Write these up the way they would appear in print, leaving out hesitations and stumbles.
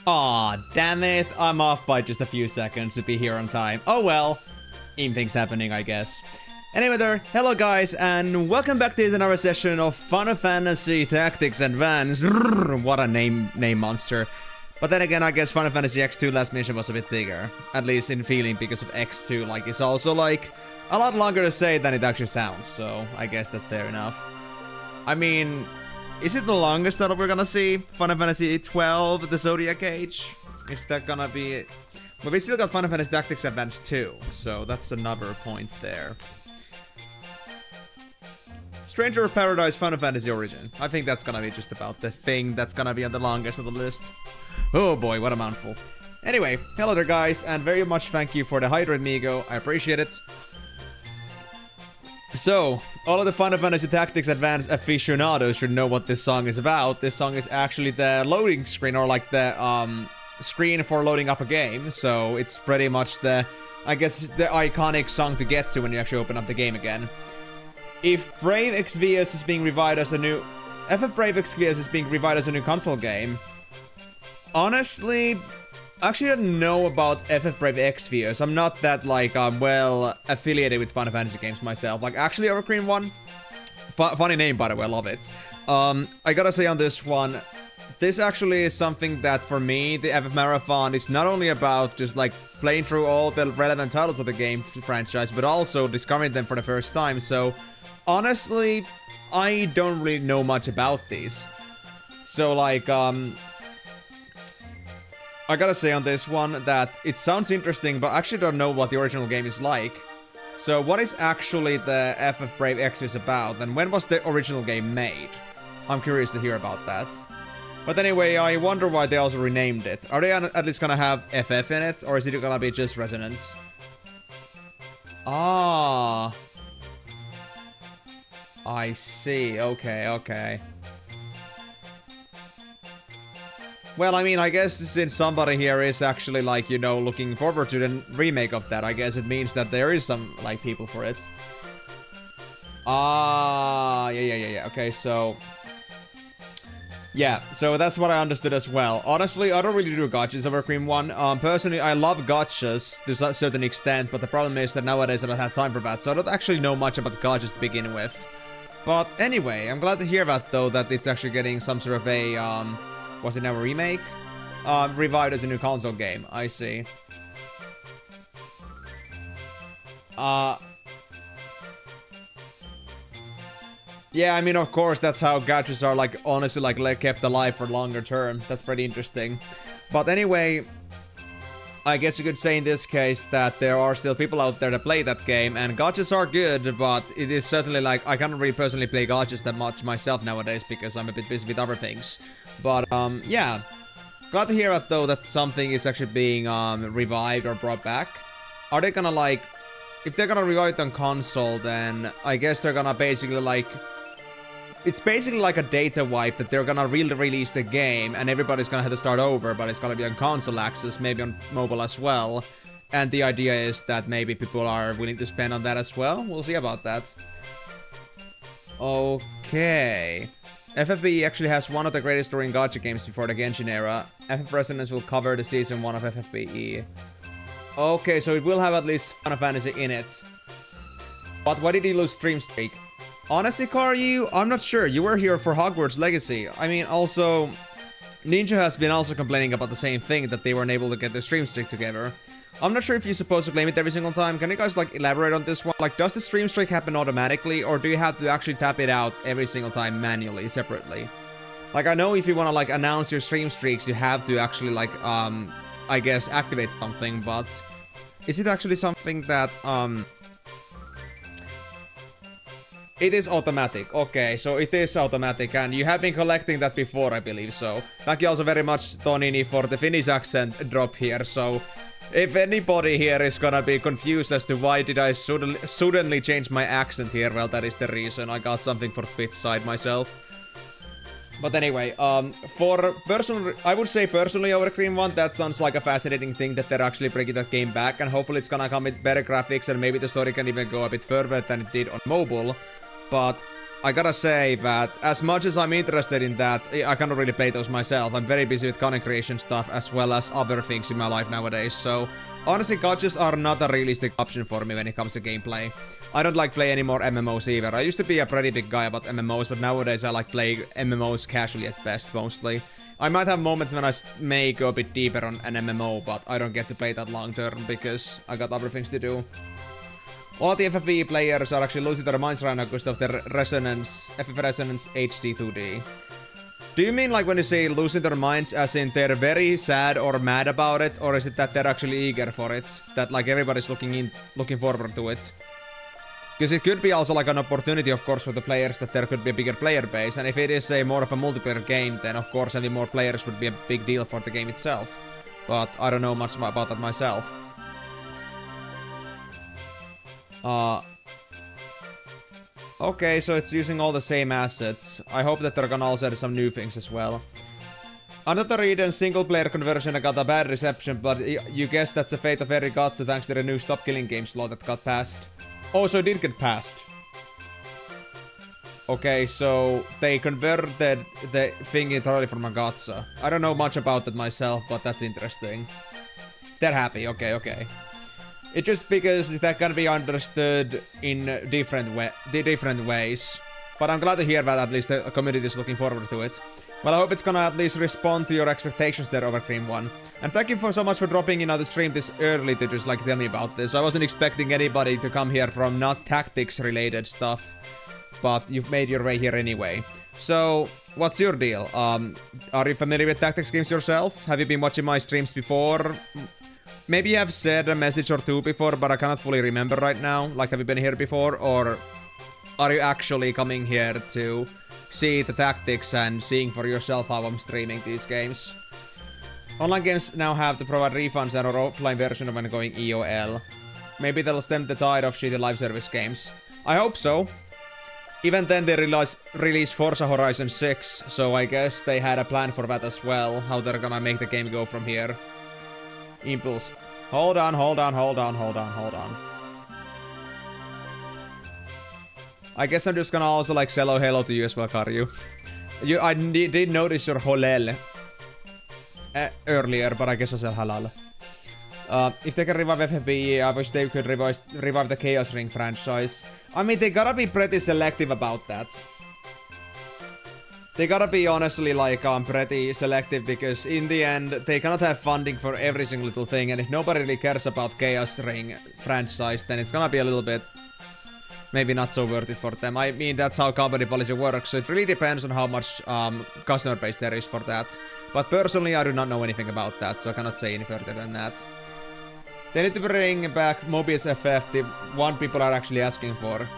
Aw, damn it. I'm off by just a few seconds to be here on time. Oh well. Things happening, I guess. Anyway there, hello guys, and welcome back to another session of Final Fantasy Tactics Advance. What a name monster. But then again, I guess Final Fantasy X2 last mission was a bit bigger. At least in feeling, because of X2, like, it's also, like, a lot longer to say than it actually sounds. So, I guess that's fair enough. I mean, is it the longest that we're gonna see? Final Fantasy 12, the Zodiac Age? Is that gonna be it? But we still got Final Fantasy Tactics Advance 2, so that's another point there. Stranger of Paradise Final Fantasy Origin. I think that's gonna be just about the thing that's gonna be on the longest of the list. Oh boy, what a mouthful. Anyway, hello there guys, and very much thank you for the Hydrate Migo. I appreciate it. So, all of the Final Fantasy Tactics Advance aficionados should know what this song is about. This song is actually the loading screen, or like the screen for loading up a game. So it's pretty much the, I guess, the iconic song to get to when you actually open up the game again. If Brave Exvius is being revived as a new... FF Brave Exvius is being revived as a new console game, honestly, I actually don't know about FF Brave Exvius. I'm not that, like, well affiliated with Final Fantasy games myself. Like, actually, Overcreen 1? Funny name, by the way, I love it. I gotta say on this one, this actually is something that, for me, the FF Marathon is not only about just, like, playing through all the relevant titles of the game franchise, but also discovering them for the first time. So, honestly, I don't really know much about these. So, like, I gotta say on this one that it sounds interesting, but I actually don't know what the original game is like. So, what is actually the FF Brave Exvius about, and when was the original game made? I'm curious to hear about that. But anyway, I wonder why they also renamed it. Are they at least gonna have FF in it, or is it gonna be just Resonance? Ah, I see. Okay. Well, I mean, I guess since somebody here is actually, like, you know, looking forward to the remake of that, I guess it means that there is some, like, people for it. Ah, yeah. Okay, so... yeah, so that's what I understood as well. Honestly, I don't really do gachas over Cream 1. Personally, I love gachas to a certain extent, but the problem is that nowadays I don't have time for that, so I don't actually know much about gachas to begin with. But anyway, I'm glad to hear that, though, that it's actually getting some sort of a, was it now a remake? Revived as a new console game, I see. Yeah, I mean, of course, that's how gachas are, like, honestly, like, kept alive for longer term. That's pretty interesting. But anyway, I guess you could say in this case that there are still people out there that play that game, and gachas are good, but it is certainly, like, I can't really personally play gachas that much myself nowadays because I'm a bit busy with other things. But, yeah. Glad to hear that, though, that something is actually being, revived or brought back. Are they gonna, like... if they're gonna revive it on console, then I guess they're gonna basically, like... it's basically like a data wipe, that they're gonna release the game and everybody's gonna have to start over, but it's gonna be on console access, maybe on mobile as well. And the idea is that maybe people are willing to spend on that as well. We'll see about that. Okay. FFBE actually has one of the greatest story in gacha games before the Genshin era. FF Resonance will cover the season 1 of FFBE. Okay, so it will have at least Final Fantasy in it. But why did he lose stream streak? Honestly, Karyu, I'm not sure. You were here for Hogwarts Legacy. I mean, also, Ninja has been also complaining about the same thing, that they weren't able to get the stream streak together. I'm not sure if you're supposed to claim it every single time. Can you guys, like, elaborate on this one? Like, does the stream streak happen automatically, or do you have to actually tap it out every single time manually, separately? Like, I know if you want to, like, announce your stream streaks, you have to actually, like, I guess, activate something, but is it actually something that, it is automatic. Okay, so it is automatic, and you have been collecting that before, I believe so. Thank you also very much, Tonini, for the Finnish accent drop here. So, if anybody here is gonna be confused as to why did I suddenly change my accent here, well, that is the reason. I got something for Twitch side myself. But anyway, for personal, I would say personally over Cream 1, that sounds like a fascinating thing that they're actually bringing that game back, and hopefully it's gonna come with better graphics, and maybe the story can even go a bit further than it did on mobile. But I gotta say that as much as I'm interested in that, I cannot really play those myself. I'm very busy with content creation stuff as well as other things in my life nowadays, so honestly, gachas are not a realistic option for me when it comes to gameplay. I don't like play any more MMOs either. I used to be a pretty big guy about MMOs, but nowadays I like playing MMOs casually at best, mostly. I might have moments when I may go a bit deeper on an MMO, but I don't get to play that long term because I got other things to do. All the FFTA players are actually losing their minds right now because of their Resonance, FF Resonance HD 2D. Do you mean like when you say losing their minds as in they're very sad or mad about it, or is it that they're actually eager for it? That like everybody's looking forward to it? Because it could be also like an opportunity, of course, for the players that there could be a bigger player base, and if it is a more of a multiplayer game, then of course having more players would be a big deal for the game itself. But I don't know much about that myself. Okay, so it's using all the same assets. I hope that they're gonna also add some new things as well. Another Eden single-player conversion got a bad reception, but you guess that's the fate of every gacha thanks to the new Stop Killing Games law that got passed. Oh, so it did get passed. Okay, so they converted the thing entirely from a gacha. I don't know much about that myself, but that's interesting. They're happy, okay. It's just because that can be understood in different ways. But I'm glad to hear that at least the community is looking forward to it. Well, I hope it's gonna at least respond to your expectations there, Overcream 1. And thank you so much for dropping in on the stream this early to just like tell me about this. I wasn't expecting anybody to come here from not tactics related stuff. But you've made your way here anyway. So, what's your deal? Are you familiar with tactics games yourself? Have you been watching my streams before? Maybe you have said a message or two before, but I cannot fully remember right now. Like, have you been here before? Or are you actually coming here to see the tactics and seeing for yourself how I'm streaming these games? Online games now have to provide refunds and or offline version when going EOL. Maybe they'll stem the tide of shitty live service games. I hope so. Even then they release Forza Horizon 6, so I guess they had a plan for that as well, how they're gonna make the game go from here. Impulse. Hold on. I guess I'm just gonna also like say hello to you as well, Karyu. I did notice your holel earlier, but I guess I said halal. If they can revive FFBE, I wish they could revive the Chaos Ring franchise. I mean, they gotta be pretty selective about that. They gotta be honestly like pretty selective because in the end they cannot have funding for every single little thing, and if nobody really cares about Chaos Ring franchise, then it's gonna be a little bit maybe not so worth it for them. I mean, that's how company policy works, so it really depends on how much customer base there is for that. But personally, I do not know anything about that, so I cannot say any further than that. They need to bring back Mobius FF, the one people are actually asking for.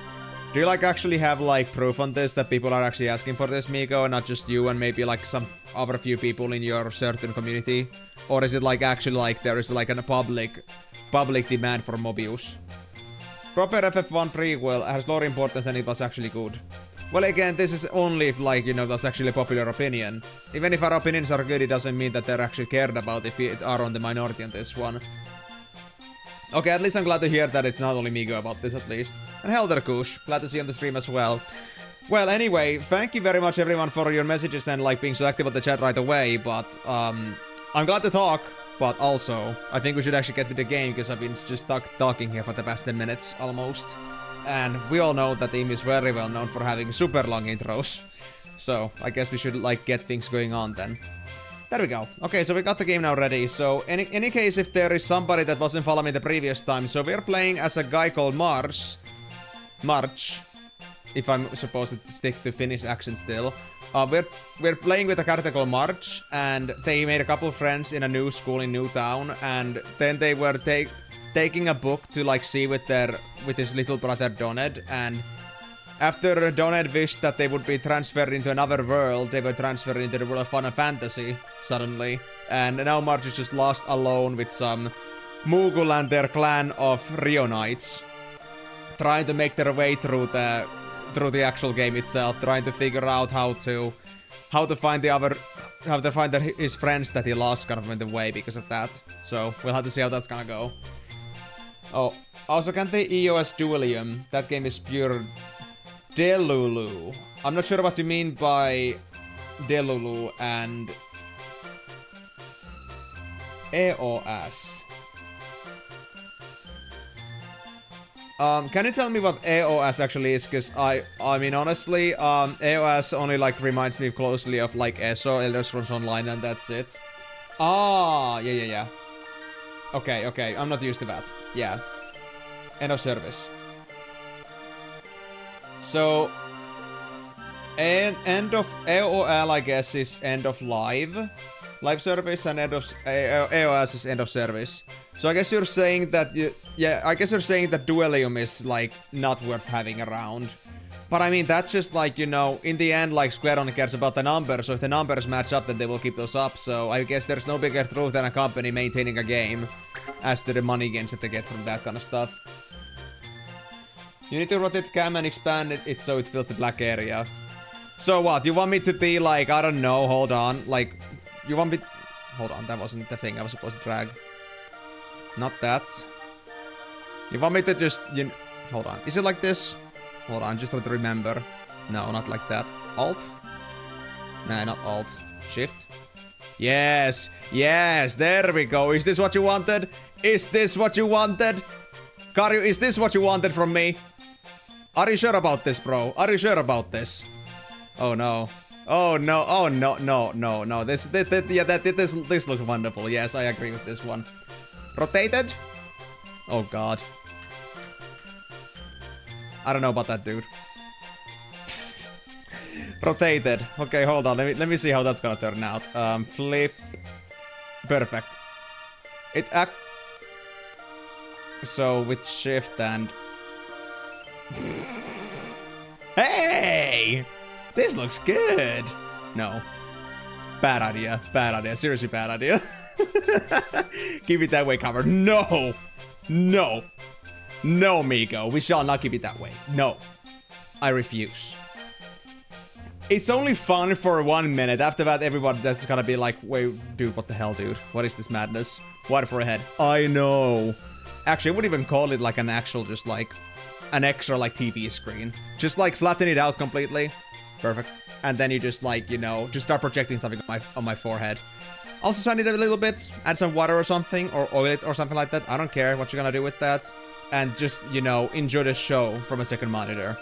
Do you like actually have like proof on this that people are actually asking for this, Miko, and not just you and maybe like some other few people in your certain community? Or is it like actually like there is like a public demand for Mobius? Proper FF1 prequel has lore importance and it was actually good. Well, again, this is only if like, you know, that's actually a popular opinion. Even if our opinions are good, it doesn't mean that they're actually cared about if we are on the minority on this one. Okay, at least I'm glad to hear that it's not only Migo about this, at least. And Helder Kush, glad to see you on the stream as well. Well, anyway, thank you very much everyone for your messages and like being so active on the chat right away, but I'm glad to talk, but also, I think we should actually get to the game, because I've been just talking here for the past 10 minutes, almost. And we all know that Im is very well known for having super long intros. So, I guess we should like get things going on then. There we go. Okay, so we got the game now ready. So, in any case, if there is somebody that wasn't following me the previous time, so we're playing as a guy called March, if I'm supposed to stick to Finnish accent still. We're playing with a character called March, and they made a couple of friends in a new school in New Town, and then they were taking a book to like see with his little brother Doned, and after Doned wished that they would be transferred into another world, they were transferred into the world of Final Fantasy, suddenly. And now March is just lost alone with some Moogle and their clan of Rio Knights, trying to make their way through the actual game itself, trying to figure out how to find his friends that he lost kind of in the way because of that. So we'll have to see how that's gonna go. Oh, also can't they EOS Dualium? That game is pure Delulu. I'm not sure what you mean by Delulu and EOS. Can you tell me what EOS actually is? Because I mean, honestly, EOS only like reminds me closely of like ESO, Elder Scrolls Online, and that's it. Ah, yeah. Okay, I'm not used to that. Yeah. End of service. So, end of AOL, I guess, is end of live service, and end of AOS is end of service. So I guess you're saying that I guess you're saying that Duelium is like not worth having around. But I mean, that's just like, you know, in the end, like Square only cares about the numbers. So if the numbers match up, then they will keep those up. So I guess there's no bigger truth than a company maintaining a game as to the money gains that they get from that kind of stuff. You need to rotate the cam and expand it so it fills the black area. So what? You want me to be like, I don't know, hold on. Like, you want me... Hold on, that wasn't the thing I was supposed to drag. Not that. You want me to just... Hold on. Is it like this? Hold on, just try to remember. No, not like that. Alt? Nah, not Alt. Shift? Yes! Yes! There we go! Is this what you wanted? Is this what you wanted? Karyu, is this what you wanted from me? Are you sure about this, bro? Are you sure about this? Oh no. Oh no. Oh no. This looks wonderful. Yes, I agree with this one. Rotated? Oh god. I don't know about that, dude. Rotated. Okay, hold on. Let me see how that's gonna turn out. Flip. Perfect. So with shift and... Hey! This looks good! No. Bad idea. Bad idea. Seriously bad idea. Keep it that way, covered. No! No! No, Migo. We shall not keep it that way. No. I refuse. It's only fun for 1 minute. After that, everybody that's gonna be like, wait, dude, what the hell, dude? What is this madness? Wide forehead. I know. Actually, I wouldn't even call it like an actual, just like, an extra like TV screen. Just like flatten it out completely. Perfect. And then you just like, you know, just start projecting something on my forehead. Also sand it a little bit, add some water or something, or oil it or something like that. I don't care what you're gonna do with that. And just, you know, enjoy the show from a second monitor.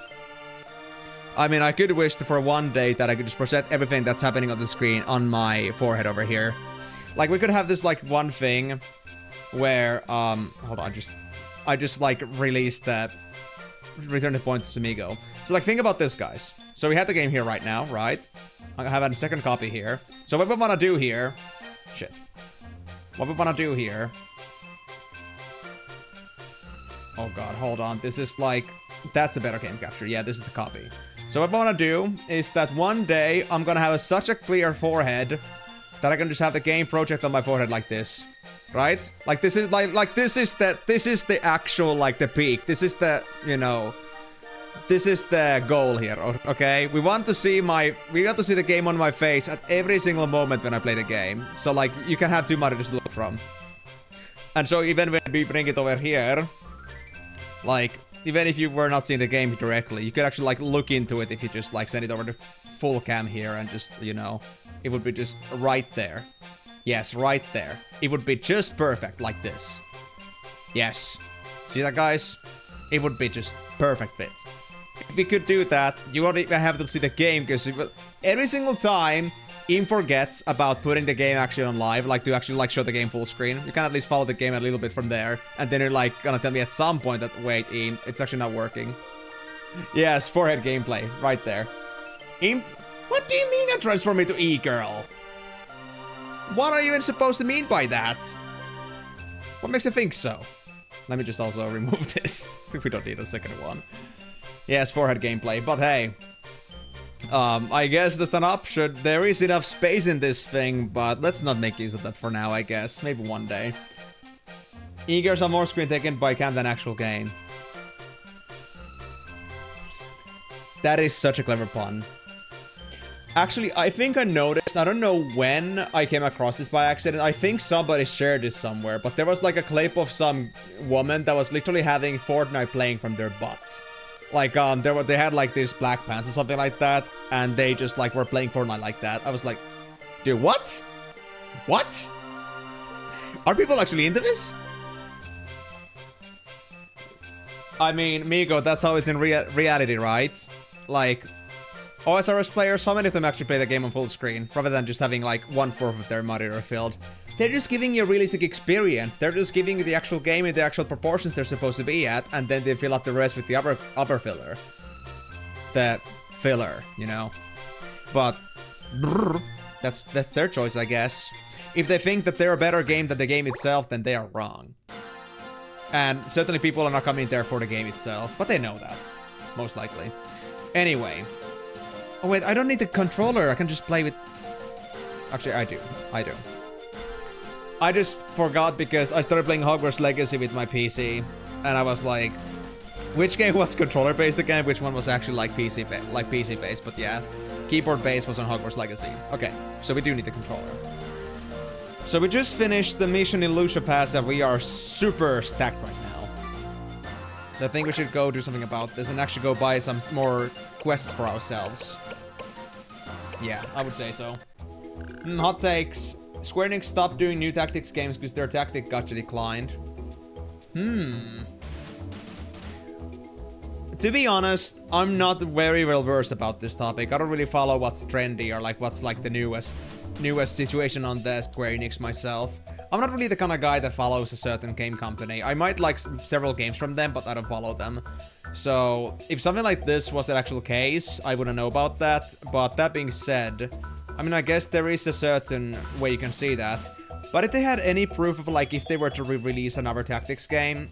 I mean, I could wish for one day that I could just project everything that's happening on the screen on my forehead over here. Like, we could have this, like, one thing where, hold on, I just, like, released that, return the point to Migo. So, like, think about this, guys. So, we have the game here right now, right? I have a second copy here. So, what we want to do here... Shit. What we want to do here... Oh, God, hold on. This is, like... That's a better game capture. Yeah, this is the copy. So, what I want to do is that one day, I'm gonna have such a clear forehead that I can just have the game project on my forehead like this. Right? Like, this is, this is the actual, like, the peak. This is the, you know... This is the goal here, okay? We want to see the game on my face at every single moment when I play the game. So, like, you can have two monitors to look from. And so, even when we bring it over here, like, even if you were not seeing the game directly, you could actually, like, look into it if you just, like, send it over to full cam here and just, you know, it would be just right there. Yes, right there. It would be just perfect, like this. Yes. See that, guys? It would be just perfect fit. If we could do that, you won't even have to see the game, because every single time Im forgets about putting the game actually on live, like to actually like show the game full screen, you can at least follow the game a little bit from there, and then you're like gonna tell me at some point that, wait, Im, it's actually not working. Yes, forehead gameplay, right there. Im, what do you mean I transform into E-girl? What are you even supposed to mean by that? What makes you think so? Let me just also remove this. I think we don't need a second one. Yes, forehead gameplay, but hey. I guess that's an option. There is enough space in this thing, but let's not make use of that for now, I guess. Maybe one day. E-girls are more screen taken by cam than actual game. That is such a clever pun. Actually, I think I noticed, I don't know when I came across this by accident. I think somebody shared this somewhere, but there was like a clip of some woman that was literally having Fortnite playing from their butt. Like, they had like these black pants or something like that, and they just like were playing Fortnite like that. I was like, dude, what? What? Are people actually into this? I mean, Migo, that's how it's in reality, right? Like, OSRS players, how many of them actually play the game on full screen, rather than just having like 1/4 of their monitor filled? They're just giving you a realistic experience. They're just giving you the actual game in the actual proportions they're supposed to be at, and then they fill up the rest with the upper filler. The filler, you know? But, that's their choice, I guess. If they think that they're a better game than the game itself, then they are wrong. And certainly people are not coming there for the game itself, but they know that. Most likely. Anyway. Oh wait, I don't need the controller, I can just play with... Actually, I do. I just forgot because I started playing Hogwarts Legacy with my PC, and I was like, which game was controller-based again? Which one was actually like PC-based? But yeah, keyboard-based was on Hogwarts Legacy. Okay, so we do need the controller. So we just finished the mission in Lucia Pass, and we are super stacked right now. So I think we should go do something about this and actually go buy some more quests for ourselves. Yeah, I would say so. Hot takes. Square Enix stopped doing new tactics games because their tactic gacha declined. To be honest, I'm not very well versed about this topic. I don't really follow what's trendy or like what's like the newest situation on the Square Enix myself. I'm not really the kind of guy that follows a certain game company. I might like several games from them, but I don't follow them. So if something like this was an actual case, I wouldn't know about that. But that being said, I mean, I guess there is a certain way you can see that. But if they had any proof of, like, if they were to re-release another tactics game,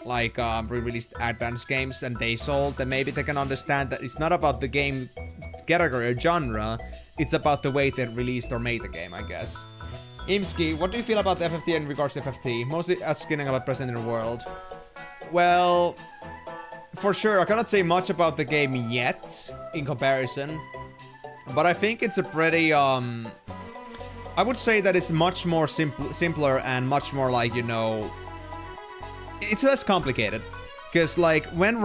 like, re-released advanced games and they sold, then maybe they can understand that it's not about the game category or genre, it's about the way they released or made the game, I guess. Imski, what do you feel about the FFTA in regards to FFT? Mostly asking about present in the world. Well, for sure, I cannot say much about the game yet, in comparison. But I think it's a pretty, I would say that it's much more simpler and much more like, you know, it's less complicated. Because, like, when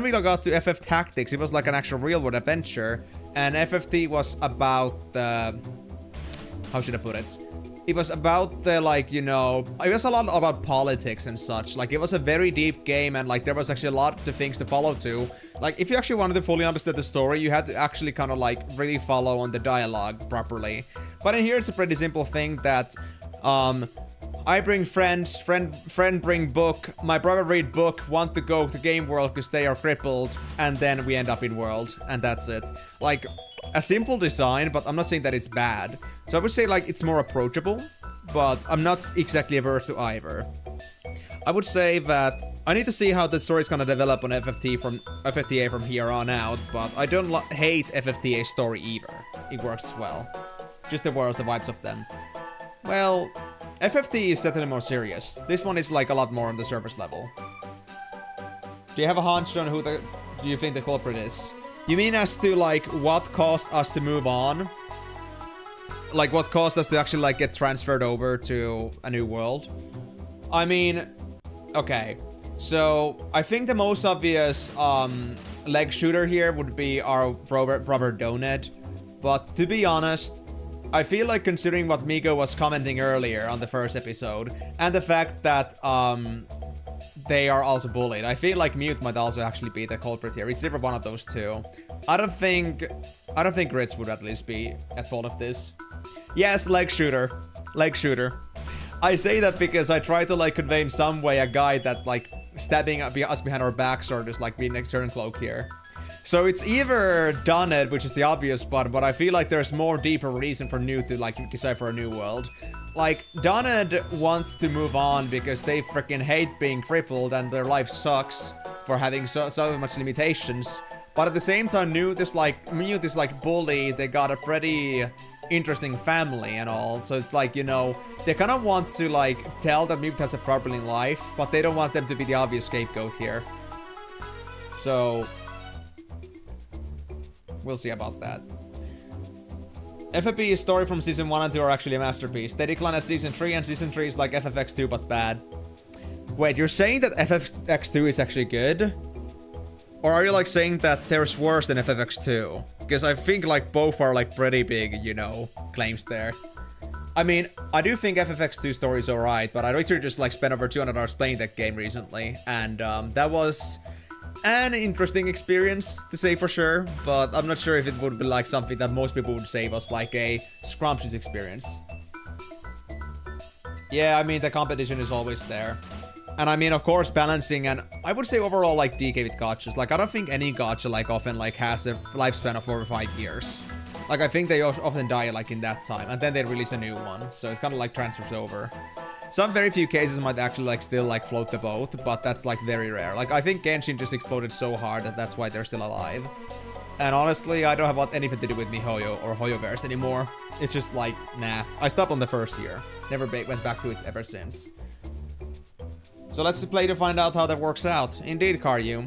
we got to FF Tactics, it was like an actual real-world adventure. And FFT was about the... How should I put it? It was about the, like, you know... It was a lot about politics and such. Like, it was a very deep game, and, like, there was actually a lot of things to follow to. Like, if you actually wanted to fully understand the story, you had to actually kind of, like, really follow on the dialogue properly. But in here, it's a pretty simple thing that, I bring friends, friend bring book, my brother read book, want to go to game world because they are crippled, and then we end up in world, and that's it. Like, a simple design, but I'm not saying that it's bad. So I would say, like, it's more approachable, but I'm not exactly averse to either. I would say that I need to see how the story's gonna develop on FFTA from here on out, but I don't hate FFTA's story either. It works as well. Just the words, the vibes of them. Well, FFT is certainly more serious. This one is like a lot more on the surface level. Do you have a hunch on who do you think the culprit is? You mean as to like what caused us to move on? Like what caused us to actually like get transferred over to a new world? I mean, okay. So I think the most obvious leg shooter here would be our brother Donut. But to be honest, I feel like considering what Migo was commenting earlier on the first episode, and the fact that they are also bullied, I feel like Mute might also actually be the culprit here. It's either one of those two. I don't think Ritz would at least be at fault of this. Yes, leg shooter. Leg shooter. I say that because I try to like convey in some way a guy that's like stabbing us behind our backs or just like being a turncloak here. So it's either Donut, which is the obvious part, but I feel like there's more deeper reason for New to like decide for a new world. Like, Donut wants to move on because they freaking hate being crippled and their life sucks for having so much limitations. But at the same time, Mute is like bully. They got a pretty interesting family and all. So it's like, you know, they kind of want to like tell that Mute has a problem in life, but they don't want them to be the obvious scapegoat here. So we'll see about that. FFP's story from Season 1 and 2 are actually a masterpiece. They decline at Season 3, and Season 3 is like FFX2 but bad. Wait, you're saying that FFX2 is actually good? Or are you like saying that there's worse than FFX2? Because I think like both are like pretty big, you know, claims there. I mean, I do think FFX2 story is alright, but I literally just like spent over 200 hours playing that game recently, and that was an interesting experience, to say for sure, but I'm not sure if it would be like something that most people would say was like a scrumptious experience. Yeah, I mean, the competition is always there. And I mean, of course, balancing, and I would say overall, like, DK with gachas. Like, I don't think any gacha, like, often, like, has a lifespan of over 5 years. Like, I think they often die, like, in that time, and then they release a new one, so it kind of, like, transfers over. Some very few cases might actually, like, still, like, float the boat, but that's, like, very rare. Like, I think Genshin just exploded so hard that that's why they're still alive. And honestly, I don't have anything to do with MiHoYo or HoYoverse anymore. It's just, like, nah. I stopped on the first year. Never went back to it ever since. So let's play to find out how that works out. Indeed, Karyu.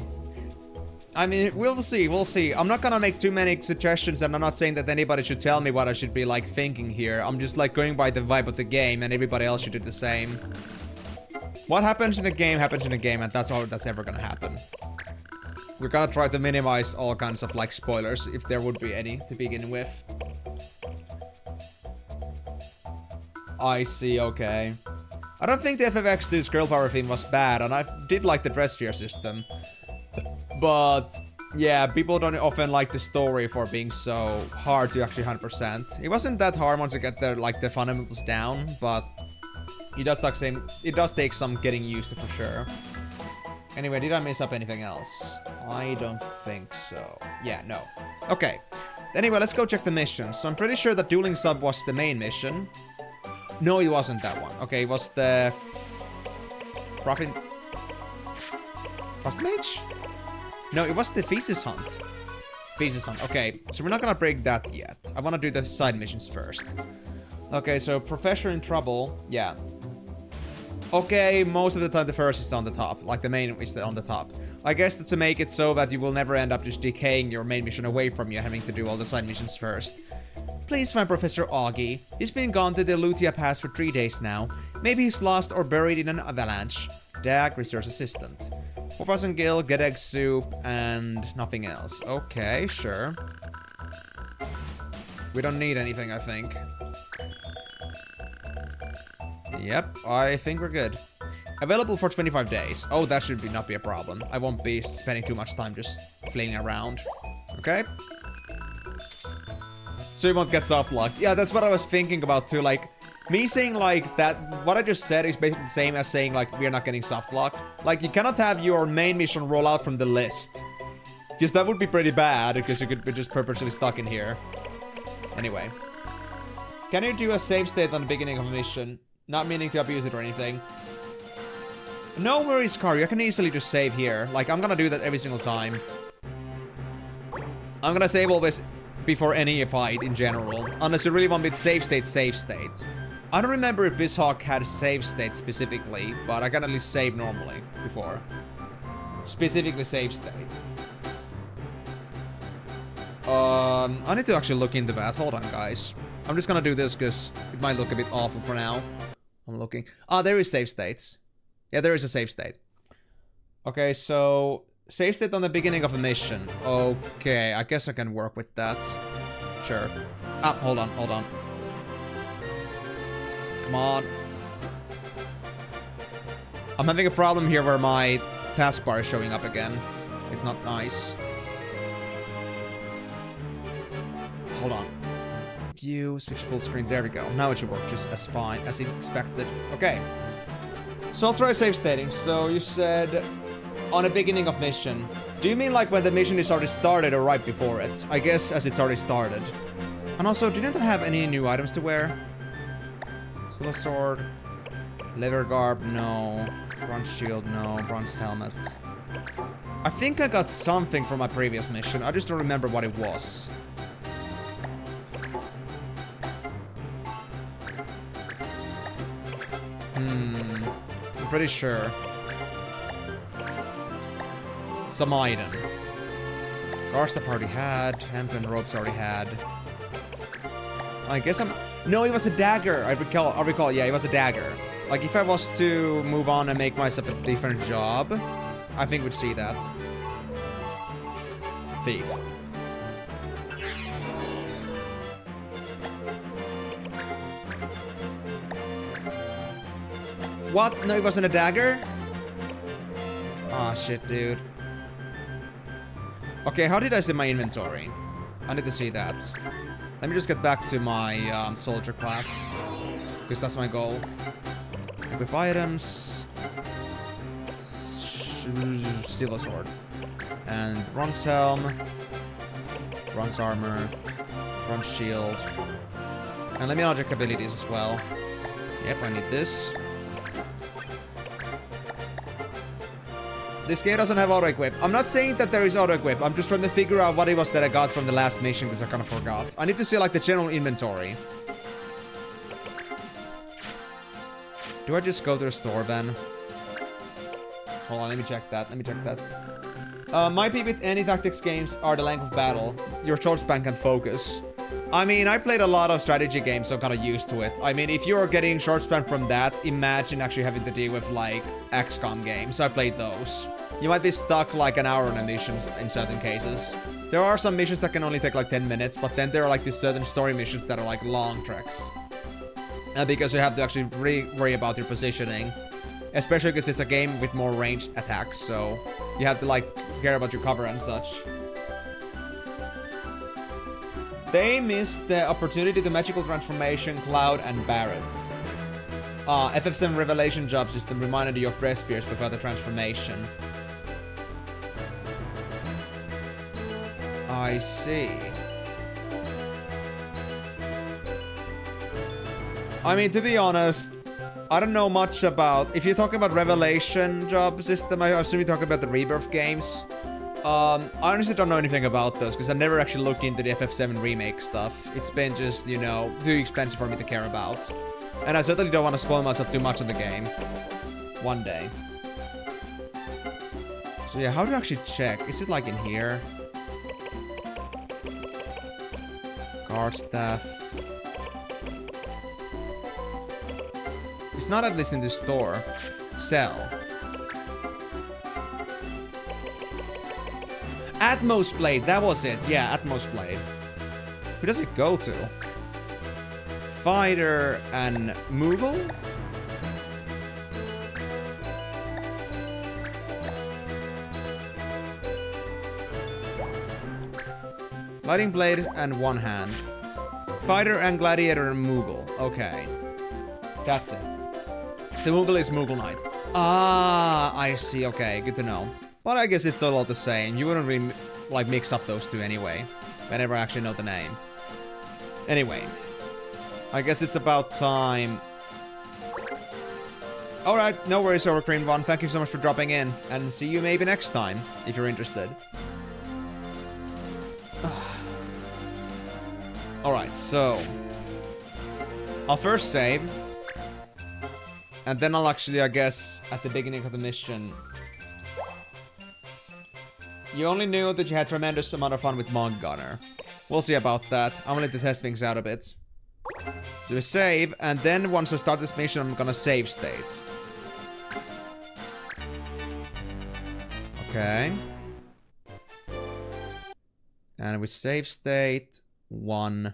I mean, we'll see, we'll see. I'm not gonna make too many suggestions, and I'm not saying that anybody should tell me what I should be, like, thinking here. I'm just, like, going by the vibe of the game, and everybody else should do the same. What happens in a game happens in a game, and that's all that's ever gonna happen. We're gonna try to minimize all kinds of, like, spoilers, if there would be any, to begin with. I see, okay. I don't think the FFX2's girl power theme was bad, and I did like the dress sphere system. But, yeah, people don't often like the story for being so hard to actually 100%. It wasn't that hard once you get the, like, the fundamentals down, but it does take some getting used to for sure. Anyway, did I miss up anything else? I don't think so. Yeah, no. Okay. Anyway, let's go check the missions. So I'm pretty sure that Dueling Sub was the main mission. No, it wasn't that one. Okay, it was the... Frost Mage? No, it was the Thesis Hunt. Thesis Hunt. Okay, so we're not gonna break that yet. I wanna do the side missions first. Okay, so Professor in Trouble. Yeah. Okay, most of the time the first is on the top. Like, the main is on the top. I guess that's to make it so that you will never end up just decaying your main mission away from you, having to do all the side missions first. Please find Professor Augie. He's been gone to the Lutia Pass for 3 days now. Maybe he's lost or buried in an avalanche. Dag, Research Assistant. 4,000 gil, get egg soup, and nothing else. Okay, sure. We don't need anything, I think. Yep, I think we're good. Available for 25 days. Oh, that should not be a problem. I won't be spending too much time just flailing around. Okay? So you won't get soft lock. Yeah, that's what I was thinking about too. Like, me saying like that, what I just said is basically the same as saying like we're not getting soft locked. Like, you cannot have your main mission roll out from the list. Because that would be pretty bad, because you could be just purposely stuck in here. Anyway. Can you do a save state on the beginning of a mission? Not meaning to abuse it or anything. No worries, Karu. I can easily just save here. Like, I'm gonna do that every single time. I'm gonna save always before any fight in general. Unless you really want me to save state, save state. I don't remember if BizHawk had save state specifically, but I can at least save normally before. Specifically save state. I need to actually look into that. Hold on, guys. I'm just gonna do this because it might look a bit awful for now. I'm looking. Ah, there is save states. Yeah, there is a save state. Okay, so save state on the beginning of a mission. Okay, I guess I can work with that. Sure. Ah, hold on, hold on. Come on. I'm having a problem here where my taskbar is showing up again. It's not nice. Hold on. View, switch full screen. There we go. Now it should work just as fine as expected. Okay. So I'll try save stating. So you said on the beginning of mission. Do you mean like when the mission is already started or right before it? I guess as it's already started. And also, didn't I have any new items to wear? Still a sword. Leather garb, no. Bronze shield, no. Bronze helmet. I think I got something from my previous mission. I just don't remember what it was. I'm pretty sure. Some item. Car stuff already had. Hemp and ropes already had. I guess I'm... No, it was a dagger. I recall. Yeah, it was a dagger. Like, if I was to move on and make myself a different job, I think we'd see that. Thief. What? No, it wasn't a dagger? Ah, shit, dude. Okay, how did I set my inventory? I need to see that. Let me just get back to my soldier class. Because that's my goal. Equip items. Silver sword. And bronze helm. Bronze armor. Bronze shield. And let me unlock abilities as well. Yep, I need this. This game doesn't have auto-equip. I'm not saying that there is auto-equip. I'm just trying to figure out what it was that I got from the last mission because I kind of forgot. I need to see like the general inventory. Do I just go to the store then? Hold on, let me check that. Let me check that. My peep with any tactics games are the length of battle. Your short span can focus. I mean, I played a lot of strategy games, so I'm kind of used to it. I mean, if you're getting short span from that, imagine actually having to deal with, like, XCOM games. I played those. You might be stuck, like, an hour on a mission in certain cases. There are some missions that can only take, like, 10 minutes, but then there are, like, these certain story missions that are, like, long treks. Because you have to actually really worry about your positioning. Especially because it's a game with more ranged attacks, so you have to, like, care about your cover and such. They missed the opportunity to magical transformation, Cloud, and Barret. FF7 Revelation job system reminded you of dress spheres without the transformation. I see. I mean, to be honest, I don't know much about... If you're talking about Revelation job system, I assume you're talking about the Rebirth games. I honestly don't know anything about those, because I never actually looked into the FF7 remake stuff. It's been just, you know, too expensive for me to care about. And I certainly don't want to spoil myself too much on the game. One day. So yeah, how do I actually check? Is it like in here? Guard staff. It's not at least in the store. Sell. Atmos Blade, that was it. Yeah, Atmos Blade. Who does it go to? Fighter and Moogle? Lighting Blade and One Hand. Fighter and Gladiator and Moogle. Okay. That's it. The Moogle is Moogle Knight. Ah, I see. Okay, good to know. But I guess it's still all the same. You wouldn't really, like, mix up those two anyway. I never actually know the name. Anyway. I guess it's about time. Alright, no worries, Overcream One. Thank you so much for dropping in. And see you maybe next time, if you're interested. Alright, so... I'll first save. And then I'll actually, I guess, at the beginning of the mission... You only knew that you had tremendous amount of fun with Monk Gunner. We'll see about that. I'm gonna need to test things out a bit. Do a save, and then once I start this mission, I'm gonna save state. Okay. And we save state 1.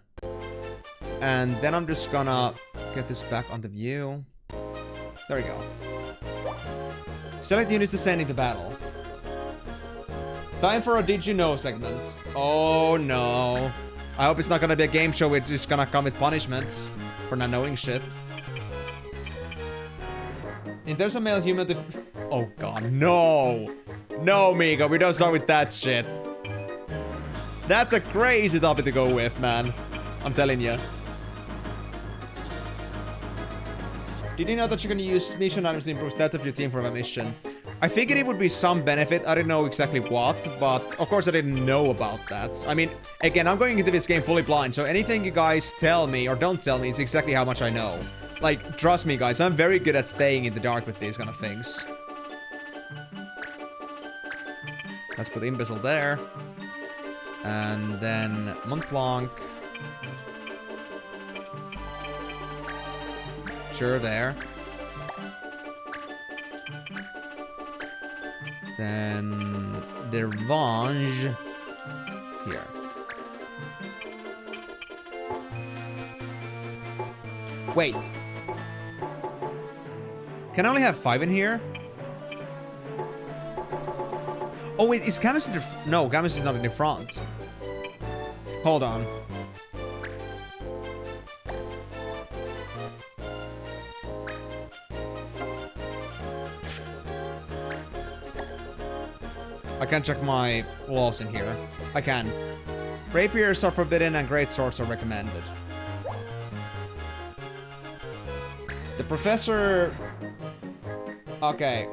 And then I'm just gonna get this back on the view. There we go. Select units to send into battle. Time for a Did You Know segment. Oh no. I hope it's not gonna be a game show which is gonna come with punishments for not knowing shit. In terms of male human oh god, no! No, Migo, we don't start with that shit. That's a crazy topic to go with, man. I'm telling you. Did you know that you're gonna use mission items to improve stats of your team for a mission? I figured it would be some benefit. I didn't know exactly what, but of course I didn't know about that. I mean, again, I'm going into this game fully blind, so anything you guys tell me or don't tell me is exactly how much I know. Like, trust me, guys, I'm very good at staying in the dark with these kind of things. Let's put Imbecile there. And then Mont Blanc. Sure, there. Then the Revenge. here. Wait. Can I only have 5 in here? Oh wait, is Camus in the... No, Camus is not in the front. Hold on. I can check my walls in here. I can. Rapiers are forbidden and great swords are recommended. The professor... Okay.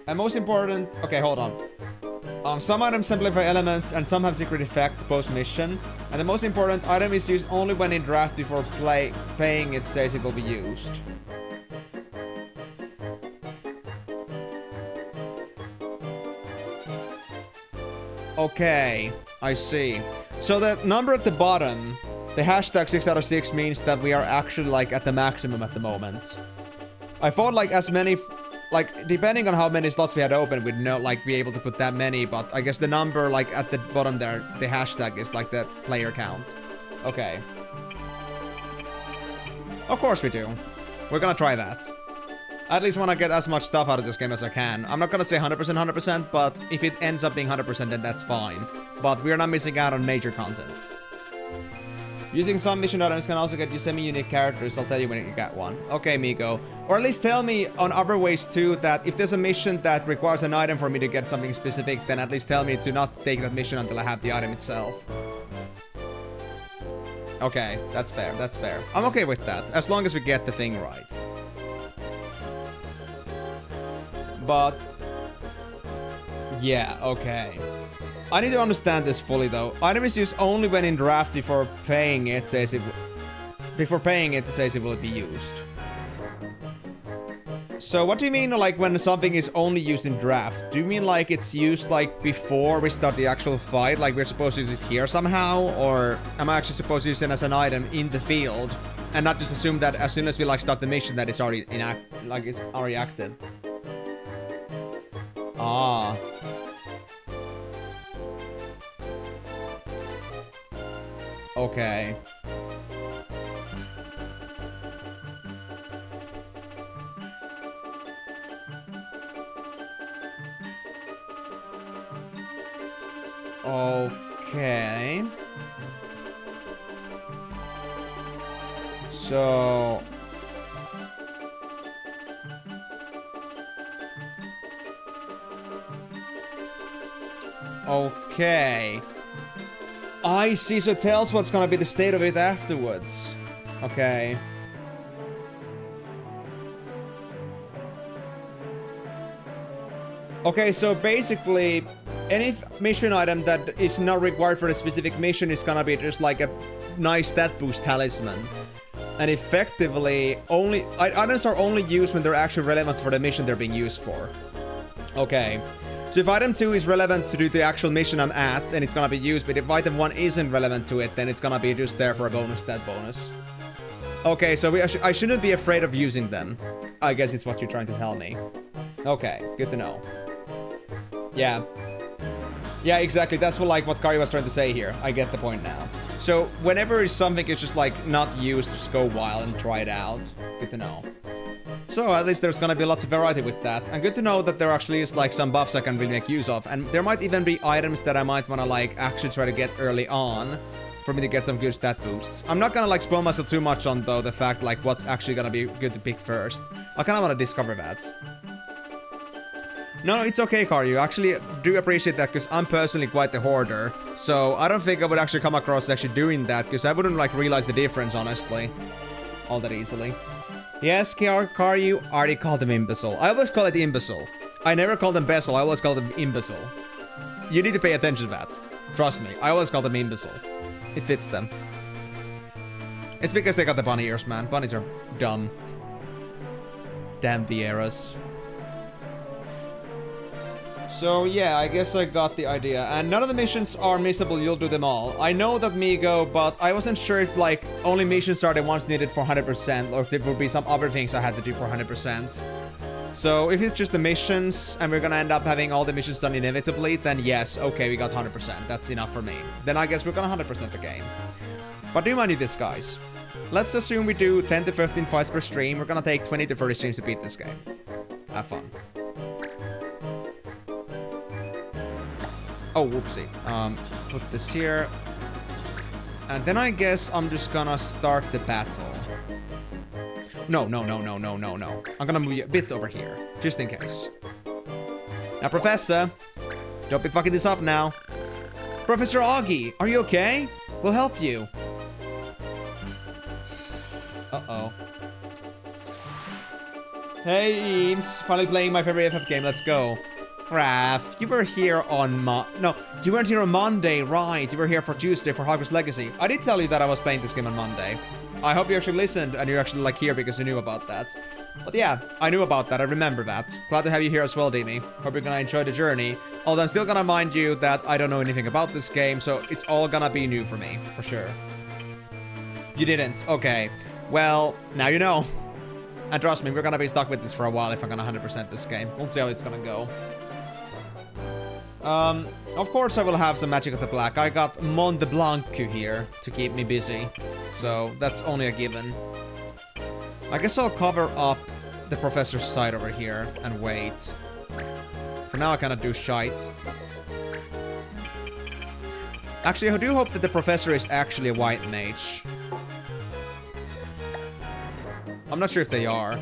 And most important... Okay, hold on. Some items simplify elements and some have secret effects post-mission. And the most important item is used only when in draft before paying it says it will be used. Okay, I see. So the number at the bottom, the hashtag 6 out of 6 means that we are actually like at the maximum at the moment. I thought like as many, like depending on how many slots we had open, we'd not like be able to put that many, but I guess the number like at the bottom there, the hashtag is like the player count. Okay. Of course we do. We're gonna try that. I at least want to get as much stuff out of this game as I can. I'm not gonna say 100%, but if it ends up being 100%, then that's fine. But we're not missing out on major content. Using some mission items can also get you semi-unique characters. I'll tell you when you get one. Okay, Miko. Or at least tell me on other ways too, that if there's a mission that requires an item for me to get something specific, then at least tell me to not take that mission until I have the item itself. Okay, that's fair, that's fair. I'm okay with that, as long as we get the thing right. But... yeah, okay. I need to understand this fully though. Item is used only when in draft before paying it says it... before paying it says it will be used. So what do you mean like when something is only used in draft? Do you mean like it's used like before we start the actual fight? Like we're supposed to use it here somehow? Or am I actually supposed to use it as an item in the field? And not just assume that as soon as we like start the mission that it's already it's already active? Ah. Okay. Okay. So... okay. I see, so it tells what's gonna be the state of it afterwards. Okay. Okay, so basically, any mission item that is not required for a specific mission is gonna be just like a nice stat boost talisman. And effectively, items are only used when they're actually relevant for the mission they're being used for. Okay. So if item 2 is relevant to do the actual mission I'm at, then it's gonna be used, but if item 1 isn't relevant to it, then it's gonna be just there for a bonus stat bonus. Okay, so I shouldn't be afraid of using them. I guess it's what you're trying to tell me. Okay, good to know. Yeah. Yeah, exactly, that's what Kari was trying to say here. I get the point now. So, whenever something is just not used, just go wild and try it out. Good to know. So at least there's gonna be lots of variety with that. And good to know that there actually is some buffs I can really make use of. And there might even be items that I might wanna actually try to get early on for me to get some good stat boosts. I'm not gonna spoil myself too much on though the fact what's actually gonna be good to pick first. I kinda wanna discover that. No, it's okay, Kari. You actually do appreciate that because I'm personally quite the hoarder. So I don't think I would actually come across actually doing that because I wouldn't realize the difference, honestly. All that easily. Yes, Kari, you already called them imbecile. I always call it imbecile. I never call them bezel, I always call them imbecile. You need to pay attention to that. Trust me, I always call them imbecile. It fits them. It's because they got the bunny ears, man. Bunnies are dumb. Damn Vieras. So yeah, I guess I got the idea. And none of the missions are missable, you'll do them all. I know that, Migo, but I wasn't sure if only missions are the ones needed for 100%, or if there would be some other things I had to do for 100%. So if it's just the missions and we're gonna end up having all the missions done inevitably, then yes, okay, we got 100%. That's enough for me. Then I guess we're gonna 100% the game. But do mind this, guys. Let's assume we do 10 to 15 fights per stream. We're gonna take 20 to 30 streams to beat this game. Have fun. Oh, whoopsie. Put this here. And then I guess I'm just gonna start the battle. No. I'm gonna move you a bit over here, just in case. Now, Professor, don't be fucking this up now. Professor Augie, are you okay? We'll help you. Uh-oh. Hey, Eames. Finally playing my favorite FF game. Let's go. Raph, you were here on No, you weren't here on Monday, right? You were here for Tuesday for Hogwarts Legacy. I did tell you that I was playing this game on Monday. I hope you actually listened and you're actually like here because you knew about that. But yeah, I knew about that. I remember that. Glad to have you here as well, Demi. Hope you're gonna enjoy the journey. Although I'm still gonna mind you that I don't know anything about this game, so it's all gonna be new for me, for sure. You didn't. Okay. Well, now you know. And trust me, we're gonna be stuck with this for a while if I'm gonna 100% this game. We'll see how it's gonna go. Of course I will have some Magic of the Black. I got Mont Blanc here to keep me busy. So, that's only a given. I guess I'll cover up the Professor's side over here and wait. For now I cannot do shite. Actually, I do hope that the Professor is actually a white mage. I'm not sure if they are.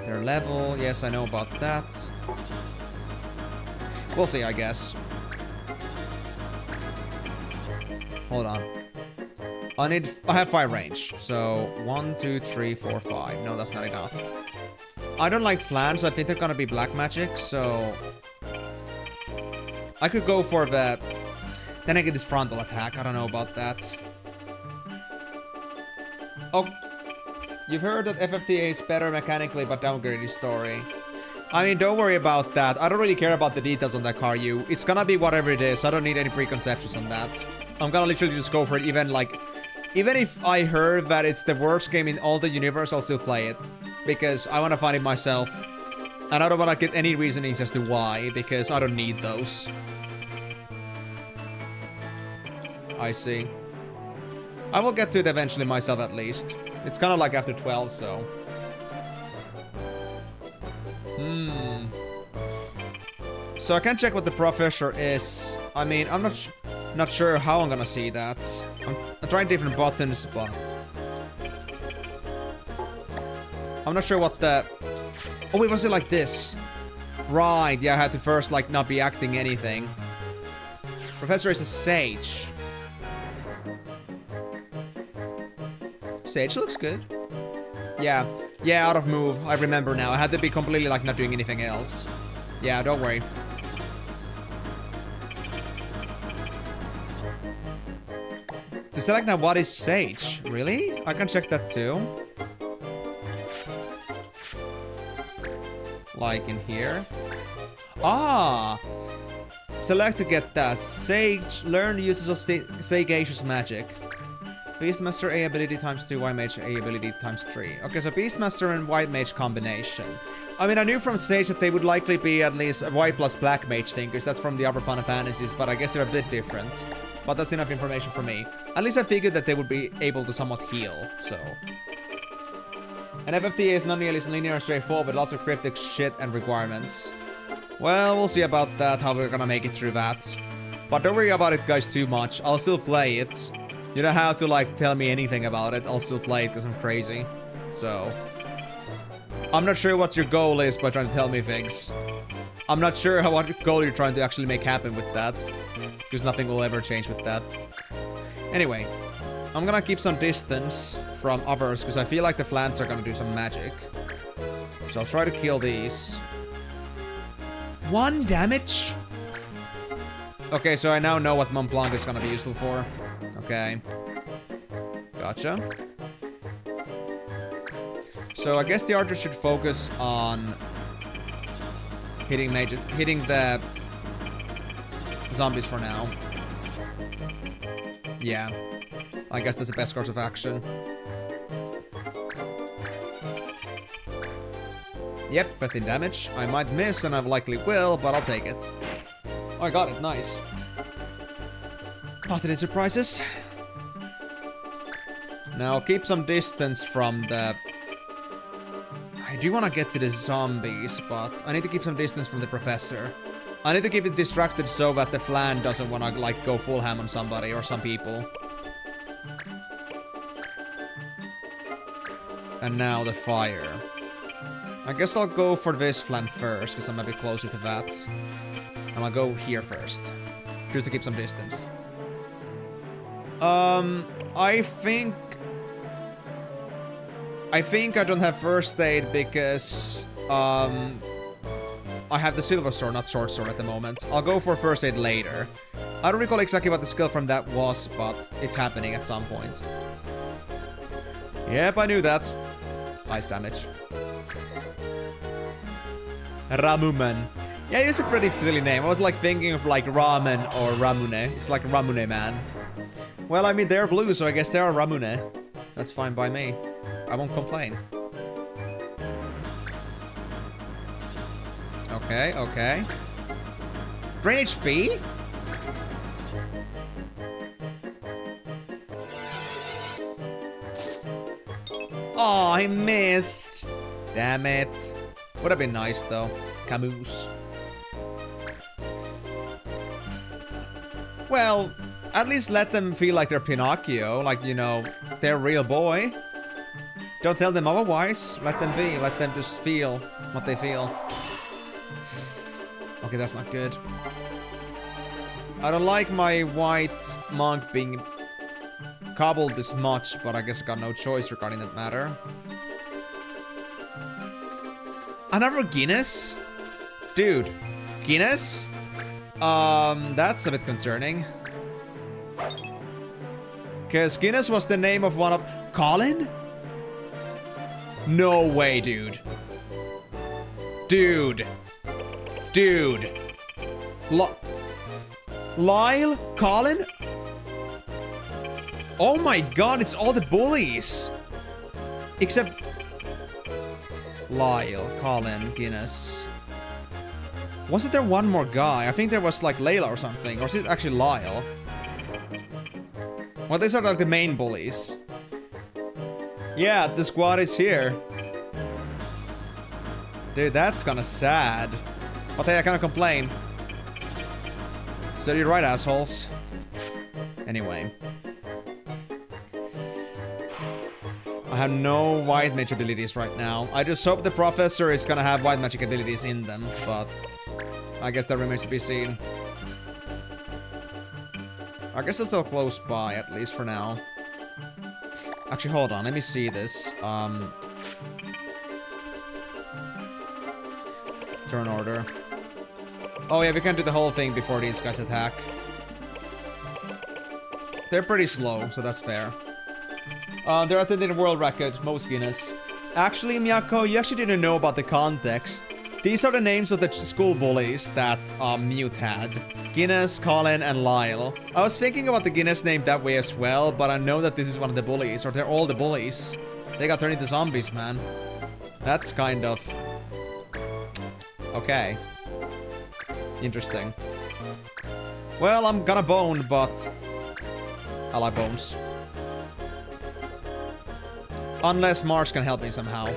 Their level, yes, I know about that. We'll see, I guess. Hold on. I have 5 range. So 1, 2, 3, 4, 5. No, that's not enough. I don't like flans, so I think they're gonna be black magic, so I could go for the... Then I get this frontal attack. I don't know about that. Oh, you've heard that FFTA is better mechanically but downgraded story. I mean, don't worry about that. I don't really care about the details on that car, you. It's gonna be whatever it is. I don't need any preconceptions on that. I'm gonna literally just go for it. Even if I heard that it's the worst game in all the universe, I'll still play it. Because I want to find it myself. And I don't want to get any reasonings as to why, because I don't need those. I see. I will get to it eventually myself at least. It's kind of like after 12, so... So I can check what the Professor is. I mean, I'm not sure how I'm gonna see that. I'm trying different buttons, but... I'm not sure what the... Oh wait, was it like this? Right, yeah, I had to first, like, not be acting anything. Professor is a sage. Sage looks good. Yeah, out of move. I remember now. I had to be completely, like, not doing anything else. Yeah, don't worry. To select now what is Sage? Really? I can check that too. Like in here. Ah! Select to get that. Sage. Learn the uses of Sagacious magic. Beastmaster A ability times 2, White Mage A ability times 3. Okay, so Beastmaster and White Mage combination. I mean, I knew from Sage that they would likely be at least a White plus Black Mage thing, because that's from the other Final Fantasies, but I guess they're a bit different. But that's enough information for me. At least I figured that they would be able to somewhat heal, so... And FFTA is not nearly as linear and straightforward, lots of cryptic shit and requirements. Well, we'll see about that, how we're gonna make it through that. But don't worry about it, guys, too much. I'll still play it. You don't have to, like, tell me anything about it. I'll still play it because I'm crazy. So... I'm not sure what your goal is by trying to tell me things. I'm not sure what goal you're trying to actually make happen with that. Because nothing will ever change with that. Anyway. I'm gonna keep some distance from others because I feel like the flans are gonna do some magic. So I'll try to kill these. 1 damage? Okay, so I now know what Mont Blanc is gonna be useful for. Okay. Gotcha. So I guess the archer should focus on hitting the zombies for now. Yeah. I guess that's the best course of action. Yep, 15 damage. I might miss, and I likely will, but I'll take it. Oh, I got it. Nice. Positive surprises. Now, keep some distance from the... I do want to get to the zombies, but I need to keep some distance from the professor. I need to keep it distracted so that the Flan doesn't want to, like, go full ham on somebody or some people. And now the fire. I guess I'll go for this Flan first, because I'm a bit closer to that. And I'll go here first. Just to keep some distance. I think I don't have first aid because I have the silver sword, not short sword at the moment. I'll go for first aid later. I don't recall exactly what the skill from that was, but it's happening at some point. Yep, I knew that. Ice damage. Ramuman. Yeah, it's a pretty silly name. I was like thinking of like ramen or Ramune. It's like Ramune man. Well, I mean, they're blue, so I guess they are Ramune. That's fine by me. I won't complain. Okay, okay. Drain HP? Oh, I missed. Damn it. Would have been nice, though. Camus. Well, at least let them feel like they're Pinocchio. Like, you know, they're a real boy. Don't tell them otherwise. Let them be. Let them just feel what they feel. Okay, that's not good. I don't like my white monk being cobbled this much, but I guess I got no choice regarding that matter. Another Guinness? Dude, Guinness? That's a bit concerning. Because Guinness was the name of one of... Colin? No way, dude. Dude. Dude. Lyle? Colin? Oh my god, it's all the bullies. Except... Lyle, Colin, Guinness. Wasn't there one more guy? I think there was like Layla or something. Or is it actually Lyle? Well, these are like the main bullies. Yeah, the squad is here. Dude, that's kinda sad. But hey, I cannot complain. So you're right, assholes. Anyway. I have no white mage abilities right now. I just hope the professor is gonna have white magic abilities in them, but I guess that remains to be seen. I guess it's still close by, at least for now. Actually, hold on, let me see this. Turn order. Oh yeah, we can do the whole thing before these guys attack. They're pretty slow, so that's fair. They're attending the world record, most Guinness. Actually, Miyako, you actually didn't know about the context. These are the names of the school bullies that Mute had. Guinness, Colin, and Lyle. I was thinking about the Guinness name that way as well, but I know that this is one of the bullies, or they're all the bullies. They got turned into zombies, man. That's kind of... okay. Interesting. Well, I'm gonna bone, but... I like bones. Unless Mars can help me somehow.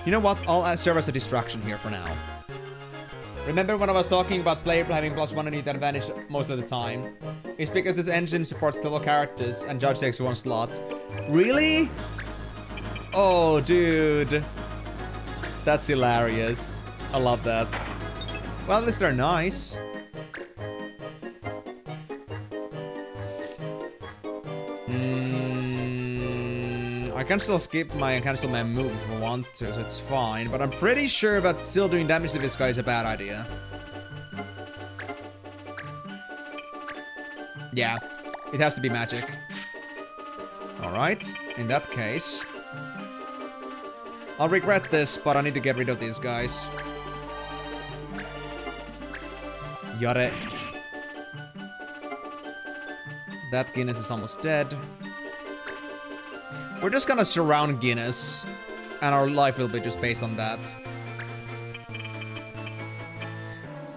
You know what? I'll serve as a distraction here for now. Remember when I was talking about player having +1 elite advantage most of the time? It's because this engine supports 12 characters and Judge takes 1 slot. Really? Oh, dude. That's hilarious. I love that. Well, at least they're nice. I can still skip my cancel my move if I want to, so it's fine. But I'm pretty sure that still doing damage to this guy is a bad idea. Yeah, it has to be magic. Alright, in that case... I'll regret this, but I need to get rid of these guys. Got it. That Guinness is almost dead. We're just gonna surround Guinness. And our life will be just based on that.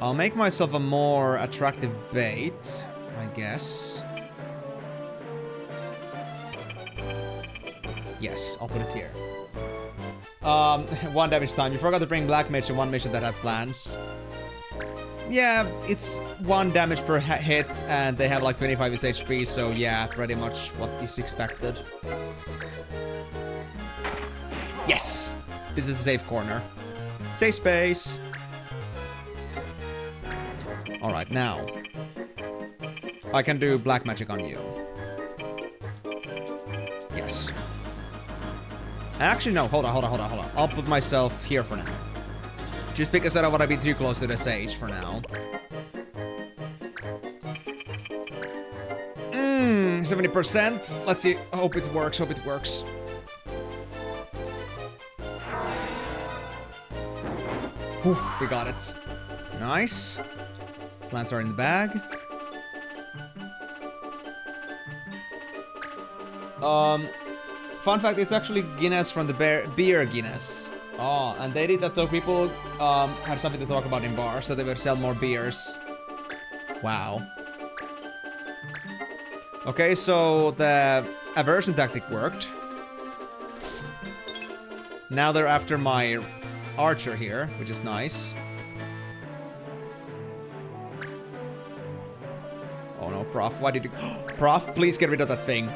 I'll make myself a more attractive bait, I guess. Yes, I'll put it here. 1 damage time. You forgot to bring Black Mage to one mission that had plans. Yeah, it's 1 damage per hit, and they have like 25 HP, so yeah, pretty much what is expected. Yes! This is a safe corner. Safe space! Alright, now. I can do black magic on you. Yes. Actually, no, hold on. I'll put myself here for now. Just because I don't want to be too close to the sage for now. 70%. Let's see. Hope it works. Whew, we got it. Nice. Plants are in the bag. Fun fact, it's actually Guinness from the beer Guinness. Oh, and they did that so people had something to talk about in bars, so they would sell more beers. Wow. Okay, so the aversion tactic worked. Now they're after my archer here, which is nice. Oh no, Prof, why did you... Prof, please get rid of that thing.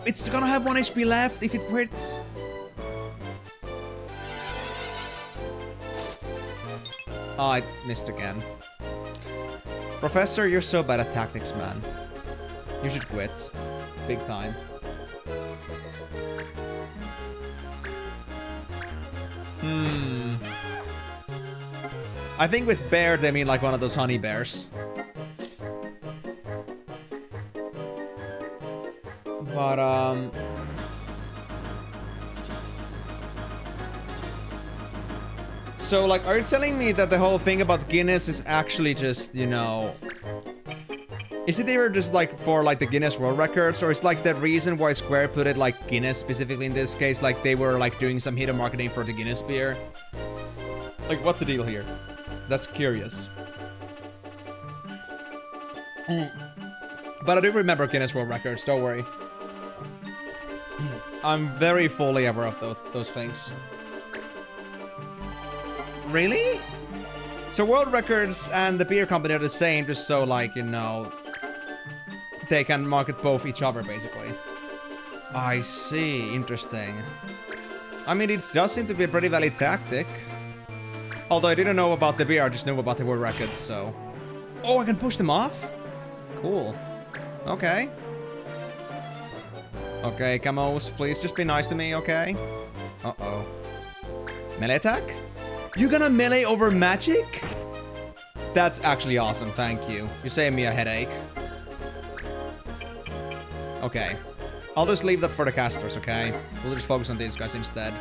It's gonna have 1 HP left if it hits. Oh, I missed again. Professor, you're so bad at tactics, man. You should quit. Big time. I think with bear, they mean like one of those honey bears. But, so, like, are you telling me that the whole thing about Guinness is actually just, you know... Is it either just, like, for, like, the Guinness World Records, or is, like, the reason why Square put it, like, Guinness specifically in this case, like, they were, like, doing some hidden marketing for the Guinness beer? Like, what's the deal here? That's curious. But I do remember Guinness World Records, don't worry. I'm very fully aware of those things. Really? So World Records and the beer company are the same, just so, like, you know, they can market both each other, basically. I see. Interesting. I mean, it does seem to be a pretty valid tactic. Although I didn't know about the beer, I just knew about the World Records, so... Oh, I can push them off? Cool. Okay. Okay, Camos, please just be nice to me, okay? Uh-oh. Melee attack? You gonna melee over magic? That's actually awesome, thank you. You saved me a headache. Okay. I'll just leave that for the casters, okay? We'll just focus on these guys instead.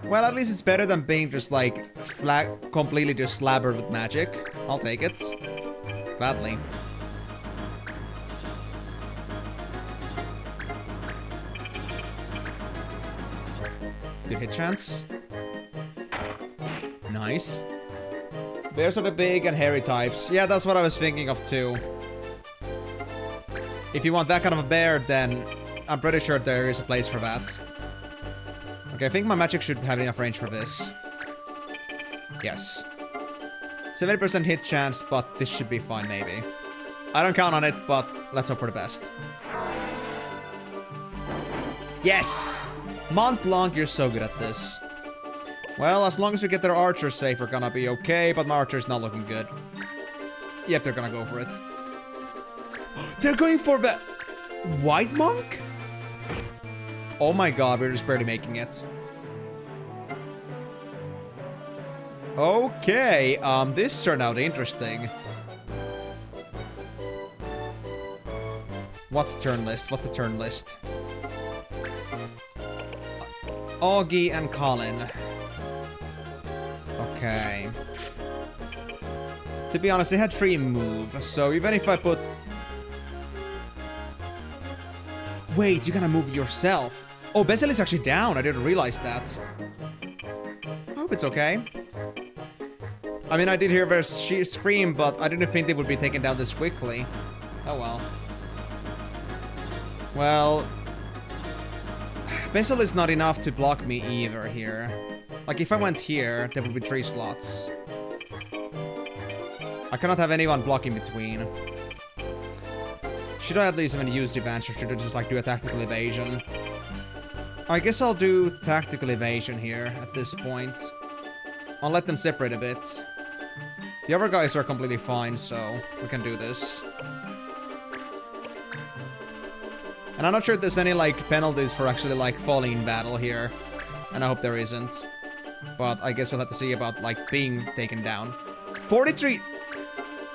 Well, at least it's better than being just, like, completely just slabbered with magic. I'll take it. Gladly. Good hit chance. Nice. Bears are the big and hairy types. Yeah, that's what I was thinking of too. If you want that kind of a bear, then I'm pretty sure there is a place for that. Okay, I think my magic should have enough range for this. Yes. 70% hit chance, but this should be fine, maybe. I don't count on it, but let's hope for the best. Yes! Mont Blanc, you're so good at this. Well, as long as we get their archer safe, we're gonna be okay, but my archer's not looking good. Yep, they're gonna go for it. They're going for the white monk? Oh my god, we're just barely making it. Okay, this turned out interesting. What's the turn list? What's the turn list? Augie and Colin. Okay. To be honest, they had 3 moves, so even if I put... Wait, you gotta move yourself. Oh, Bezel is actually down. I didn't realize that. I hope it's okay. I mean, I did hear their scream, but I didn't think they would be taken down this quickly. Oh well. Well, Bezel is not enough to block me either here. Like, if I went here, there would be 3 slots. I cannot have anyone blocking between. Should I at least even use the advantage, or should I just, like, do a tactical evasion? I guess I'll do tactical evasion here at this point. I'll let them separate a bit. The other guys are completely fine, so we can do this. And I'm not sure if there's any, like, penalties for actually, like, falling in battle here. And I hope there isn't. But I guess we'll have to see about, like, being taken down. 43!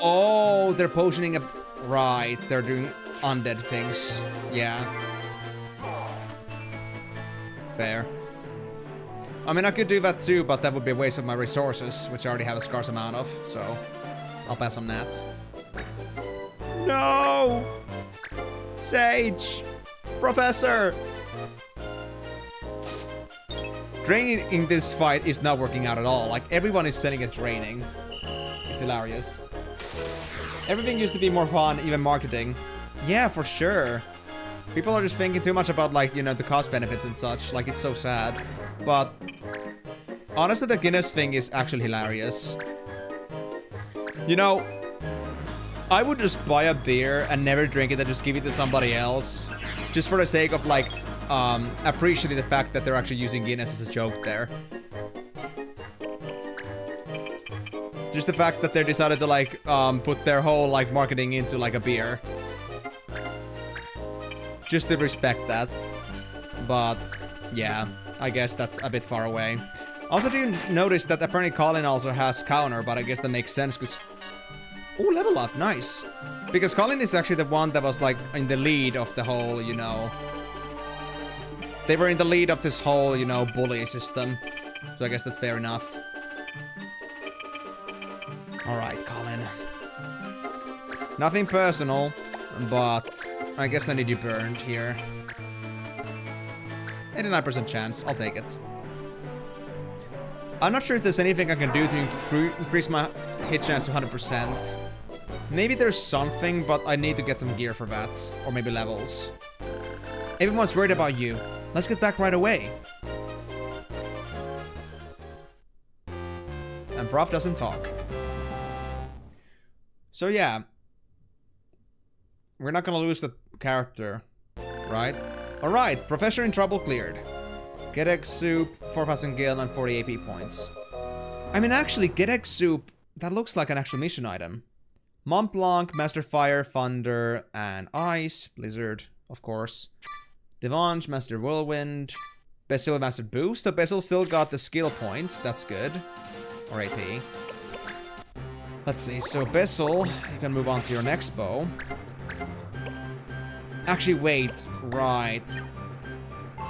Oh, they're potioning a... Right, they're doing undead things. Yeah. Fair. I mean, I could do that too, but that would be a waste of my resources, which I already have a scarce amount of, so... I'll pass on that. No! Sage! Professor! Draining in this fight is not working out at all. Like, everyone is setting at draining. It's hilarious. Everything used to be more fun, even marketing. Yeah, for sure. People are just thinking too much about, like, you know, the cost benefits and such. Like, it's so sad. But honestly, the Guinness thing is actually hilarious. You know, I would just buy a beer and never drink it and just give it to somebody else. Just for the sake of, like, appreciating the fact that they're actually using Guinness as a joke there. Just the fact that they decided to, like, put their whole, like, marketing into, like, a beer. Just to respect that. But, yeah, I guess that's a bit far away. Also, do you notice that apparently Colin also has counter, but I guess that makes sense, because... Oh, level up, nice. Because Colin is actually the one that was, like, in the lead of the whole, you know... They were in the lead of this whole, you know, bully system. So I guess that's fair enough. Alright, Colin. Nothing personal, but I guess I need you burned here. 89% chance, I'll take it. I'm not sure if there's anything I can do to increase my hit chance to 100%. Maybe there's something, but I need to get some gear for that. Or maybe levels. Everyone's worried about you. Let's get back right away. And Prof doesn't talk. So yeah. We're not gonna lose the character, right? Alright, Professor in Trouble cleared. Get Egg Soup, 4,000 gil and 40 AP points. I mean, actually, Get Egg Soup, that looks like an actual mission item. Mont Blanc, Master Fire, Thunder, and Ice. Blizzard, of course. Devange, Master Whirlwind. Basil, Master Boost. So Basil still got the skill points, that's good. Or AP. Let's see, so Basil, you can move on to your next bow. Actually, wait, right.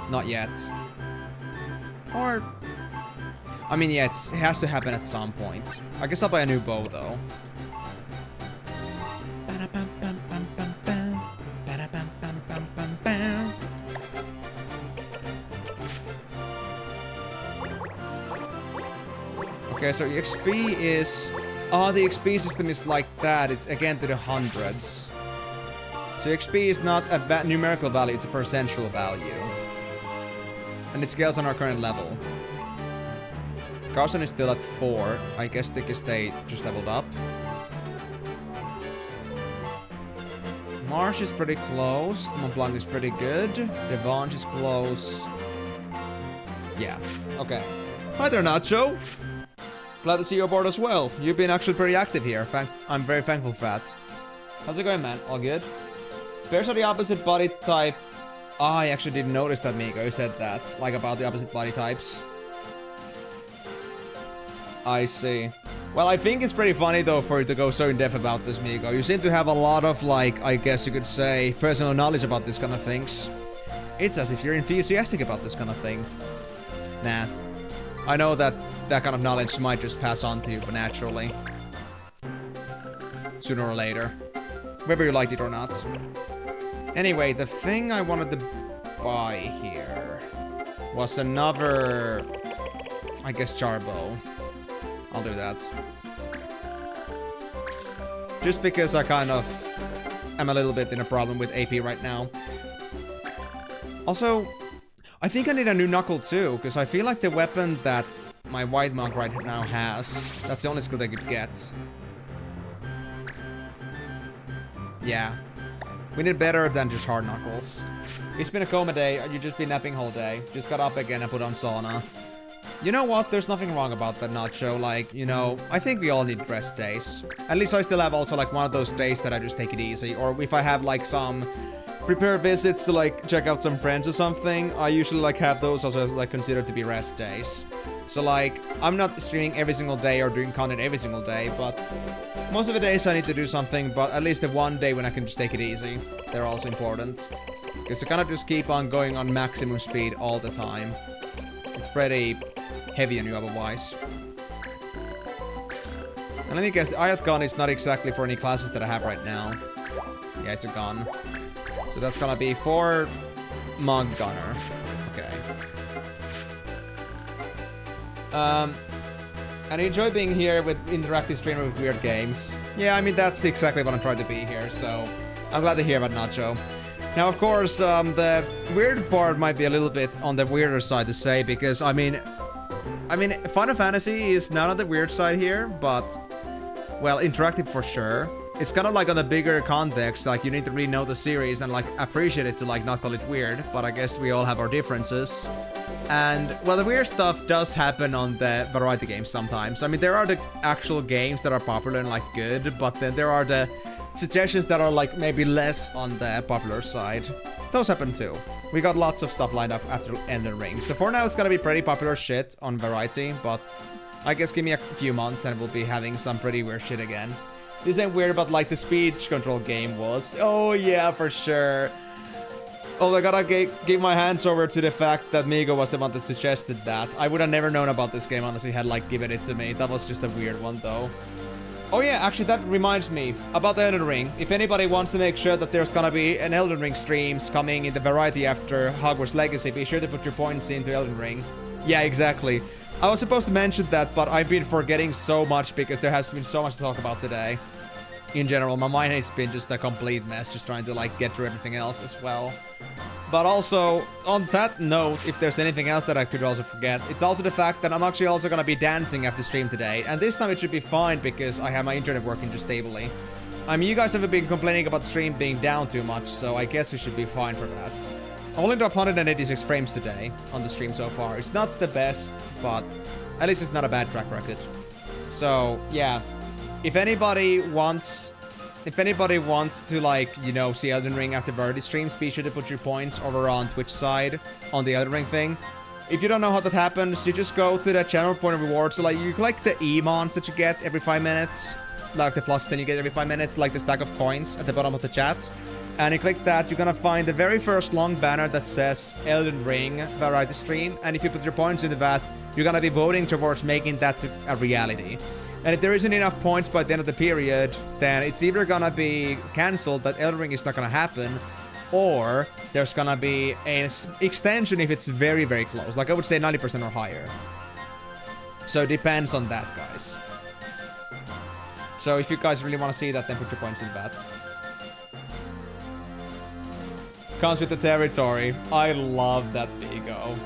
Not yet. Or... I mean, yeah, it has to happen at some point. I guess I'll buy a new bow, though. Okay, so XP is... Oh, the XP system is like that. It's again to the hundreds. So XP is not a numerical value, it's a percentual value. And it scales on our current level. Carson is still at 4. I guess because they just leveled up. Marsh is pretty close. Mont Blanc is pretty good. Devange is close. Yeah, okay. Hi there, Nacho. Glad to see you aboard as well. You've been actually pretty active here. I'm very thankful for that. How's it going, man? All good? Bears are the opposite body type. Oh, I actually didn't notice that, Miko. You said that. Like, about the opposite body types. I see. Well, I think it's pretty funny, though, for you to go so in-depth about this, Miko. You seem to have a lot of, like, I guess you could say, personal knowledge about this kind of things. It's as if you're enthusiastic about this kind of thing. Nah. I know that that kind of knowledge might just pass on to you naturally. Sooner or later. Whether you liked it or not. Anyway, the thing I wanted to buy here was another, I guess, charbow. I'll do that. Just because I kind of am a little bit in a problem with AP right now. Also, I think I need a new knuckle too, because I feel like the weapon that my white monk right now has, that's the only skill they could get. Yeah. We need better than just hard knuckles. It's been a coma day, you've just been napping whole day. Just got up again and put on sauna. You know what? There's nothing wrong about that, Nacho. Like, you know, I think we all need rest days. At least I still have also like one of those days that I just take it easy. Or if I have like some prepared visits to like check out some friends or something, I usually like have those also like considered to be rest days. So like, I'm not streaming every single day or doing content every single day, but most of the days I need to do something, but at least the one day when I can just take it easy, they're also important. Because I cannot just keep on going on maximum speed all the time. It's pretty heavy on you otherwise. And let me guess, the Ayat gun is not exactly for any classes that I have right now. Yeah, it's a gun. So that's gonna be for Monk Gunner. Okay. And I enjoy being here with interactive streamer with weird games. Yeah, I mean, that's exactly what I'm trying to be here, so I'm glad to hear about Nacho. Now, of course, the weird part might be a little bit on the weirder side to say, because, I mean, Final Fantasy is not on the weird side here, but, well, interactive for sure. It's kind of like on the bigger context, like, you need to really know the series and, like, appreciate it to, like, not call it weird, but I guess we all have our differences. And, well, the weird stuff does happen on the variety games sometimes. I mean, there are the actual games that are popular and, like, good, but then there are the suggestions that are, like, maybe less on the popular side. Those happen too. We got lots of stuff lined up after Elden Ring. So for now, it's gonna be pretty popular shit on variety, but I guess give me a few months and we'll be having some pretty weird shit again. This ain't weird, but like the speech control game was. Oh yeah, for sure. Oh, I gotta give my hands over to the fact that Migo was the one that suggested that. I would have never known about this game unless he had like given it to me. That was just a weird one though. Oh yeah, actually that reminds me about the Elden Ring. If anybody wants to make sure that there's gonna be an Elden Ring streams coming in the variety after Hogwarts Legacy, be sure to put your points into Elden Ring. Yeah, exactly. I was supposed to mention that, but I've been forgetting so much because there has been so much to talk about today. In general, my mind has been just a complete mess, just trying to like get through everything else as well. But also, on that note, if there's anything else that I could also forget, it's also the fact that I'm actually also gonna be dancing after stream today. And this time it should be fine because I have my internet working just stably. I mean, you guys haven't been complaining about the stream being down too much, so I guess we should be fine for that. I only dropped 186 frames today on the stream so far. It's not the best, but at least it's not a bad track record. So, yeah. If anybody wants to, like, you know, see Elden Ring after variety streams, be sure to put your points over on Twitch side on the Elden Ring thing. If you don't know how that happens, you just go to the channel point of rewards. So, like, you collect the Emons that you get every 5 minutes, like the plus 10 you get every 5 minutes, like the stack of coins at the bottom of the chat. And you click that, you're gonna find the very first long banner that says Elden Ring variety stream. And if you put your points into that, you're gonna be voting towards making that a reality. And if there isn't enough points by the end of the period, then it's either gonna be cancelled, that Elden Ring is not gonna happen, or there's gonna be an extension if it's very, very close. Like I would say 90% or higher. So it depends on that, guys. So if you guys really want to see that, then put your points in that. Comes with the territory. I love that Bigo.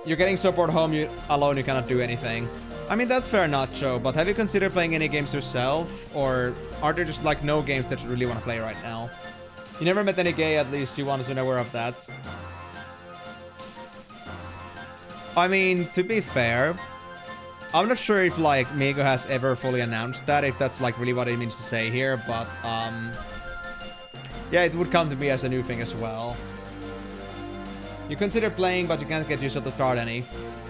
You're getting so bored home alone you cannot do anything. I mean, that's fair, Nacho, but have you considered playing any games yourself? Or are there just like no games that you really want to play right now? You never met any gay, at least you want us to be aware of that. I mean, to be fair, I'm not sure if like Migo has ever fully announced that, if that's like really what it means to say here, but yeah, it would come to me as a new thing as well. You consider playing, but you can't get yourself to start any.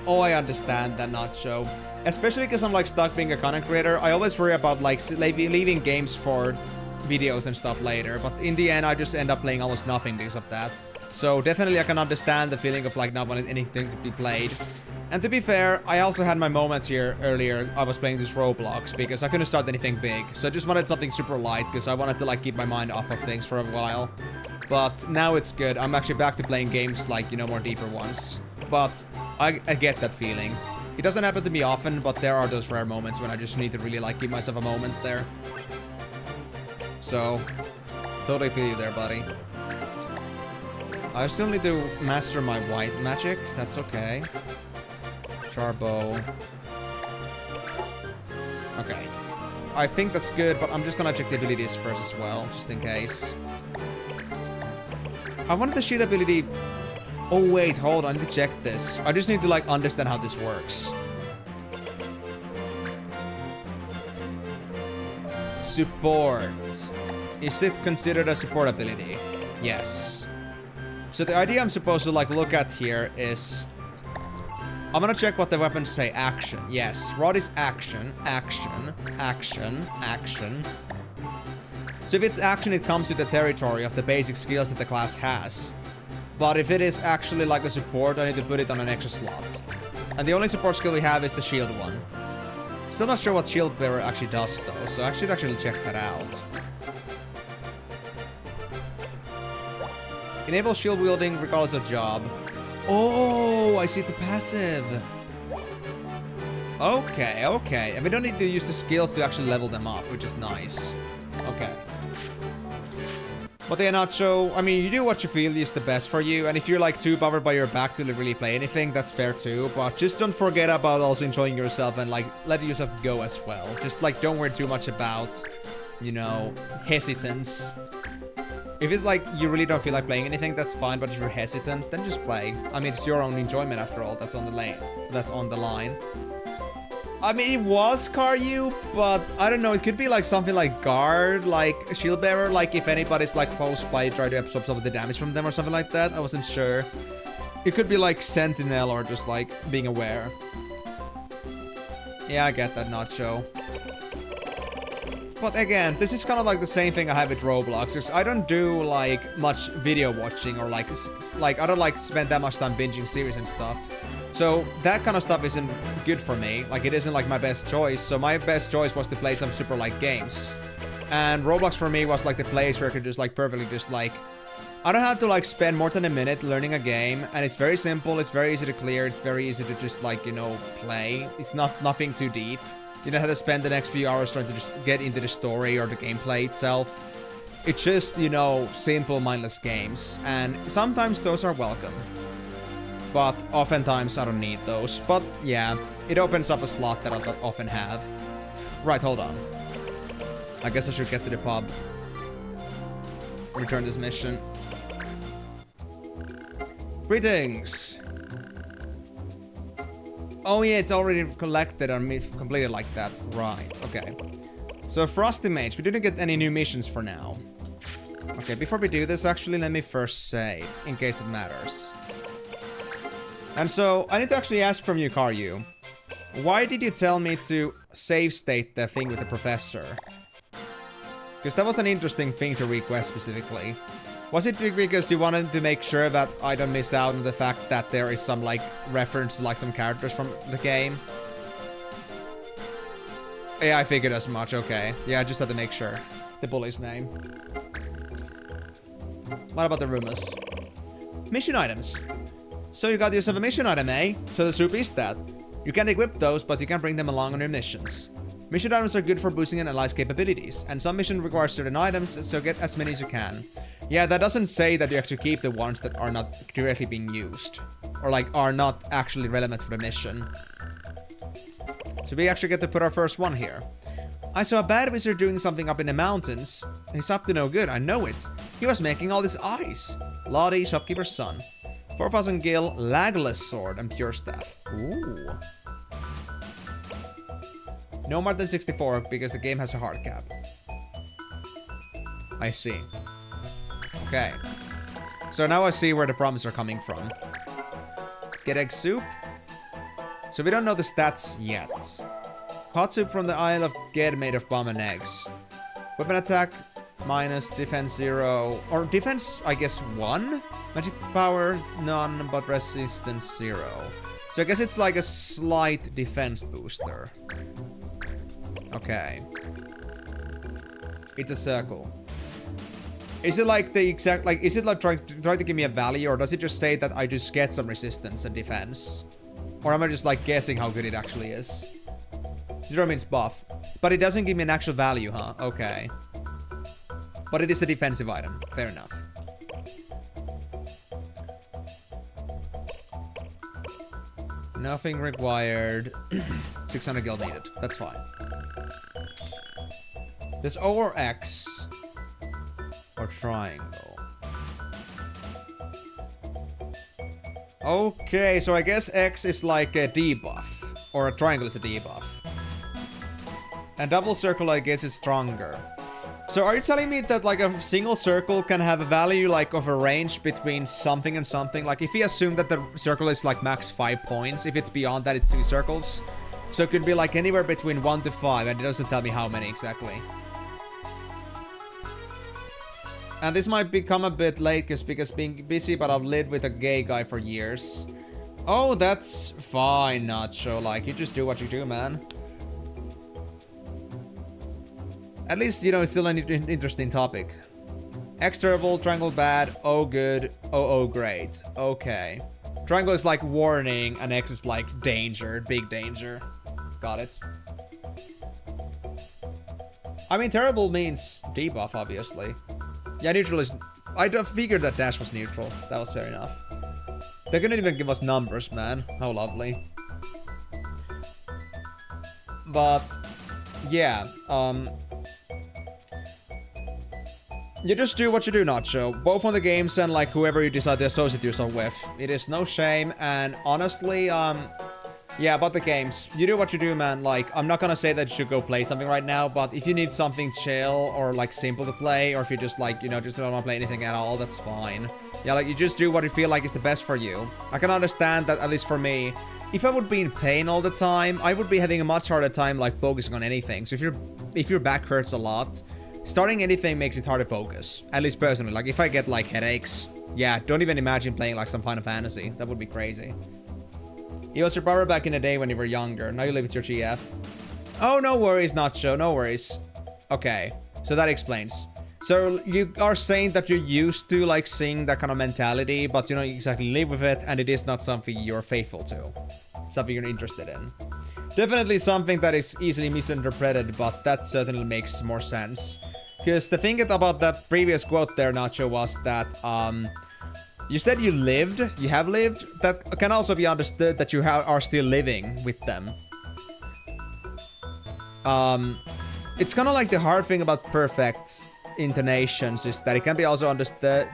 Oh, I understand that, Nacho. Especially because I'm like stuck being a content creator. I always worry about like leaving games for videos and stuff later. But in the end, I just end up playing almost nothing because of that. So definitely I can understand the feeling of like not wanting anything to be played. And to be fair, I also had my moments here earlier. I was playing this Roblox because I couldn't start anything big. So I just wanted something super light because I wanted to like keep my mind off of things for a while. But now it's good. I'm actually back to playing games like, you know, more deeper ones. But I get that feeling. It doesn't happen to me often, but there are those rare moments when I just need to really like give myself a moment there. So, totally feel you there, buddy. I still need to master my white magic. That's okay. Charbow. Okay. I think that's good, but I'm just gonna check the abilities first as well, just in case. I wanted the shield ability... Oh wait, hold on, I need to check this. I just need to like understand how this works. Support. Is it considered a support ability? Yes. So the idea I'm supposed to like look at here is... I'm gonna check what the weapons say. Action. Yes. Rod is action. Action. Action. Action. So if it's action, it comes with the territory of the basic skills that the class has. But if it is actually like a support, I need to put it on an extra slot. And the only support skill we have is the shield one. Still not sure what shield bearer actually does though, so I should actually check that out. Enable shield wielding regardless of job. Oh, I see, it's a passive. Okay, okay. And we don't need to use the skills to actually level them up, which is nice. Okay. But yeah, Nacho, I mean, you do what you feel is the best for you. And if you're like too bothered by your back to really play anything, that's fair too. But just don't forget about also enjoying yourself and like letting yourself go as well. Just like don't worry too much about, you know, hesitance. If it's like you really don't feel like playing anything, that's fine. But if you're hesitant, then just play. I mean, it's your own enjoyment after all. That's on the lane. That's on the line. I mean, it was Karyu, but I don't know. It could be like something like guard, like shield bearer. Like if anybody's like close by, try to absorb some of the damage from them or something like that. I wasn't sure. It could be like sentinel or just like being aware. Yeah, I get that, Nacho. But again, this is kind of like the same thing I have with Roblox. Because I don't do like much video watching or like I don't like spend that much time binging series and stuff. So that kind of stuff isn't good for me. Like it isn't like my best choice. So my best choice was to play some super light games. And Roblox for me was like the place where I could just like perfectly just like... I don't have to like spend more than a minute learning a game. And it's very simple. It's very easy to clear. It's very easy to just like, you know, play. It's nothing too deep. You don't have to spend the next few hours trying to just get into the story or the gameplay itself. It's just, you know, simple mindless games. And sometimes those are welcome. But oftentimes I don't need those. But yeah, it opens up a slot that I don't often have. Right, hold on. I guess I should get to the pub. Return this mission. Greetings! Oh yeah, it's already collected and completed like that. Right, okay. So Frosty Mage, we didn't get any new missions for now. Okay, before we do this, actually, let me first save, in case it matters. And so, I need to actually ask from you, Karyu. Why did you tell me to save state the thing with the professor? Because that was an interesting thing to request specifically. Was it because you wanted to make sure that I don't miss out on the fact that there is some, like, reference to, like, some characters from the game? Yeah, I figured as much, okay. Yeah, I just had to make sure. The bully's name. What about the rumors? Mission items. So you got yourself a mission item, eh? So the soup is that. You can equip those, but you can bring them along on your missions. Mission items are good for boosting an ally's capabilities, and some mission requires certain items, so get as many as you can. Yeah, that doesn't say that you actually keep the ones that are not directly being used. Or like, are not actually relevant for the mission. So we actually get to put our first one here. I saw a bad wizard doing something up in the mountains. He's up to no good, I know it. He was making all this ice. Lottie, shopkeeper's son. 4,000 gil, lagless sword, and pure staff. Ooh. No more than 64, because the game has a hard cap. I see. Okay. So now I see where the problems are coming from. Get egg soup. So we don't know the stats yet. Hot soup from the Isle of Ged made of bomb and eggs. Weapon attack minus defense 0, or defense, I guess, 1? Magic power, none, but resistance 0. So I guess it's like a slight defense booster. Okay. It's a circle. Is it like the exact, like, is it like trying to give me a value, or does it just say that I just get some resistance and defense? Or am I just like guessing how good it actually is? 0 means buff. But it doesn't give me an actual value, huh? Okay. But it is a defensive item. Fair enough. Nothing required. 600 gil needed. That's fine. There's O or X. Or triangle. Okay, so I guess X is like a debuff. Or a triangle is a debuff. And double circle, I guess, is stronger. So are you telling me that like a single circle can have a value like of a range between something and something? Like if we assume that the circle is like max 5 points, if it's beyond that, it's 2 circles. So it could be like anywhere between 1 to 5, and it doesn't tell me how many exactly. And this might become a bit late because being busy, but I've lived with a gay guy for years. Oh, that's fine, Nacho. Like, you just do what you do, man. At least, you know, it's still an interesting topic. X terrible, triangle bad, O good, O great. Okay. Triangle is like warning, and X is like danger, big danger. Got it. I mean, terrible means debuff, obviously. Yeah, neutral is... I figured that dash was neutral. That was fair enough. They couldn't even give us numbers, man. How lovely. But... yeah, you just do what you do, Nacho. Both on the games and like whoever you decide to associate yourself with. It is no shame, and honestly, yeah, about the games. You do what you do, man. Like, I'm not gonna say that you should go play something right now, but if you need something chill or like simple to play, or if you just like, you know, just don't want to play anything at all, that's fine. Yeah, like you just do what you feel like is the best for you. I can understand that, at least for me. If I would be in pain all the time, I would be having a much harder time like focusing on anything. So if your back hurts a lot, starting anything makes it hard to focus. At least personally. Like if I get like headaches, yeah, don't even imagine playing like some Final Fantasy. That would be crazy. You was your power back in the day when you were younger. Now you live with your GF. Oh, no worries, Nacho. No worries. Okay, so that explains. So you are saying that you're used to like seeing that kind of mentality, but you don't exactly live with it, and it is not something you're faithful to. Something you're interested in. Definitely something that is easily misinterpreted, but that certainly makes more sense. Because the thing about that previous quote there, Nacho, was that, you said you lived, you have lived. That can also be understood that you are still living with them. It's kind of like the hard thing about perfect intonations is that it can be also understood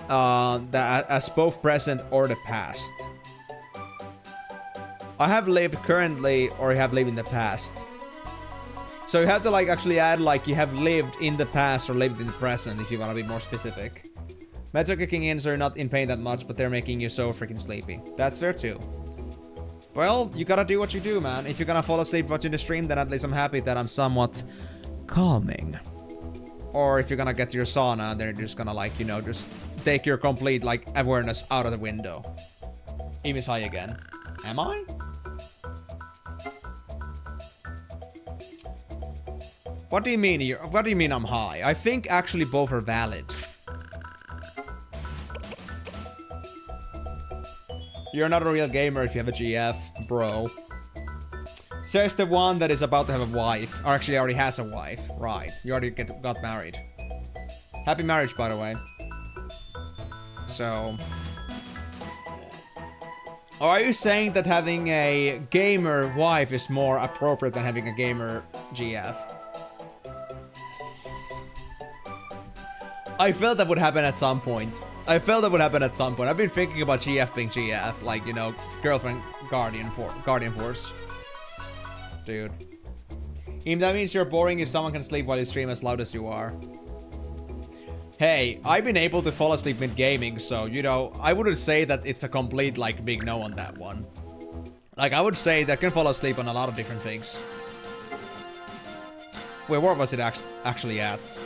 that as both present or the past. I have lived currently, or I have lived in the past. So you have to like actually add like you have lived in the past or lived in the present if you want to be more specific. Meds are kicking in, so you're not in pain that much, but they're making you so freaking sleepy. That's fair too. Well, you gotta do what you do, man. If you're gonna fall asleep watching the stream, then at least I'm happy that I'm somewhat calming. Or if you're gonna get to your sauna, then you're just gonna like, you know, just take your complete like awareness out of the window. Aim is high again. Am I? What do you mean here? What do you mean I'm high? I think actually both are valid. You're not a real gamer if you have a GF, bro. Says the one that is about to have a wife. Or actually already has a wife. Right. You already got married. Happy marriage, by the way. So... are you saying that having a gamer wife is more appropriate than having a gamer GF? I felt that would happen at some point. I've been thinking about GF being GF, like, you know, girlfriend guardian force. Dude. That means you're boring if someone can sleep while you stream as loud as you are. Hey, I've been able to fall asleep mid-gaming, so, you know, I wouldn't say that it's a complete, like, big no on that one. Like, I would say that I can fall asleep on a lot of different things. Wait, where was it actually at?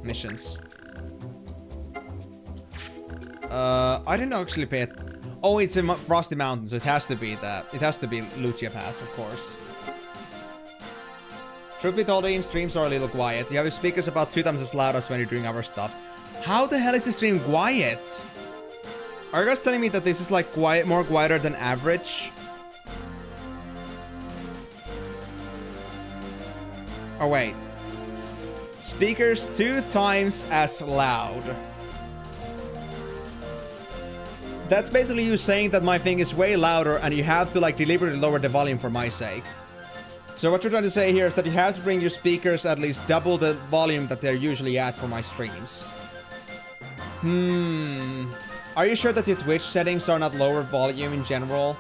Missions. I didn't actually pay it. Oh, it's in Frosty Mountain, so it has to be that. It has to be Lucia Pass, of course. Truth be told, Aim streams are a little quiet. You have your speakers about 2 times as loud as when you're doing other stuff. How the hell is the stream quiet? Are you guys telling me that this is like more quieter than average? Oh wait. Speakers 2 times as loud. That's basically you saying that my thing is way louder and you have to like deliberately lower the volume for my sake. So what you're trying to say here is that you have to bring your speakers at least double the volume that they're usually at for my streams. Are you sure that your Twitch settings are not lower volume in general?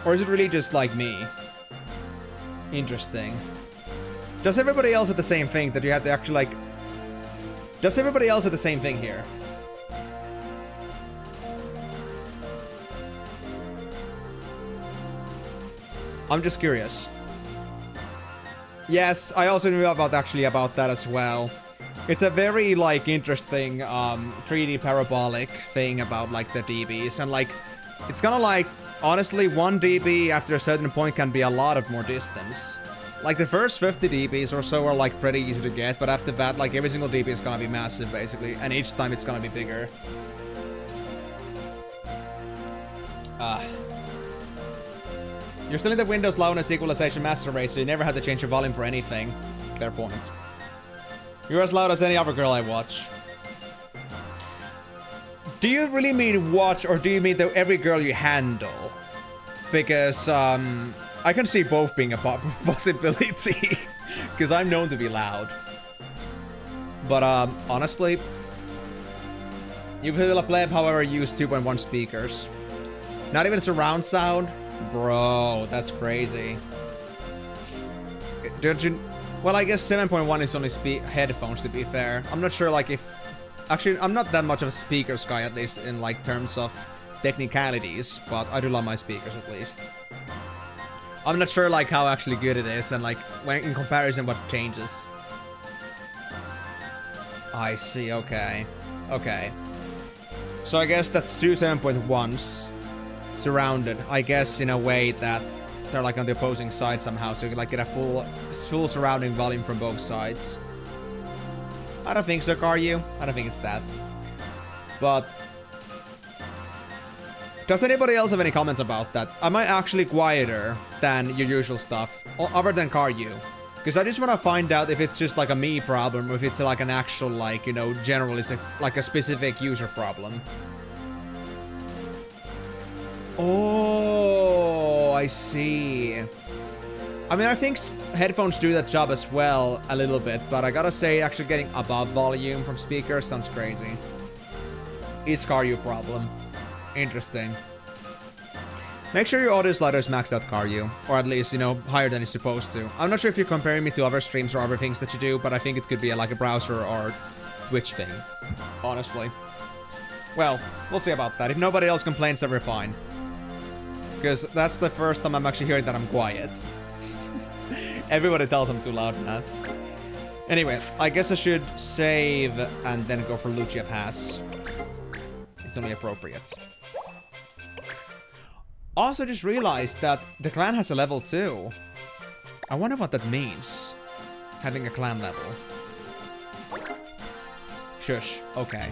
Or is it really just like me? Interesting. Does everybody else have the same thing that you have to actually like... Does everybody else have the same thing here? I'm just curious. Yes, I also knew about that as well. It's a very like interesting 3D parabolic thing about like the dBs, and like it's kind of like honestly 1 dB after a certain point can be a lot of more distance. Like the first 50 dBs or so are like pretty easy to get, but after that like every single dB is gonna be massive basically, and each time it's gonna be bigger. You're still in the Windows loudness equalization master race, so you never had to change your volume for anything. Fair point. You're as loud as any other girl I watch. Do you really mean watch, or do you mean every girl you handle? Because, I can see both being a possibility. Because I'm known to be loud. But, honestly, you will play however use 2.1 speakers. Not even surround sound? Bro, that's crazy. Don't you... Well, I guess 7.1 is only headphones, to be fair. I'm not sure, like, if... Actually, I'm not that much of a speakers guy, at least in, like, terms of technicalities. But I do love my speakers, at least. I'm not sure, like, how actually good it is. And, like, when in comparison, what changes. I see, okay. Okay. So I guess that's 2 7.1s. Surrounded, I guess, in a way that they're like on the opposing side somehow, so you can like get a full surrounding volume from both sides. I don't think so, Karyu. I don't think it's that. But does anybody else have any comments about that? Am I actually quieter than your usual stuff, other than Karyu? Because I just want to find out if it's just like a me problem, or if it's like an actual like, you know, generally it's like a specific user problem. Oh, I see. I mean, I think headphones do that job as well a little bit, but I gotta say, actually getting above volume from speakers sounds crazy. It's Karyu problem. Interesting. Make sure your audio slider is maxed out, Karyu, or at least, you know, higher than it's supposed to. I'm not sure if you're comparing me to other streams or other things that you do, but I think it could be like a browser or Twitch thing, honestly. Well, we'll see about that. If nobody else complains, then we're fine. Because that's the first time I'm actually hearing that I'm quiet. Everybody tells I'm too loud, man. Anyway, I guess I should save and then go for Lucia Pass. It's only appropriate. Also, just realized that the clan has a level too. I wonder what that means. Having a clan level. Shush. Okay.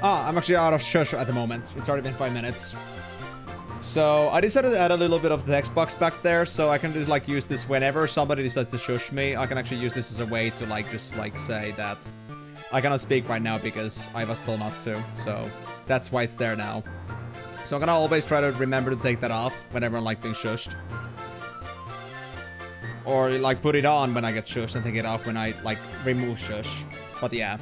Ah, I'm actually out of shush at the moment. It's already been 5 minutes. So I decided to add a little bit of the text box back there, so I can just like use this whenever somebody decides to shush me. I can actually use this as a way to like just like say that I cannot speak right now because I was told not to. So that's why it's there now. So I'm gonna always try to remember to take that off whenever I'm like being shushed. Or like put it on when I get shushed and take it off when I like remove shush. But yeah.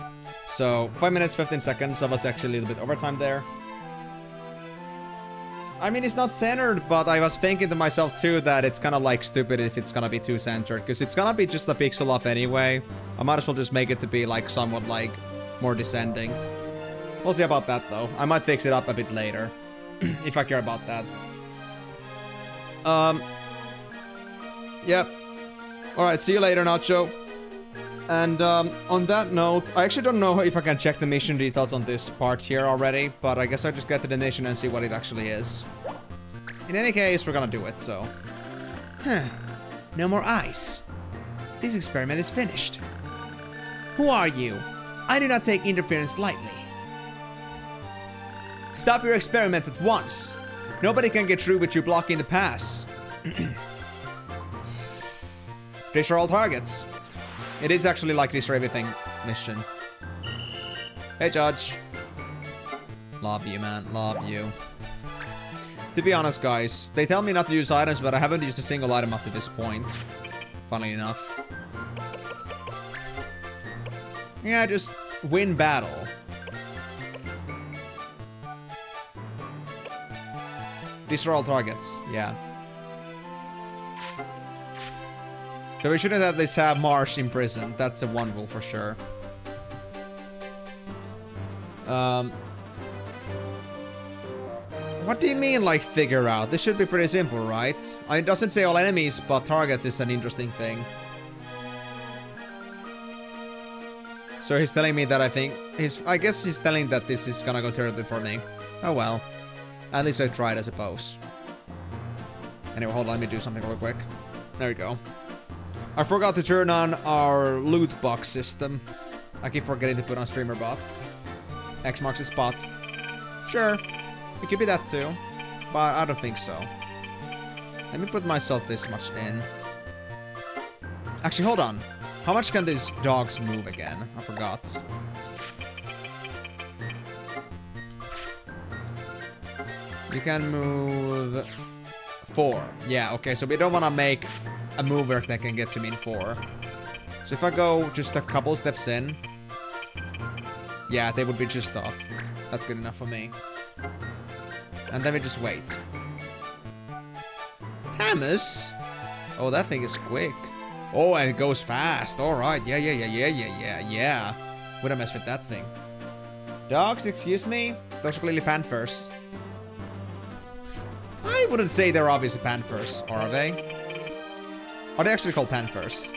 So 5 minutes, 15 seconds. I was actually a little bit overtime there. I mean, it's not centered, but I was thinking to myself too that it's kind of like stupid if it's gonna be too centered, because it's gonna be just a pixel off anyway. I might as well just make it to be like somewhat like more descending. We'll see about that though. I might fix it up a bit later if I care about that. Yep. Alright, see you later, Nacho. And on that note, I actually don't know if I can check the mission details on this part here already, but I guess I'll just get to the mission and see what it actually is. In any case, we're gonna do it, so... Huh. No more ice. This experiment is finished. Who are you? I do not take interference lightly. Stop your experiment at once. Nobody can get through with you blocking the pass. Destroy all targets. It is actually like destroy everything mission. Hey, Judge. Love you, man. Love you. To be honest, guys, they tell me not to use items, but I haven't used a single item up to this point. Funnily enough. Yeah, just win battle. Destroy all targets. Yeah. So we shouldn't at least have Marsh imprisoned. That's the one rule for sure. What do you mean, like, figure out? This should be pretty simple, right? It doesn't say all enemies, but targets is an interesting thing. So he's telling me that I guess he's telling that this is gonna go terribly for me. Oh well. At least I tried, I suppose. Anyway, hold on, let me do something real quick. There we go. I forgot to turn on our loot box system. I keep forgetting to put on streamer bot. X marks the spot. Sure, it could be that too, but I don't think so. Let me put myself this much in. Actually, hold on. How much can these dogs move again? I forgot. You can move 4. Yeah, okay, so we don't want to make a mover that can get to me in 4. So if I go just a couple steps in, yeah, they would be just off. That's good enough for me. And then we just wait. Thomas? Oh, that thing is quick. Oh, and it goes fast. Alright, yeah. Wouldn't mess with that thing. Dogs, excuse me? Those are clearly panthers. I wouldn't say they're obviously panthers, are they? Are they actually called panthers?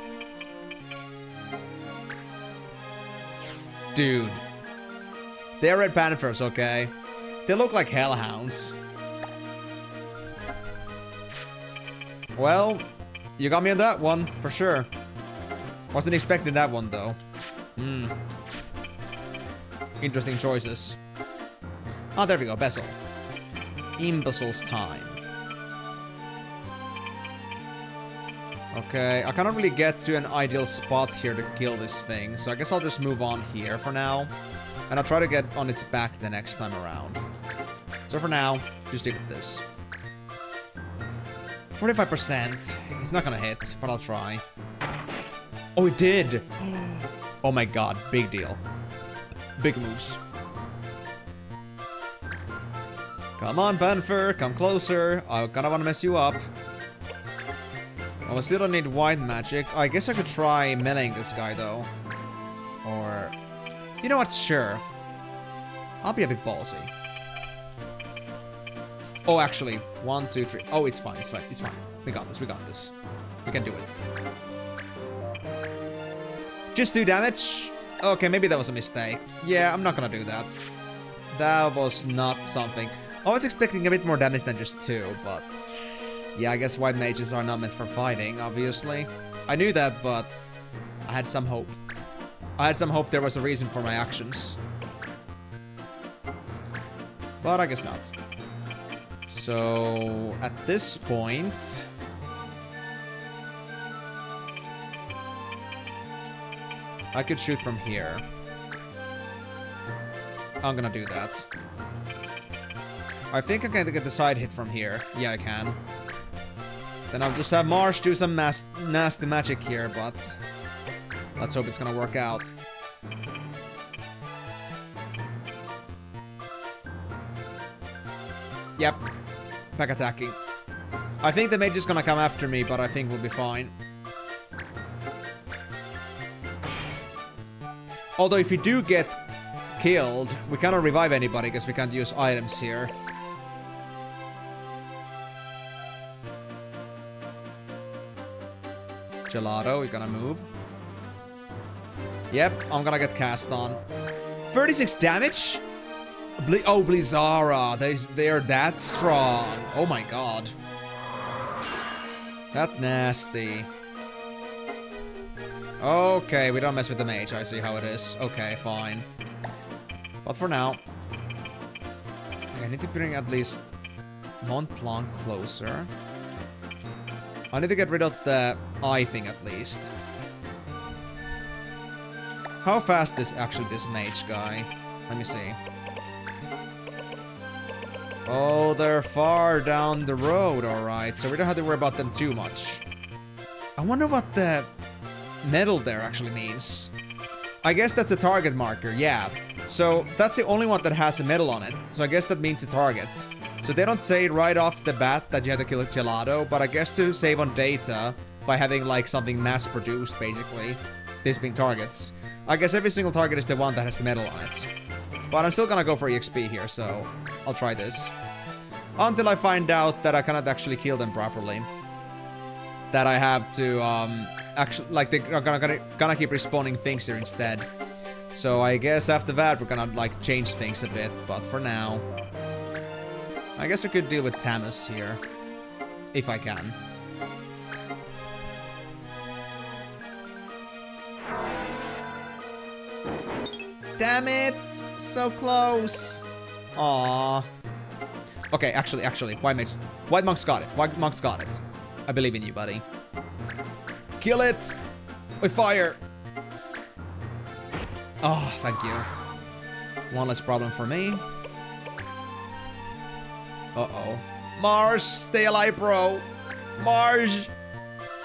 Dude. They're red panthers, okay? They look like hellhounds. Well, you got me on that one, for sure. Wasn't expecting that one, though. Interesting choices. Oh, there we go, Bezel. Imbecile's time. Okay, I cannot really get to an ideal spot here to kill this thing, so I guess I'll just move on here for now. And I'll try to get on its back the next time around. So for now, just stick with this. 45%. It's not gonna hit, but I'll try. Oh, it did! Oh my god, big deal. Big moves. Come on, Panther, come closer. I kinda wanna mess you up. Oh, I still don't need white magic. I guess I could try meleeing this guy, though. Or... You know what? Sure. I'll be a bit ballsy. Oh, actually. 1, 2, 3. Oh, it's fine. It's fine. It's fine. We got this. We got this. We can do it. Just 2 damage? Okay, maybe that was a mistake. Yeah, I'm not gonna do that. That was not something. I was expecting a bit more damage than just 2, but... Yeah, I guess white mages are not meant for fighting, obviously. I knew that, but... I had some hope. I had some hope there was a reason for my actions. But I guess not. So, at this point... I could shoot from here. I'm gonna do that. I think I can get the side hit from here. Yeah, I can. Then I'll just have Marsh do some nasty magic here, but... let's hope it's gonna work out. Yep. Back attacking. I think the mage is gonna come after me, but I think we'll be fine. Although if we do get killed, we cannot revive anybody because we can't use items here. Gelato, we're gonna move. Yep, I'm gonna get cast on. 36 damage? Oh, Blizzara. They're that strong. Oh my god. That's nasty. Okay, we don't mess with the mage. I see how it is. Okay, fine. But for now... okay, I need to bring at least Mont Blanc closer. I need to get rid of the eye thing at least. How fast is actually this mage guy? Let me see. Oh, they're far down the road, alright. So we don't have to worry about them too much. I wonder what the medal there actually means. I guess that's a target marker, yeah. So that's the only one that has a medal on it. So I guess that means a target. So they don't say right off the bat that you have to kill a Gelato, but I guess to save on data by having like something mass produced basically, this being targets. I guess every single target is the one that has the medal on it. But I'm still gonna go for EXP here, so I'll try this. Until I find out that I cannot actually kill them properly. That I have to, actually, like, they're gonna keep respawning things here instead. So I guess after that we're gonna, like, change things a bit. But for now, I guess I could deal with Tamus here. If I can. Damn it! So close! Aww. Okay, actually, White Monk's got it. White Monk's got it. I believe in you, buddy. Kill it! With fire! Oh, thank you. One less problem for me. Uh-oh. Mars, stay alive, bro! Mars!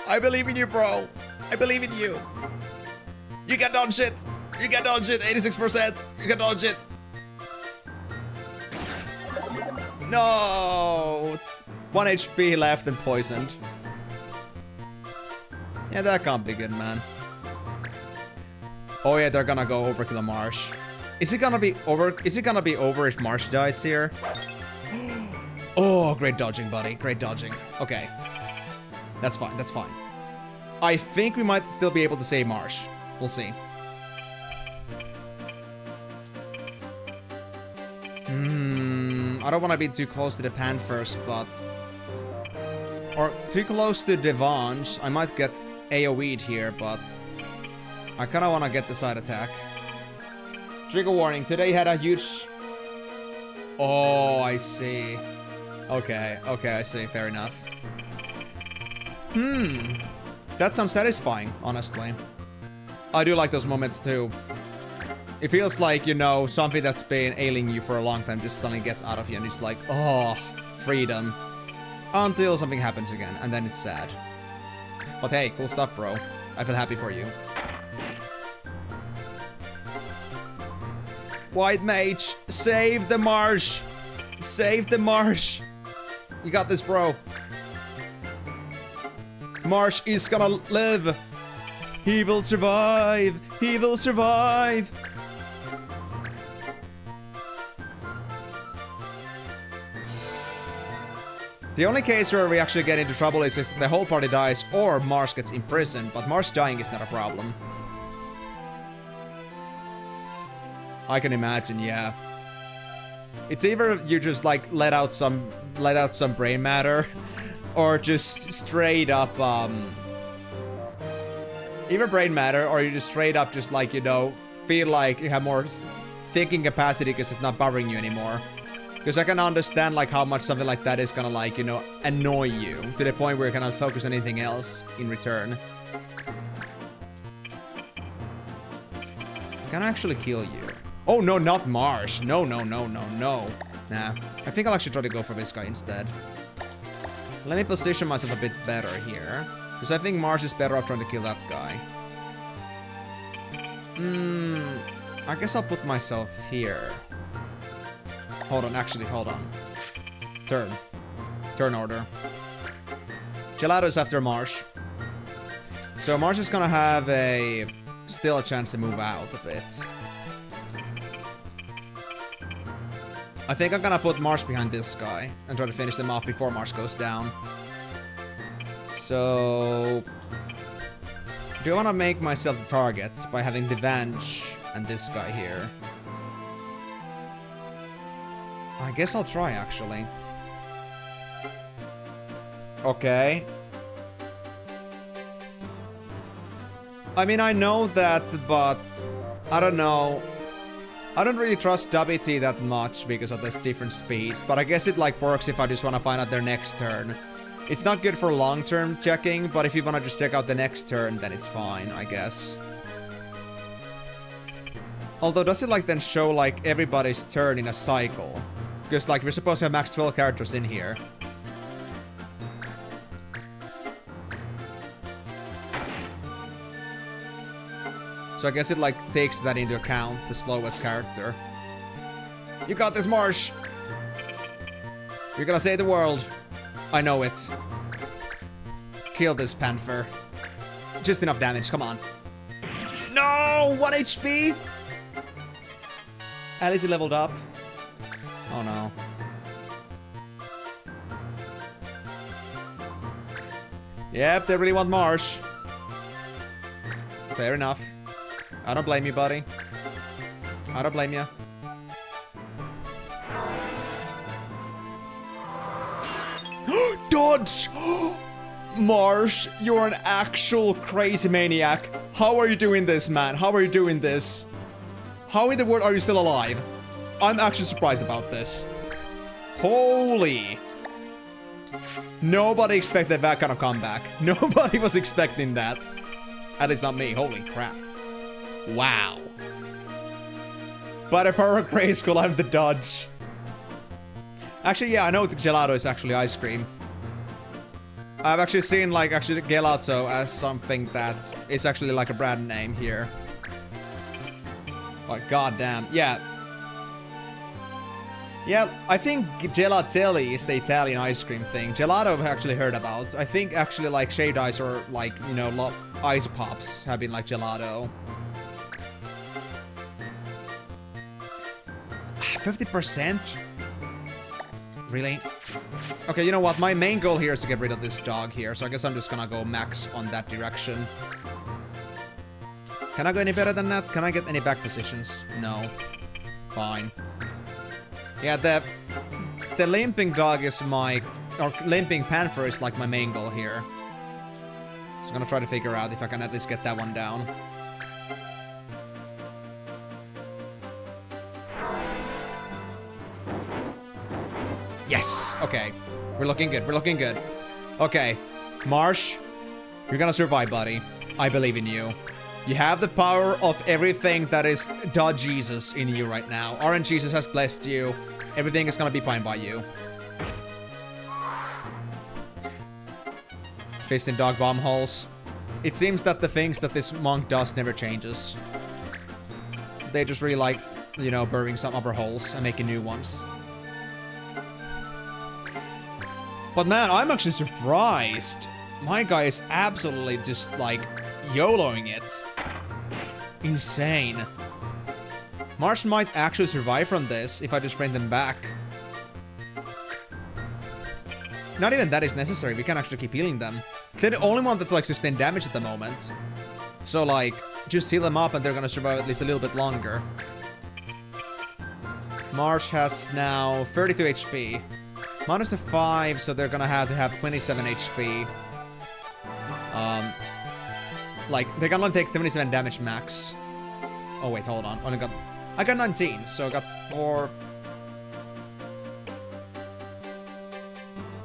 I believe in you, bro! I believe in you! You can dodge it! You can dodge it! 86%! You can dodge it! No! 1 HP left and poisoned. Yeah, that can't be good, man. Oh yeah, they're gonna go overkill a Marsh. Is it gonna be over? Is it gonna be over if Marsh dies here? Oh, great dodging, buddy. Great dodging. Okay. That's fine, that's fine. I think we might still be able to save Marsh. We'll see. I don't want to be too close to the Panthers, but... or too close to Devange. I might get AoE'd here, but... I kind of want to get the side attack. Trigger warning, today had a huge... oh, I see. Okay, I see, fair enough. That sounds satisfying, honestly. I do like those moments too. It feels like, you know, something that's been ailing you for a long time just suddenly gets out of you and it's like, oh, freedom. Until something happens again, and then it's sad. But hey, cool stuff, bro. I feel happy for you. White Mage, save the marsh! Save the marsh! You got this, bro. Marsh is gonna live! He will survive! He will survive! The only case where we actually get into trouble is if the whole party dies or Marsh gets imprisoned, but Marsh dying is not a problem. I can imagine, yeah. It's either you just like let out some brain matter, or just straight up either brain matter, or you just straight up just like, you know, feel like you have more thinking capacity because it's not bothering you anymore. Because I can understand, like, how much something like that is gonna, like, you know, annoy you. To the point where you cannot focus on anything else in return. Can I actually kill you? Oh, no, not Marsh. No, no, no, no, no. Nah. I think I'll actually try to go for this guy instead. Let me position myself a bit better here. Because I think Marsh is better off trying to kill that guy. I guess I'll put myself here. Hold on, actually, hold on. Turn. Turn order. Gelato's after Marsh. So Marsh is gonna have still a chance to move out a bit. I think I'm gonna put Marsh behind this guy and try to finish them off before Marsh goes down. So... do I want to make myself the target by having the Venge and this guy here? I guess I'll try, actually. Okay. I mean, I know that, but I don't know. I don't really trust WT that much because of this different speeds, but I guess it like works if I just want to find out their next turn. It's not good for long-term checking, but if you want to just check out the next turn, then it's fine, I guess. Although, does it like then show like everybody's turn in a cycle? Because like we're supposed to have max 12 characters in here. So I guess it like takes that into account, the slowest character. You got this, Marsh! You're gonna save the world. I know it. Kill this panther. Just enough damage, come on. No! 1 HP? At least he leveled up. Oh no. Yep, they really want Marsh. Fair enough. I don't blame you, buddy. I don't blame you. Dodge! Marsh, you're an actual crazy maniac. How are you doing this, man? How are you doing this? How in the world are you still alive? I'm actually surprised about this. Holy. Nobody expected that kind of comeback. Nobody was expecting that. At least not me. Holy crap. Wow. By the power of Grayskull, I'm the dodge. Actually, yeah, I know the gelato is actually ice cream. I've actually seen, like, actually gelato as something that is actually like a brand name here. Like, goddamn. Yeah. Yeah, I think gelatelli is the Italian ice cream thing. Gelato I've actually heard about. I think actually, like, shade ice or, like, you know, ice pops have been, like, gelato. 50%? Really? Okay, you know what? My main goal here is to get rid of this dog here, so I guess I'm just gonna go max on that direction. Can I go any better than that? Can I get any back positions? No. Fine. Yeah, the limping dog is my... or limping panther is like my main goal here. So I'm gonna try to figure out if I can at least get that one down. Yes! Okay. We're looking good. We're looking good. Okay. Marsh, you're gonna survive, buddy. I believe in you. You have the power of everything that is the Jesus in you right now. Orange Jesus has blessed you. Everything is gonna be fine by you. Fist in dog bomb holes. It seems that the things that this monk does never changes. They just really like, you know, burying some upper holes and making new ones. But man, I'm actually surprised. My guy is absolutely just, like, YOLOing it. Insane. Marsh might actually survive from this if I just bring them back. Not even that is necessary. We can actually keep healing them. They're the only one that's, like, sustained damage at the moment. So, like, just heal them up and they're gonna survive at least a little bit longer. Marsh has now 32 HP. Minus the 5, so they're gonna have to have 27 HP. Like, they're gonna only take 27 damage max. Oh wait, hold on. I got 19, so I got 4...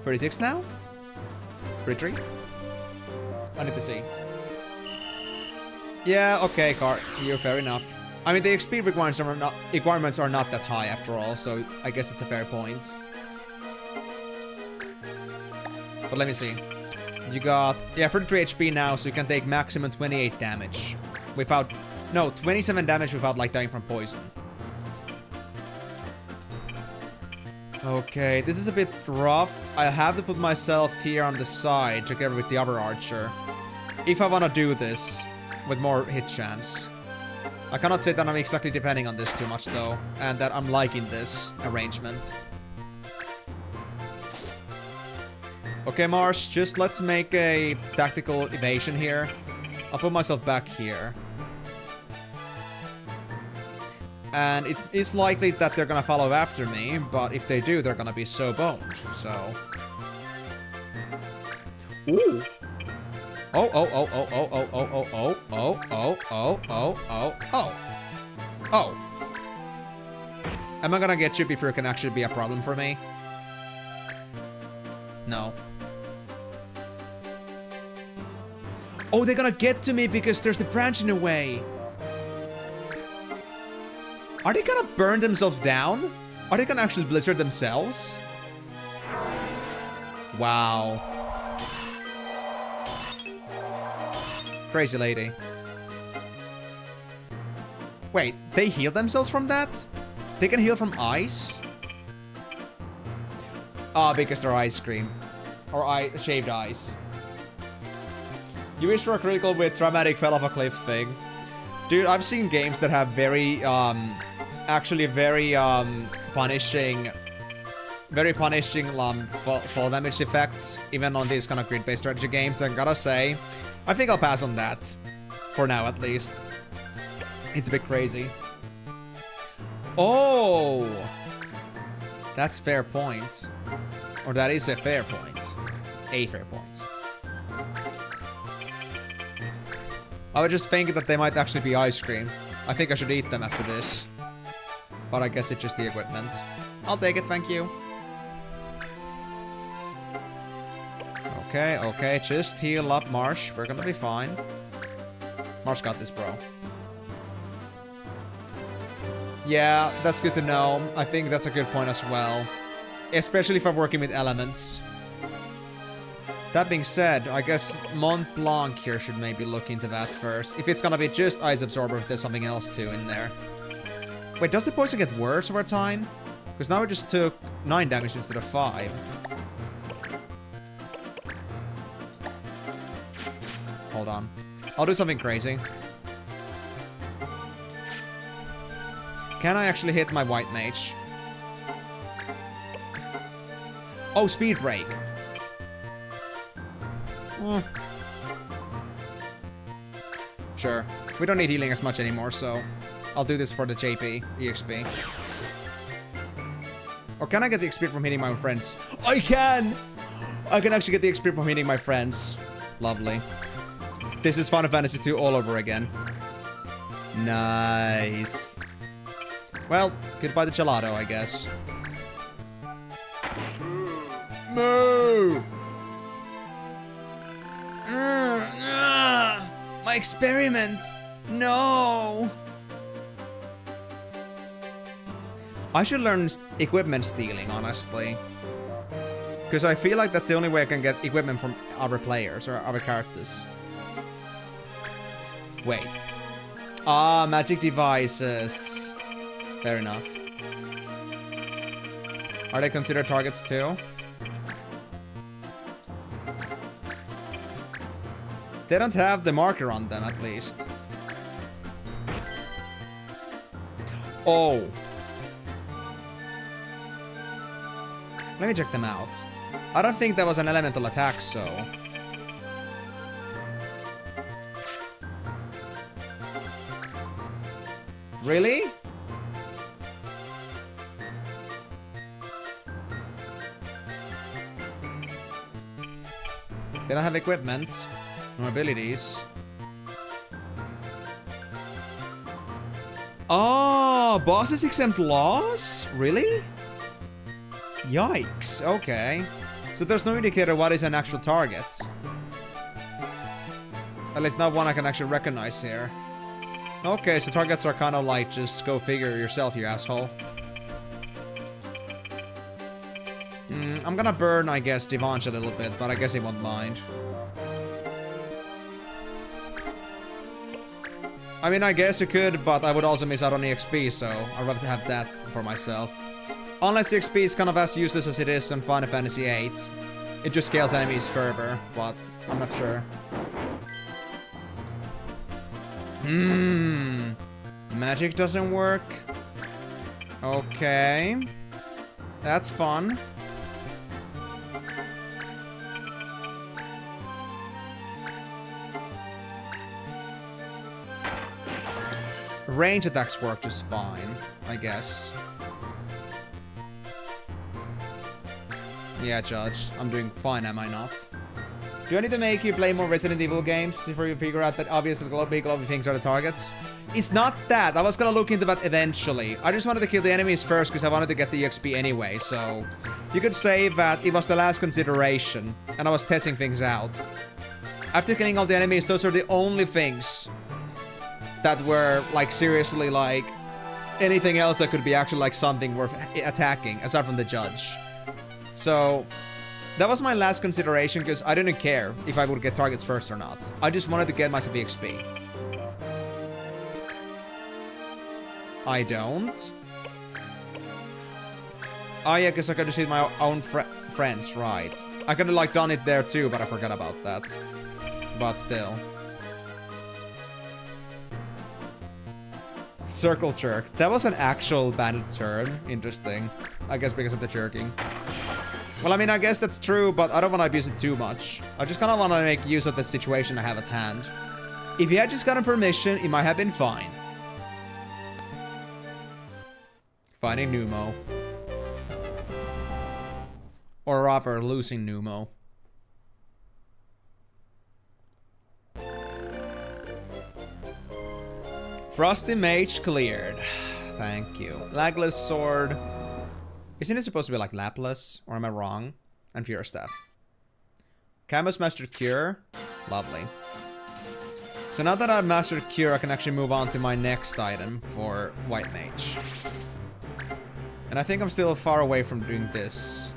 36 now? 33? I need to see. Yeah, okay, Car. You're fair enough. I mean, the XP requirements are not that high after all, so I guess it's a fair point. But let me see. You got, yeah, 33 HP now, so you can take maximum 28 damage. Without, no, 27 damage without, like, dying from poison. Okay, this is a bit rough. I have to put myself here on the side together with the other archer. If I want to do this with more hit chance. I cannot say that I'm exactly depending on this too much, though, and that I'm liking this arrangement. Okay, Mars, just let's make a tactical evasion here. I'll put myself back here. And it is likely that they're gonna follow after me, but if they do, they're gonna be so boned, so... Ooh! Oh, oh, oh, oh, oh, oh, oh, oh, oh, oh, oh, oh, oh, oh, oh. Oh. Am I gonna get you before it can actually be a problem for me? No. Oh, they're gonna get to me because there's the branch in the way. Are they gonna burn themselves down? Are they gonna actually blizzard themselves? Wow. Crazy lady. Wait, they heal themselves from that? They can heal from ice? Ah, because they're ice cream. Or shaved ice. You wish for a critical with dramatic fell off a cliff thing. Dude, I've seen games that have very, actually very, punishing fall damage effects, even on these kind of grid-based strategy games. I gotta say, I think I'll pass on that. For now, at least. It's a bit crazy. Oh! That's fair point. Or that is a fair point. A fair point. I was just thinking that they might actually be ice cream. I think I should eat them after this. But I guess it's just the equipment. I'll take it, thank you. Okay, okay, just heal up, Marsh. We're gonna be fine. Marsh got this, bro. Yeah, that's good to know. I think that's a good point as well. Especially if I'm working with elements. That being said, I guess Mont Blanc here should maybe look into that first. If it's gonna be just Ice Absorber, if there's something else too in there. Wait, does the poison get worse over time? Because now I just took 9 damage instead of 5. Hold on. I'll do something crazy. Can I actually hit my white mage? Oh, speed break. Sure. We don't need healing as much anymore, so I'll do this for the JP, EXP. Or can I get the XP from hitting my own friends? I can! I can actually get the XP from hitting my friends. Lovely. This is Final Fantasy 2 all over again. Nice. Well, goodbye the gelato, I guess. Moo! My experiment! No! I should learn equipment stealing, honestly. Because I feel like that's the only way I can get equipment from other players or other characters. Wait. Ah, magic devices. Fair enough. Are they considered targets too? They don't have the marker on them, at least. Oh. Let me check them out. I don't think that was an elemental attack, so... Really? They don't have equipment. No abilities. Oh, bosses exempt laws? Really? Yikes. Okay. So there's no indicator what is an actual target. At least not one I can actually recognize here. Okay, so targets are kind of like, just go figure yourself, you asshole. I'm gonna burn, I guess, Divanche a little bit, but I guess he won't mind. I mean, I guess you could, but I would also miss out on the XP, so I'd rather have that for myself. Unless the XP is kind of as useless as it is on Final Fantasy VIII. It just scales enemies further, but I'm not sure. Magic doesn't work. Okay. That's fun. Range attacks work just fine, I guess. Yeah, Judge. I'm doing fine, am I not? Do I need to make you play more Resident Evil games before you figure out that obviously the big global things are the targets? It's not that. I was gonna look into that eventually. I just wanted to kill the enemies first because I wanted to get the XP anyway, so... You could say that it was the last consideration, and I was testing things out. After killing all the enemies, those are the only things that were, like, seriously, like, anything else that could be actually, like, something worth attacking, aside from the Judge. So, that was my last consideration, because I didn't care if I would get targets first or not. I just wanted to get myself XP. I don't. Oh yeah, because I could have seen my own friends, right. I could have, like, done it there too, but I forgot about that. But still. Circle jerk. That was an actual banned term. Interesting. I guess because of the jerking. Well, I mean, I guess that's true, but I don't want to abuse it too much. I just kind of want to make use of the situation I have at hand. If he had just gotten permission, it might have been fine. Finding Numo. Or rather, losing Numo. Frosty Mage cleared. Thank you. Lagless Sword. Isn't it supposed to be like Lapless? Or am I wrong? And Pure Staff. Camus Mastered Cure. Lovely. So now that I've mastered Cure, I can actually move on to my next item for White Mage. And I think I'm still far away from doing this.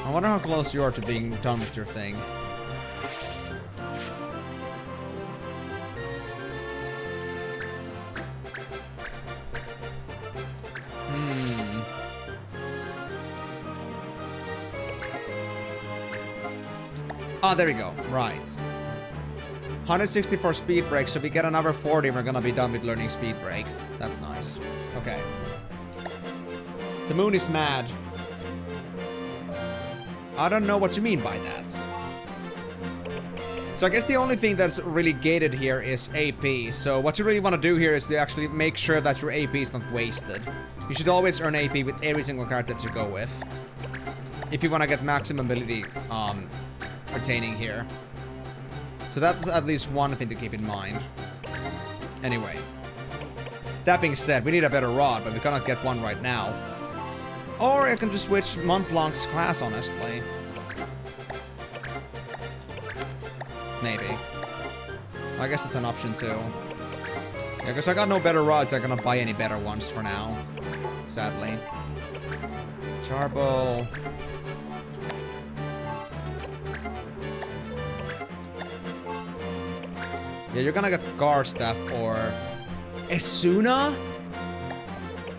I wonder how close you are to being done with your thing. Ah, there we go. Right. 164 speed break, so we get another 40 and we're gonna be done with learning speed break. That's nice. Okay. The moon is mad. I don't know what you mean by that. So I guess the only thing that's really gated here is AP. So what you really want to do here is to actually make sure that your AP is not wasted. You should always earn AP with every single character that you go with. If you want to get maximum ability pertaining here. So that's at least one thing to keep in mind. Anyway. That being said, we need a better rod, but we cannot get one right now. Or I can just switch Montblanc's class, honestly. Maybe. I guess it's an option too. Yeah, because I got no better rods, I'm gonna buy any better ones for now. Sadly. Charbo. Yeah, you're gonna get Guard Staff or Esuna?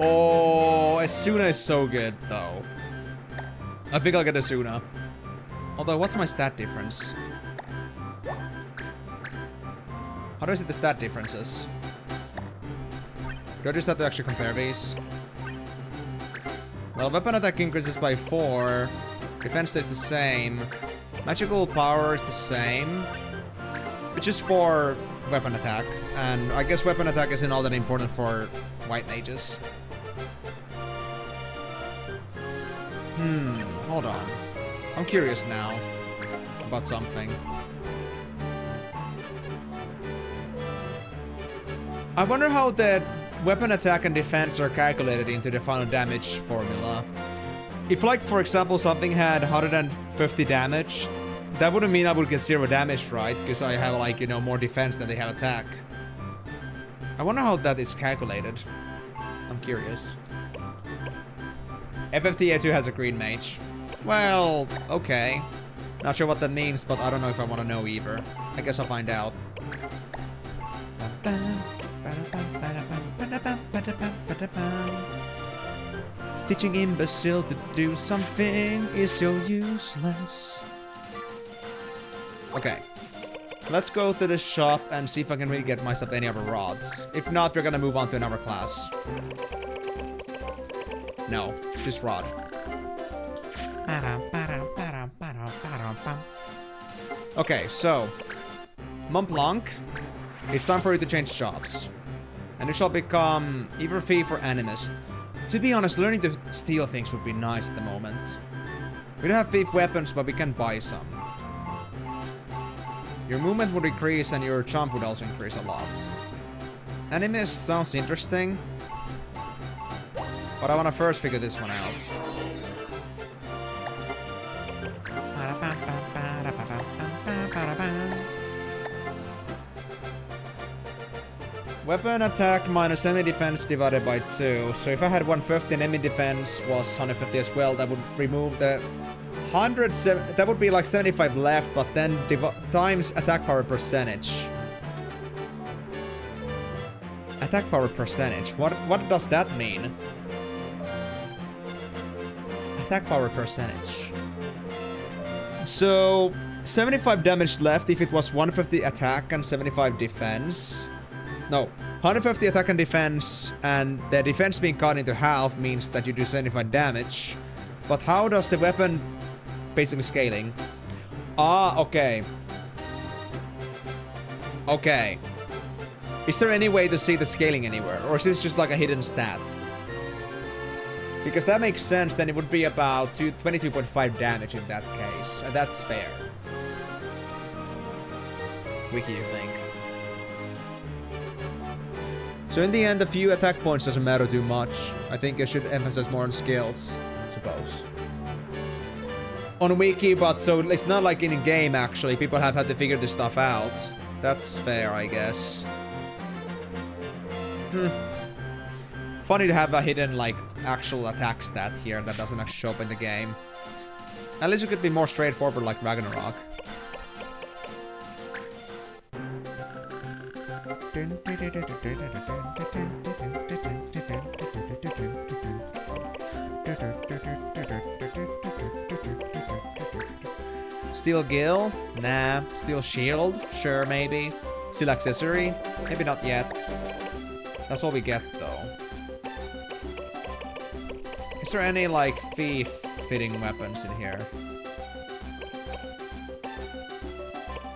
Oh, Esuna is so good, though. I think I'll get Esuna. Although, what's my stat difference? How do I see the stat differences? Do I just have to actually compare these? Well, weapon attack increases by 4. Defense stays the same. Magical power is the same. It's just for weapon attack. And I guess weapon attack isn't all that important for white mages. Hold on. I'm curious now about something. I wonder how the weapon attack and defense are calculated into the final damage formula. If, like, for example, something had 150 damage, that wouldn't mean I would get 0 damage, right? Because I have, like, you know, more defense than they have attack. I wonder how that is calculated. I'm curious. FFTA 2 has a green mage. Well, okay. Not sure what that means, but I don't know if I want to know either. I guess I'll find out. Teaching imbecile to do something is so useless. Okay. Let's go to the shop and see if I can really get myself any other rods. If not, we're gonna move on to another class. No, just rod. Okay, so Mont Blanc, it's time for you to change shops. And you shall become either thief or animist. To be honest, learning to steal things would be nice at the moment. We don't have thief weapons, but we can buy some. Your movement would increase and your chomp would also increase a lot. Animist sounds interesting. But I want to first figure this one out. Weapon attack minus enemy defense divided by 2. So if I had 150 and enemy defense was 150 as well, that would remove the 107. That would be like 75 left, but then times attack power percentage. Attack power percentage. What does that mean? Attack power percentage. So 75 damage left if it was 150 attack and 75 defense. No, 150 attack and defense, and the defense being cut into half means that you do 75 damage. But how does the weapon basically scaling? Ah, okay. Okay. Is there any way to see the scaling anywhere? Or is this just like a hidden stat? Because that makes sense, then it would be about 22.5 damage in that case. And that's fair. Wiki, you think? So in the end, a few attack points doesn't matter too much. I think I should emphasize more on skills, I suppose. On Wiki, but so it's not like in a game actually. People have had to figure this stuff out. That's fair, I guess. Funny to have a hidden, like, actual attack stat here that doesn't actually show up in the game. At least it could be more straightforward like Ragnarok. Steel Gill? Nah. Steel Shield? Sure, maybe. Steel Accessory? Maybe not yet. That's all we get, though. Is there any, like, thief-fitting weapons in here?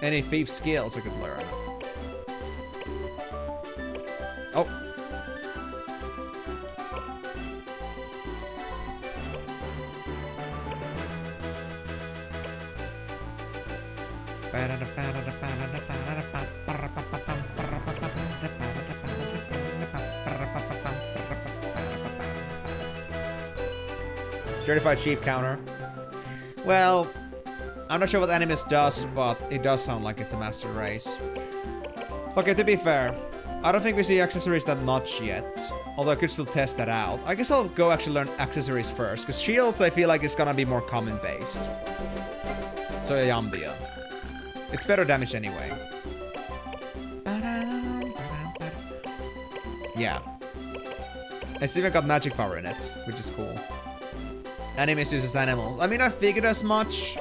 Any thief skills I could learn? Oh. Certified sheep counter. Well, I'm not sure what Animus does, but it does sound like it's a master race. Okay, to be fair, I don't think we see accessories that much yet. Although I could still test that out. I guess I'll go actually learn accessories first, because shields I feel like is gonna be more common base. So Yambia. It's better damage anyway. Yeah. It's even got magic power in it, which is cool. Animus uses animals. I mean, I figured as much,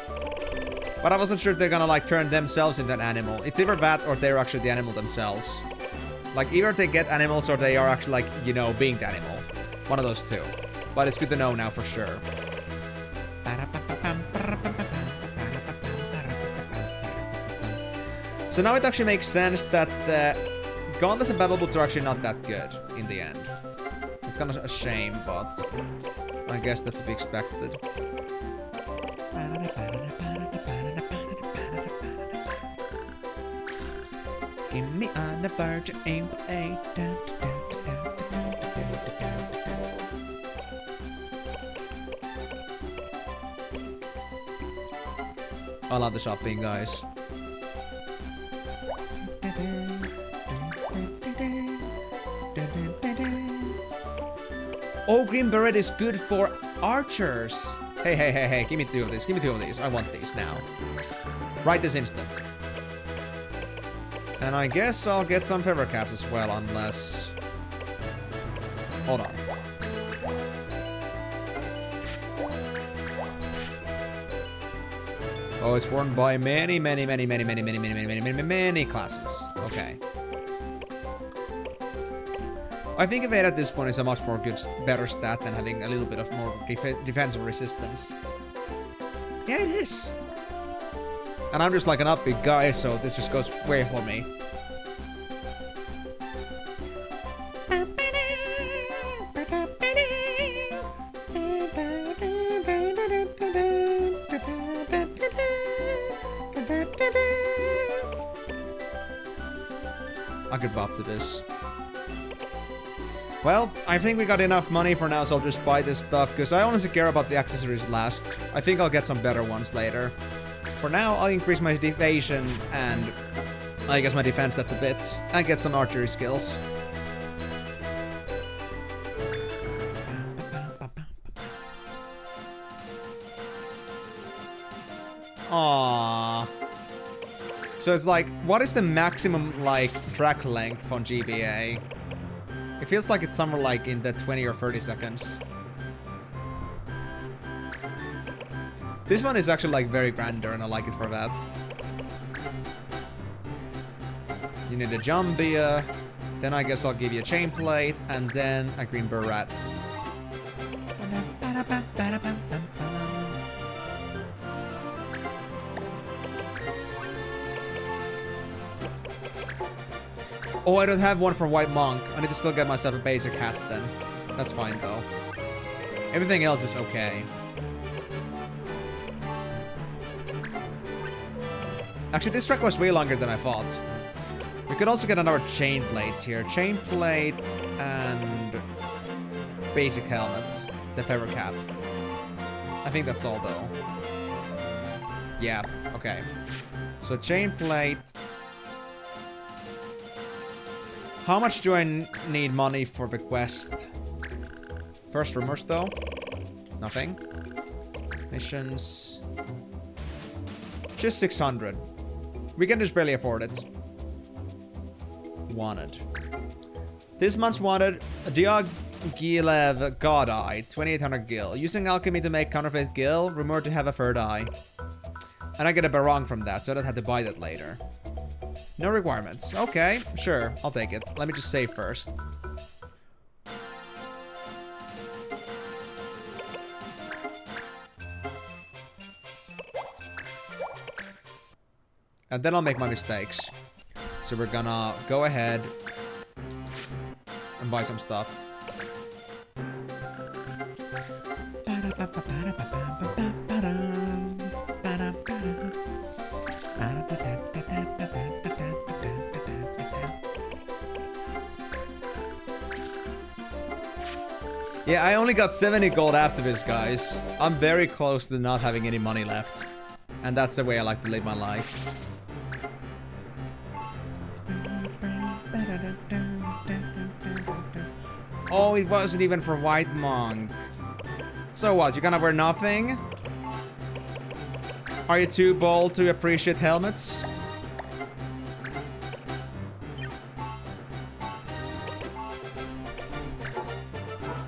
but I wasn't sure if they're gonna, like, turn themselves into an animal. It's either that or they're actually the animal themselves. Like, either they get animals or they are actually, like, you know, being the animal. One of those two. But it's good to know now for sure. So now it actually makes sense that gauntlets and battle boots are actually not that good in the end. It's kind of a shame, but I guess that's to be expected. Give me on the verge of aim play. I love the shopping, guys. Oh, green beret is good for archers. Hey, hey, hey, hey, give me 2 of these. Give me 2 of these. I want these now. Right this instant. And I guess I'll get some feather caps as well, unless... Hold on. Oh, it's worn by many classes. Okay. I think evade at this point is a much more better stat than having a little bit of more defensive resistance. Yeah, it is. And I'm just like an upbeat guy, so this just goes way for me. I could bop to this. Well, I think we got enough money for now, so I'll just buy this stuff, because I honestly care about the accessories last. I think I'll get some better ones later. For now, I'll increase my evasion and I guess my defense that's a bit, and get some archery skills. Aww. So it's like, what is the maximum, like, track length on GBA? It feels like it's somewhere like in the 20 or 30 seconds. This one is actually like very grander and I like it for that. You need a Jumbia, then I guess I'll give you a chain plate, and then a green beret. Oh, I don't have one for White Monk. I need to still get myself a basic hat then. That's fine though. Everything else is okay. Actually, this track was way longer than I thought. We could also get another chain plate here. Chain plate and basic helmet. The feather cap. I think that's all though. Yeah, okay. So chain plate. How much do I need money for the quest? First rumors though? Nothing. Missions. Just 600. We can just barely afford it. Wanted. This month's wanted, Diaghilev God Eye, 2800 gil. Using alchemy to make counterfeit gil, rumored to have a third eye. And I get a barong from that, so I don't have to buy that later. No requirements. Okay, sure, I'll take it. Let me just save first. And then I'll make my mistakes. So we're gonna go ahead and buy some stuff. Yeah, I only got 70 gold after this, guys. I'm very close to not having any money left. And that's the way I like to live my life. Oh, it wasn't even for White Monk. So what, you're gonna wear nothing? Are you too bold to appreciate helmets?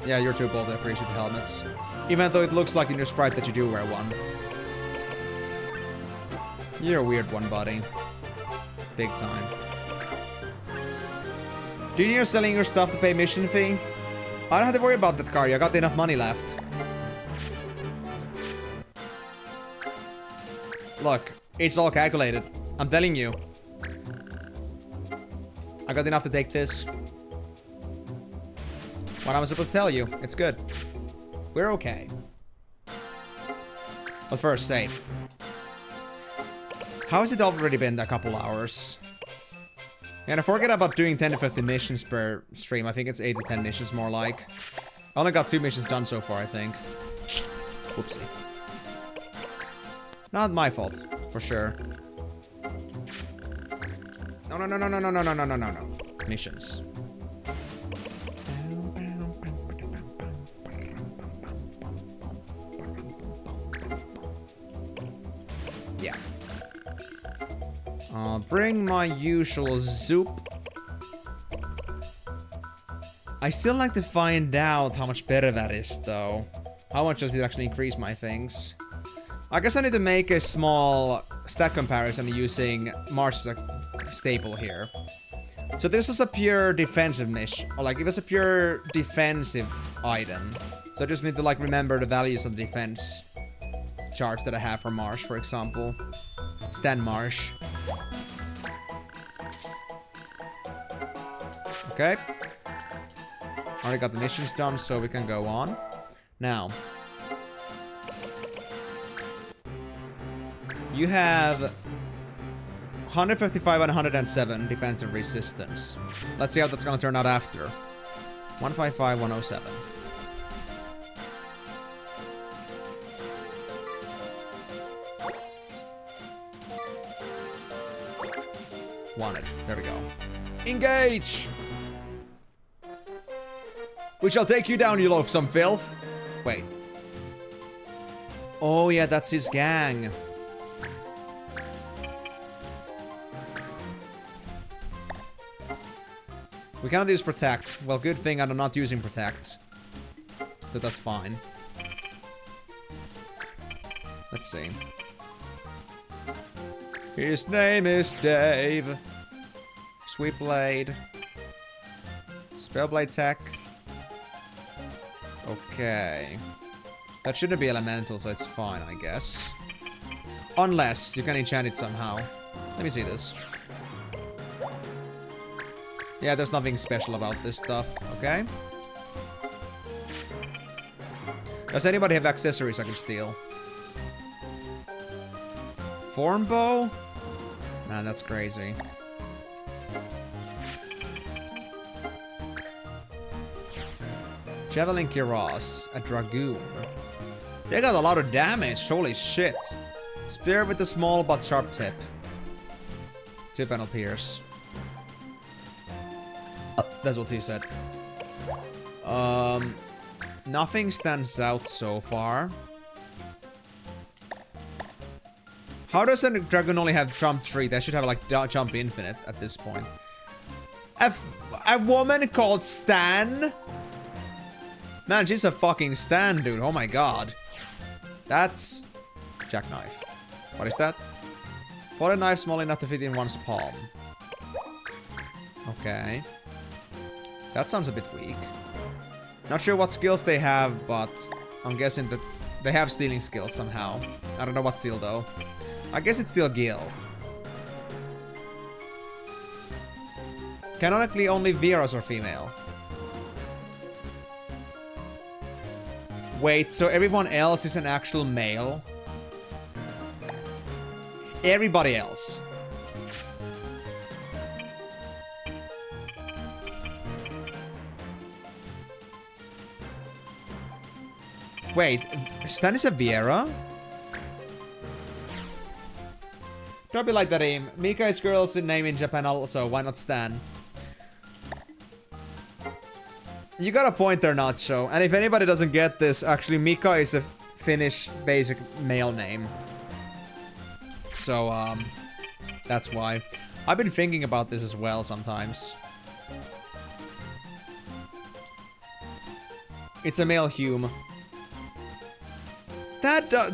Yeah, you're too bold to appreciate the helmets. Even though it looks like in your sprite that you do wear one. You're a weird one, buddy. Big time. Do you need selling your stuff to pay mission fee? I don't have to worry about that, Kari. I got enough money left. Look, it's all calculated. I'm telling you. I got enough to take this. What am I supposed to tell you? It's good. We're okay. But first, save. How has it already been a couple hours? And I forget about doing 10 to 15 missions per stream. I think it's 8 to 10 missions more like. I only got 2 missions done so far, I think. Oopsie. Not my fault, for sure. No, no, no, no, no, no, no, no, no, no, no, no. Missions. Yeah. I'll bring my usual zoop. I still like to find out how much better that is, though. How much does it actually increase my things? I guess I need to make a small stat comparison using March as a staple here. So this is a pure defensive mission, or like it was a pure defensive item. So I just need to like remember the values of the defense charts that I have for Marsh, for example. Stan Marsh. Okay. Already got the missions done, so we can go on. Now. You have 155 and 107 defensive resistance. Let's see how that's gonna turn out after. 155, 107. Wanted. There we go. Engage! We shall take you down, you loathsome filth. Wait. Oh yeah, that's his gang. We cannot use protect. Well, good thing I'm not using protect. So that's fine. Let's see. His name is Dave. Sweep Blade. Spellblade tech. Okay. That shouldn't be elemental, so it's fine, I guess. Unless you can enchant it somehow. Let me see this. Yeah, there's nothing special about this stuff, okay? Does anybody have accessories I can steal? Form bow? Man, that's crazy. Javelin Kiros, a dragoon. They got a lot of damage, holy shit. Spear with a small but sharp tip. Tip and pierce. That's what he said. Nothing stands out so far. How does a dragon only have jump 3? They should have like jump infinite at this point. A woman called Stan? Man, she's a fucking Stan, dude. Oh my god. That's jackknife. What is that? Put a knife small enough to fit in one's palm. Okay. That sounds a bit weak. Not sure what skills they have, but I'm guessing that they have stealing skills somehow. I don't know what steal though. I guess it's still Gil. Canonically, only Veras are female. Wait, so everyone else is an actual male? Everybody else. Wait, Stan is a Viera? Don't be like that, Aim. Mika is girl's name in Japan also, why not Stan? You got a point there, Nacho. And if anybody doesn't get this, actually Mika is a Finnish basic male name. So, that's why. I've been thinking about this as well sometimes. It's a male Hume.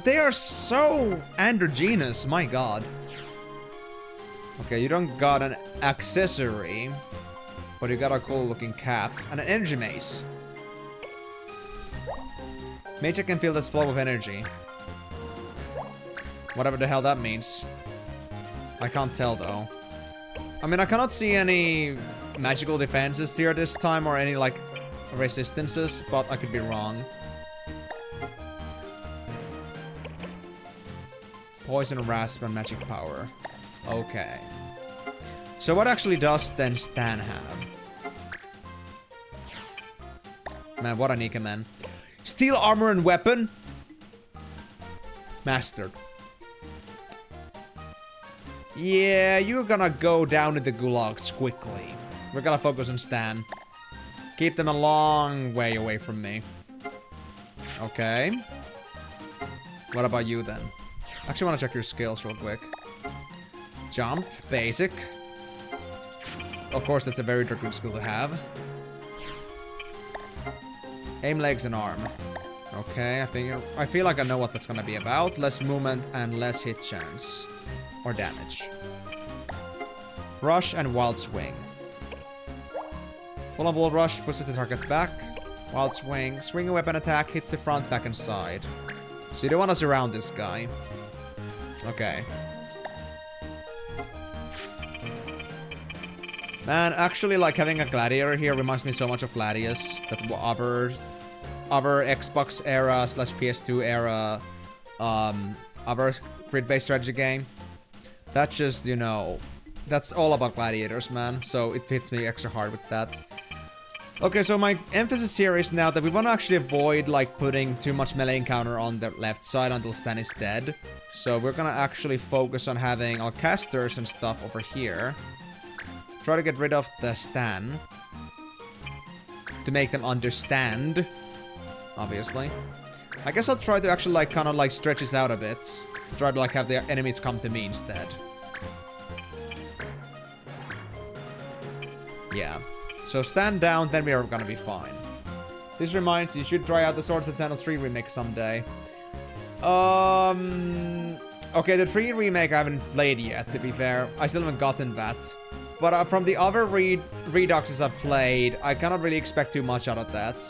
They are so androgynous, my god. Okay, you don't got an accessory, but you got a cool looking cap and an energy mace. Mage can feel this flow of energy. Whatever the hell that means. I can't tell though. I mean, I cannot see any magical defenses here this time or any like resistances, but I could be wrong. Poison, rasp, and magic power. Okay. So what actually does then Stan have? Man, what a Nika, man. Steel armor and weapon? Mastered. Yeah, you're gonna go down in the gulags quickly. We're gonna focus on Stan. Keep them a long way away from me. Okay. What about you then? Actually want to check your skills real quick. Jump, basic. Of course, that's a very good skill to have. Aim, legs, and arm. Okay, I feel like I know what that's gonna be about. Less movement and less hit chance. Or damage. Rush and wild swing. Full on bull rush pushes the target back. Wild swing. Swing a weapon attack hits the front, back, and side. So you don't want to surround this guy. Okay. Man, actually, like, having a gladiator here reminds me so much of Gladius. That other Xbox era / PS2 era other grid-based strategy game. That's just, you know, that's all about gladiators, man. So it fits me extra hard with that. Okay, so my emphasis here is now that we want to actually avoid, like, putting too much melee encounter on the left side until Stan is dead. So we're gonna actually focus on having our casters and stuff over here. Try to get rid of the Stan. To make them understand. Obviously. I guess I'll try to actually, like, kind of, like, stretch this out a bit. To try to, like, have the enemies come to me instead. Yeah. So stand down, then we are gonna be fine. This reminds you should try out the Swords and Sandals 3 remake someday. Okay, the 3 remake I haven't played yet, to be fair. I still haven't gotten that. But from the other Reduxes I've played, I cannot really expect too much out of that.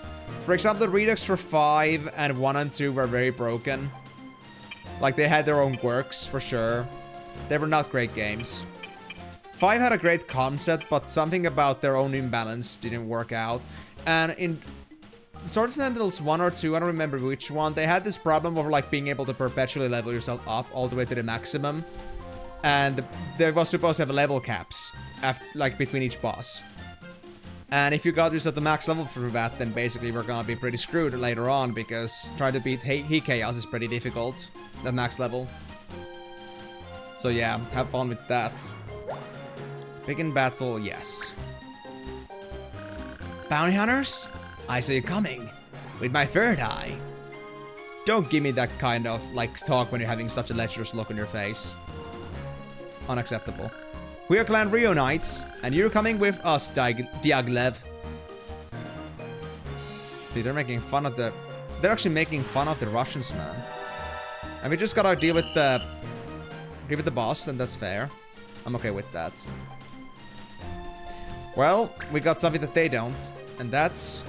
For example, the Redux for 5 and 1 and 2 were very broken. Like, they had their own quirks, for sure. They were not great games. 5 had a great concept, but something about their own imbalance didn't work out. And in Swords and Sandals 1 or 2, I don't remember which one, they had this problem of, like, being able to perpetually level yourself up all the way to the maximum. And there was supposed to have level caps, after, like, between each boss. And if you got yourself the max level through that, then basically we're gonna be pretty screwed later on, because trying to beat Heat Chaos is pretty difficult, at max level. So yeah, have fun with that. Big in battle, yes. Bounty hunters? I saw you coming. With my third eye. Don't give me that kind of, like, talk when you're having such a lecherous look on your face. Unacceptable. We are Clan Rio Knights, and you're coming with us, Diaglev. Dude, they're making fun of the... They're actually making fun of the Russians, man. And we just gotta deal with the... Deal with the boss, and that's fair. I'm okay with that. Well, we got something that they don't, and that's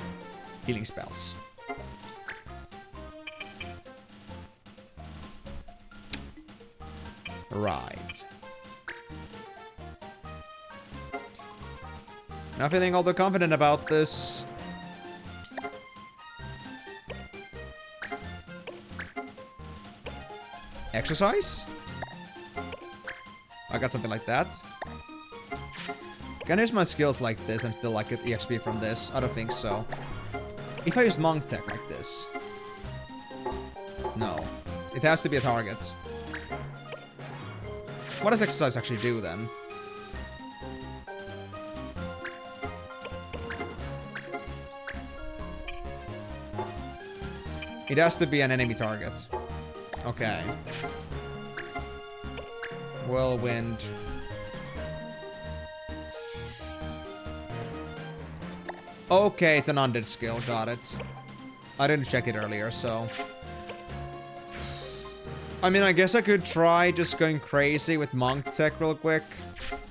healing spells. Right. Not feeling all too confident about this. Exercise? I got something like that. Can I use my skills like this and still like get EXP from this? I don't think so. If I use Monk Tech like this. No. It has to be a target. What does exercise actually do then? It has to be an enemy target. Okay. Whirlwind. Okay, it's an undead skill. Got it. I didn't check it earlier, so... I mean, I guess I could try just going crazy with Monk Tech real quick.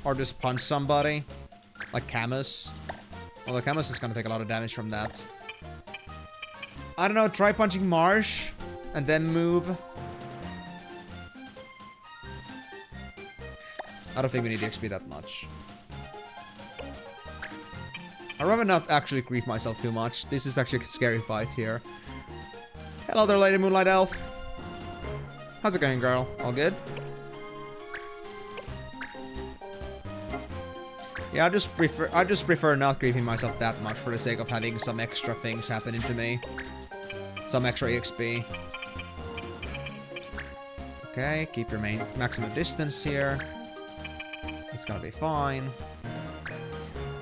Or just punch somebody. Like Camus. Well, the Camus is gonna take a lot of damage from that. I don't know, try punching Marsh. And then move. I don't think we need XP that much. I'd rather not actually grief myself too much. This is actually a scary fight here. Hello there, Lady Moonlight Elf. How's it going, girl? All good? Yeah, I just prefer not griefing myself that much for the sake of having some extra things happening to me. Some extra EXP. Okay, keep your maximum distance here. It's gonna be fine.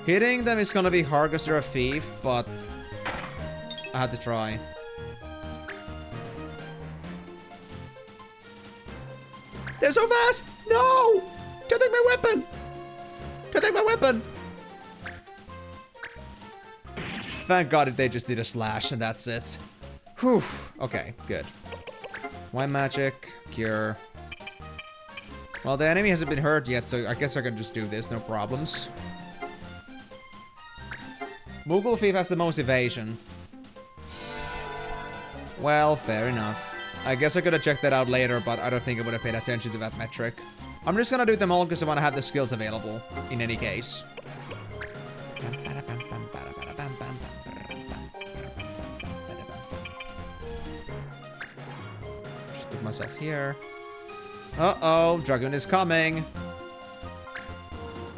Hitting them is gonna be hard because they're a thief, but I had to try. They're so fast! No! Don't take my weapon! Don't take my weapon! Thank God they just did a slash and that's it. Whew. Okay, good. Wine magic, cure. Well, the enemy hasn't been hurt yet, so I guess I can just do this, no problems. Moogle Thief has the most evasion. Well, fair enough. I guess I could have checked that out later, but I don't think I would have paid attention to that metric. I'm just gonna do them all because I want to have the skills available, in any case. Just put myself here. Uh-oh, Dragoon is coming.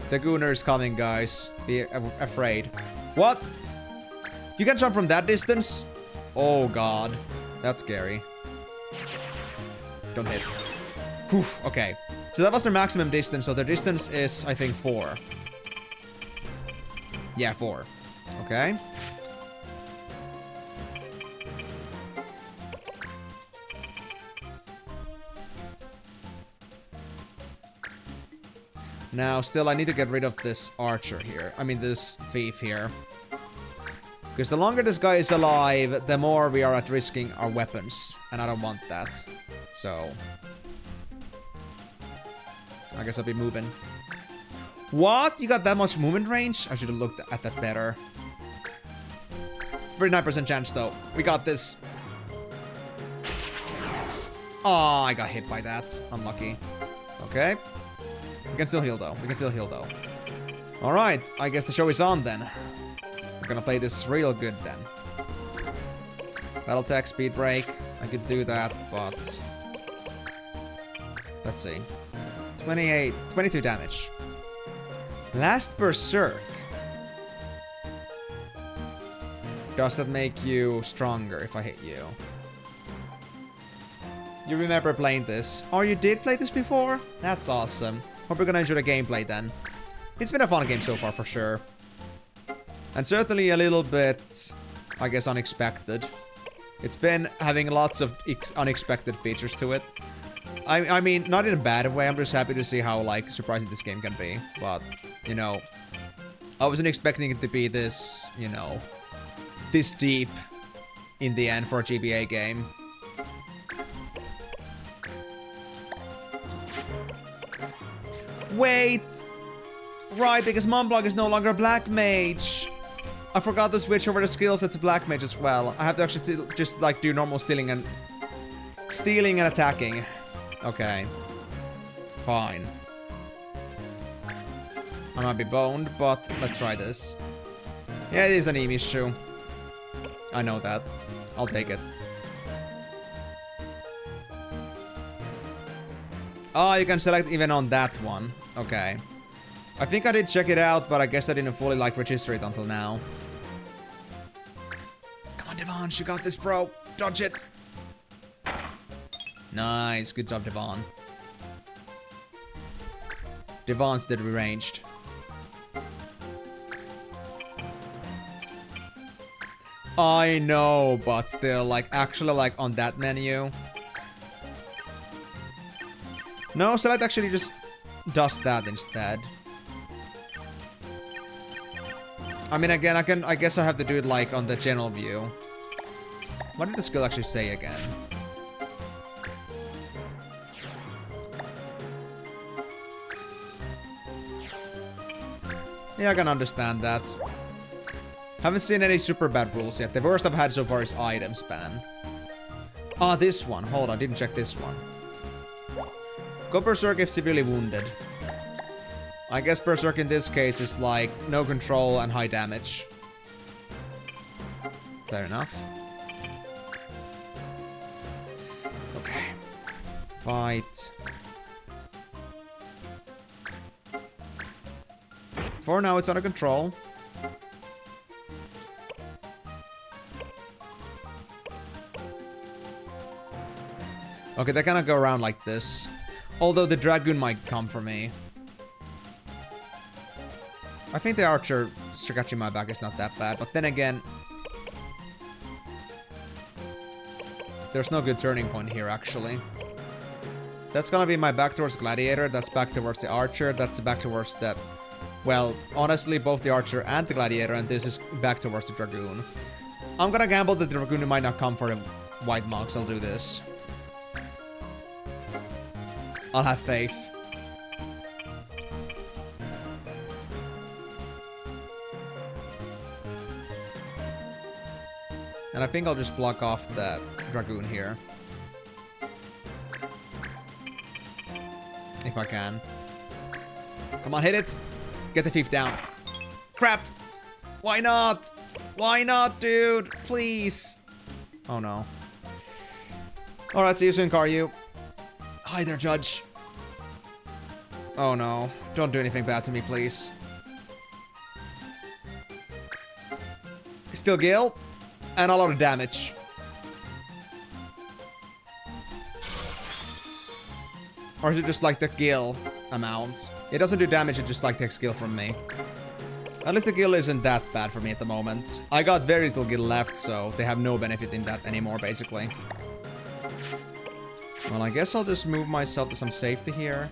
The Gooner is coming, guys. Be afraid. What? You can jump from that distance? Oh, God. That's scary. Don't hit. Whew, okay. So that was their maximum distance, so their distance is, I think, 4. Yeah, 4. Okay. Now, still, I need to get rid of this archer here. I mean, this thief here. Because the longer this guy is alive, the more we are at risking our weapons. And I don't want that. So... I guess I'll be moving. What? You got that much movement range? I should have looked at that better. 39% chance, though. We got this. Oh, I got hit by that. Unlucky. Okay. We can still heal, though. We can still heal, though. Alright. I guess the show is on, then. We're gonna play this real good, then. Battle tech, speed break. I could do that, but... Let's see. 22 damage. Last Berserk. Does that make you stronger if I hit you? You remember playing this? Oh, you did play this before? That's awesome. Hope you're gonna enjoy the gameplay then. It's been a fun game so far for sure. And certainly a little bit, I guess, unexpected. It's been having lots of unexpected features to it. I mean, not in a bad way, I'm just happy to see how, like, surprising this game can be. But, you know, I wasn't expecting it to be this, you know, this deep in the end for a GBA game. Wait! Right, because Montblanc is no longer a Black Mage. I forgot to switch over the skill set to Black Mage as well. I have to actually still just, like, do normal stealing and attacking. Okay. Fine. I might be boned, but let's try this. Yeah, it is an Emi shoe. I know that. I'll take it. Oh, you can select even on that one. Okay. I think I did check it out, but I guess I didn't fully, like, register it until now. Come on, Devon, you got this, bro. Dodge it. Nice, good job, Devon. Devon's dead ranged. I know, but still, like, actually, like, on that menu. No, select actually just does that instead. I mean, again, I guess I have to do it, like, on the general view. What did the skill actually say again? Yeah, I can understand that. Haven't seen any super bad rules yet. The worst I've had so far is item span. Ah, this one. Hold on, didn't check this one. Go Berserk if severely wounded. I guess Berserk in this case is like no control and high damage. Fair enough. Okay. Fight. For now, it's under control. Okay, they're gonna go around like this. Although the Dragoon might come for me. I think the Archer scratching my back is not that bad, but then again... There's no good turning point here, actually. That's gonna be my back towards Gladiator, that's back towards the Archer, that's back towards the... Well, honestly, both the Archer and the Gladiator, and this is back towards the Dragoon. I'm gonna gamble that the Dragoon might not come for the White Monks, I'll do this. I'll have faith. And I think I'll just block off the Dragoon here. If I can. Come on, hit it! Get the thief down. Crap! Why not? Why not, dude? Please! Oh no. Alright, see you soon, Karyu. Hi there, Judge. Oh no. Don't do anything bad to me, please. Still Gale. And a lot of damage. Or is it just like the Gale amount? It doesn't do damage, it just like takes Gale from me. At least the Gale isn't that bad for me at the moment. I got very little Gale left, so they have no benefit in that anymore, basically. Well, I guess I'll just move myself to some safety here.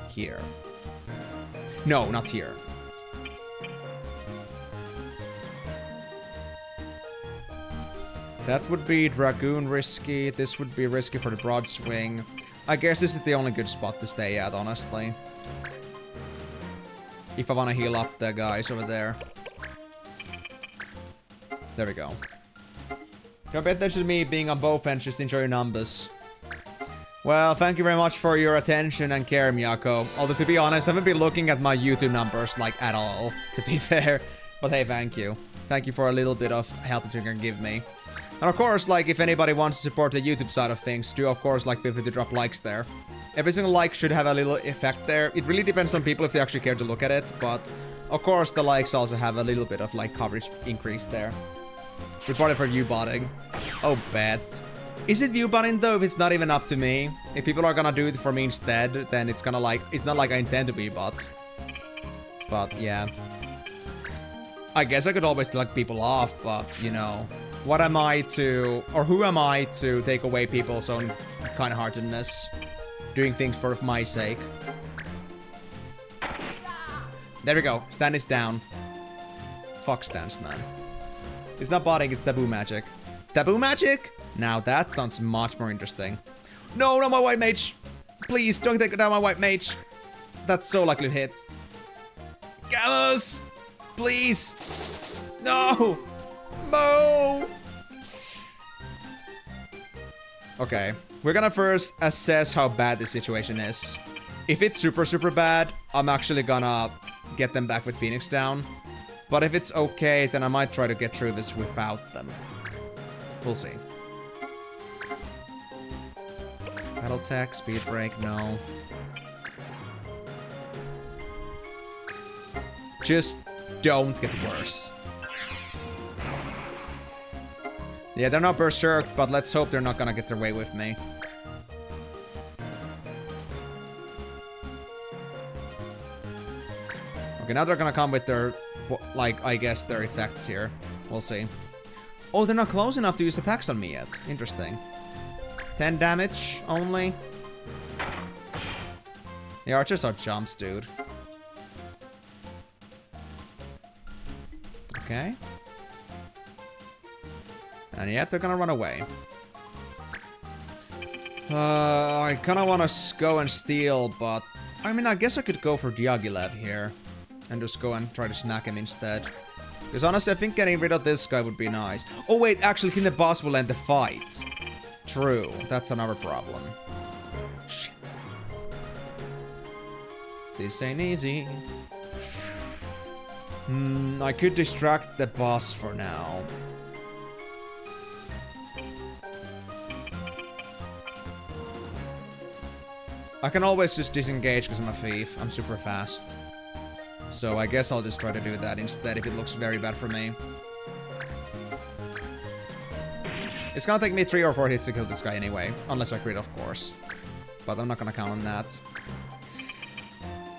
Here. No, not here. That would be Dragoon risky. This would be risky for the broad swing. I guess this is the only good spot to stay at, honestly. If I want to heal up the guys over there. There we go. Don't pay attention to me being on both ends, just enjoy your numbers. Well, thank you very much for your attention and care, Miyako. Although, to be honest, I haven't been looking at my YouTube numbers, like, at all, to be fair. But hey, thank you. Thank you for a little bit of help that you can give me. And of course, like, if anybody wants to support the YouTube side of things, do of course, like, feel free to drop likes there. Every single like should have a little effect there. It really depends on people if they actually care to look at it, but of course, the likes also have a little bit of, like, coverage increase there. Reported for view-botting. Oh, bad. Is it view-botting, though, if it's not even up to me? If people are gonna do it for me instead, then it's gonna, like, it's not like I intend to view-bot. But, yeah. I guess I could always select people off, but, you know... What am I to... Or who am I to take away people's own kind-heartedness? Doing things for my sake. There we go. Stand is down. Fuck stance, man. It's not botting, it's taboo magic. Taboo magic? Now that sounds much more interesting. No, not my white mage! Please, don't take down my white mage. That's so likely to hit. Gamos! Please! No! Mo! Okay, we're gonna first assess how bad this situation is. If it's super, super bad, I'm actually gonna get them back with Phoenix down. But if it's okay, then I might try to get through this without them. We'll see. Battle tech, speed break, no. Just don't get worse. Yeah, they're not berserk, but let's hope they're not gonna get their way with me. Okay, now they're gonna come with their, like, I guess their effects here. We'll see. Oh, they're not close enough to use attacks on me yet. Interesting. 10 damage only. The archers are jumps, dude. Okay. And yet they're gonna run away. I kinda wanna go and steal, but... I mean, I guess I could go for Diaghilev here. And just go and try to snack him instead. Because honestly, I think getting rid of this guy would be nice. Oh wait, actually, I think the boss will end the fight. True, that's another problem. Shit. This ain't easy. I could distract the boss for now. I can always just disengage because I'm a thief. I'm super fast. So I guess I'll just try to do that instead if it looks very bad for me. It's gonna take me 3 or 4 hits to kill this guy anyway. Unless I crit, of course. But I'm not gonna count on that.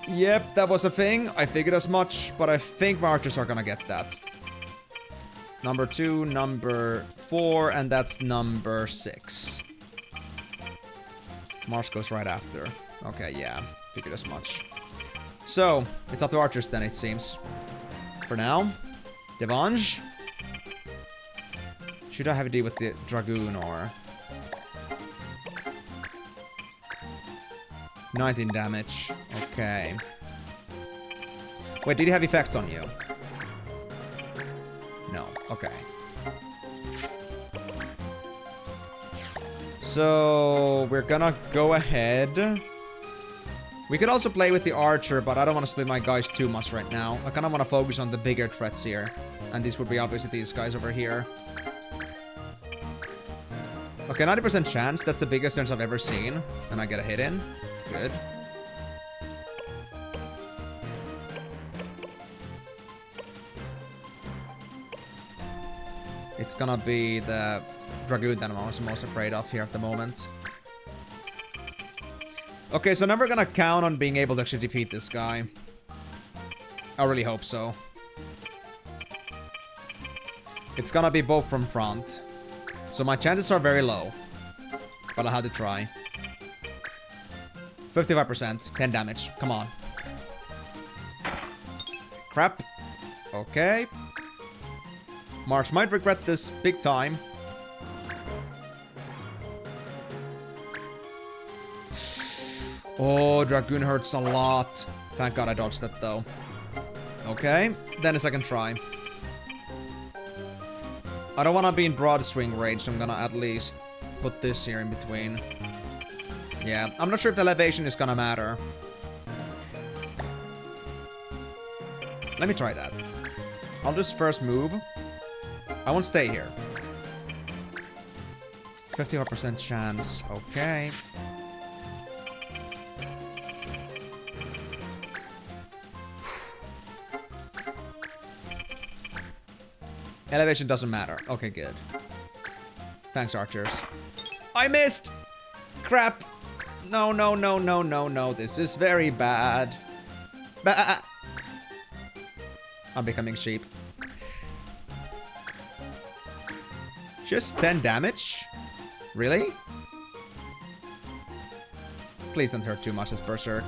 Yep, that was a thing. I figured as much, but I think my archers are gonna get that. Number 2, number 4, and that's number 6. Mars goes right after. Okay, yeah, figured as much. So, it's up to archers then, it seems. For now. Devange. Should I have a deal with the Dragoon or... 19 damage. Okay. Wait, did he have effects on you? No. Okay. So, we're gonna go ahead. We could also play with the archer, but I don't want to split my guys too much right now. I kind of want to focus on the bigger threats here. And these would be obviously these guys over here. Okay, 90% chance. That's the biggest chance I've ever seen. And I get a hit in. Good. It's gonna be the Dragoon that I'm most afraid of here at the moment. Okay, so now we're gonna count on being able to actually defeat this guy. I really hope so. It's gonna be both from front. So my chances are very low. But I'll have to try. 55%. 10 damage. Come on. Crap. Okay. March might regret this big time. Oh, Dragoon hurts a lot. Thank God I dodged that though. Okay. Then a second try. I don't want to be in broad swing range, so I'm gonna at least put this here in between. Yeah, I'm not sure if the elevation is gonna matter. Let me try that. I'll just first move. I won't stay here. 51% chance. Okay. Elevation doesn't matter. Okay, good. Thanks, archers. I missed! Crap! No, no, no, no, no, no. This is very bad. I'm becoming sheep. Just 10 damage? Really? Please don't hurt too much as Berserk.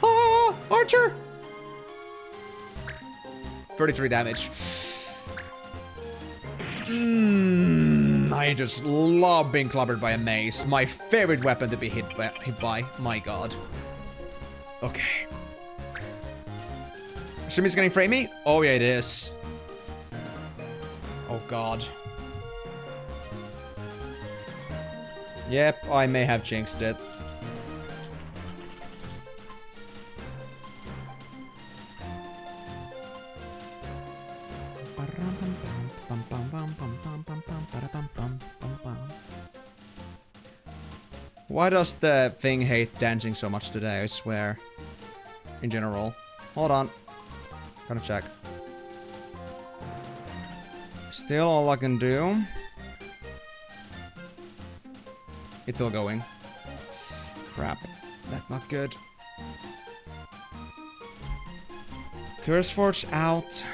Ah! Archer! 33 damage. I just love being clobbered by a mace. My favorite weapon to be hit by. My god. Okay. Shimi's getting framey? Oh yeah, it is. Oh god. Yep, I may have jinxed it. Why does the thing hate dancing so much today, I swear? In general. Hold on. Gonna check. Still all I can do. It's still going. Crap. That's not good. Curseforge out.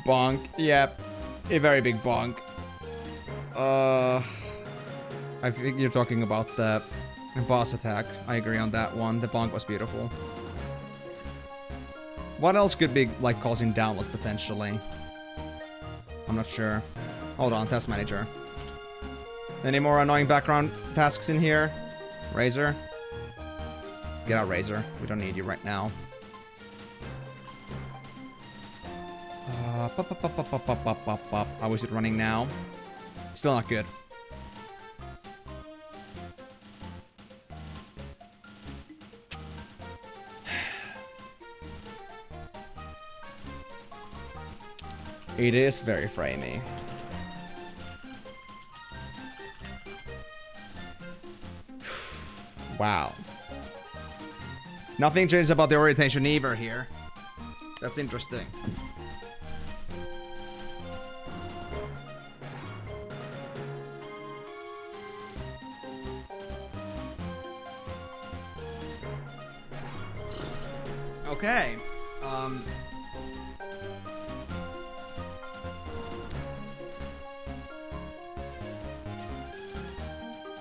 Bonk. Yep. A very big bonk. I think you're talking about the boss attack. I agree on that one. The bonk was beautiful. What else could be, like, causing downless, potentially? I'm not sure. Hold on, task manager. Any more annoying background tasks in here? Razor? Get out, Razor. We don't need you right now. How is it running now? Still not good. It is very framey. Wow. Nothing changed about the orientation either here. That's interesting. Okay.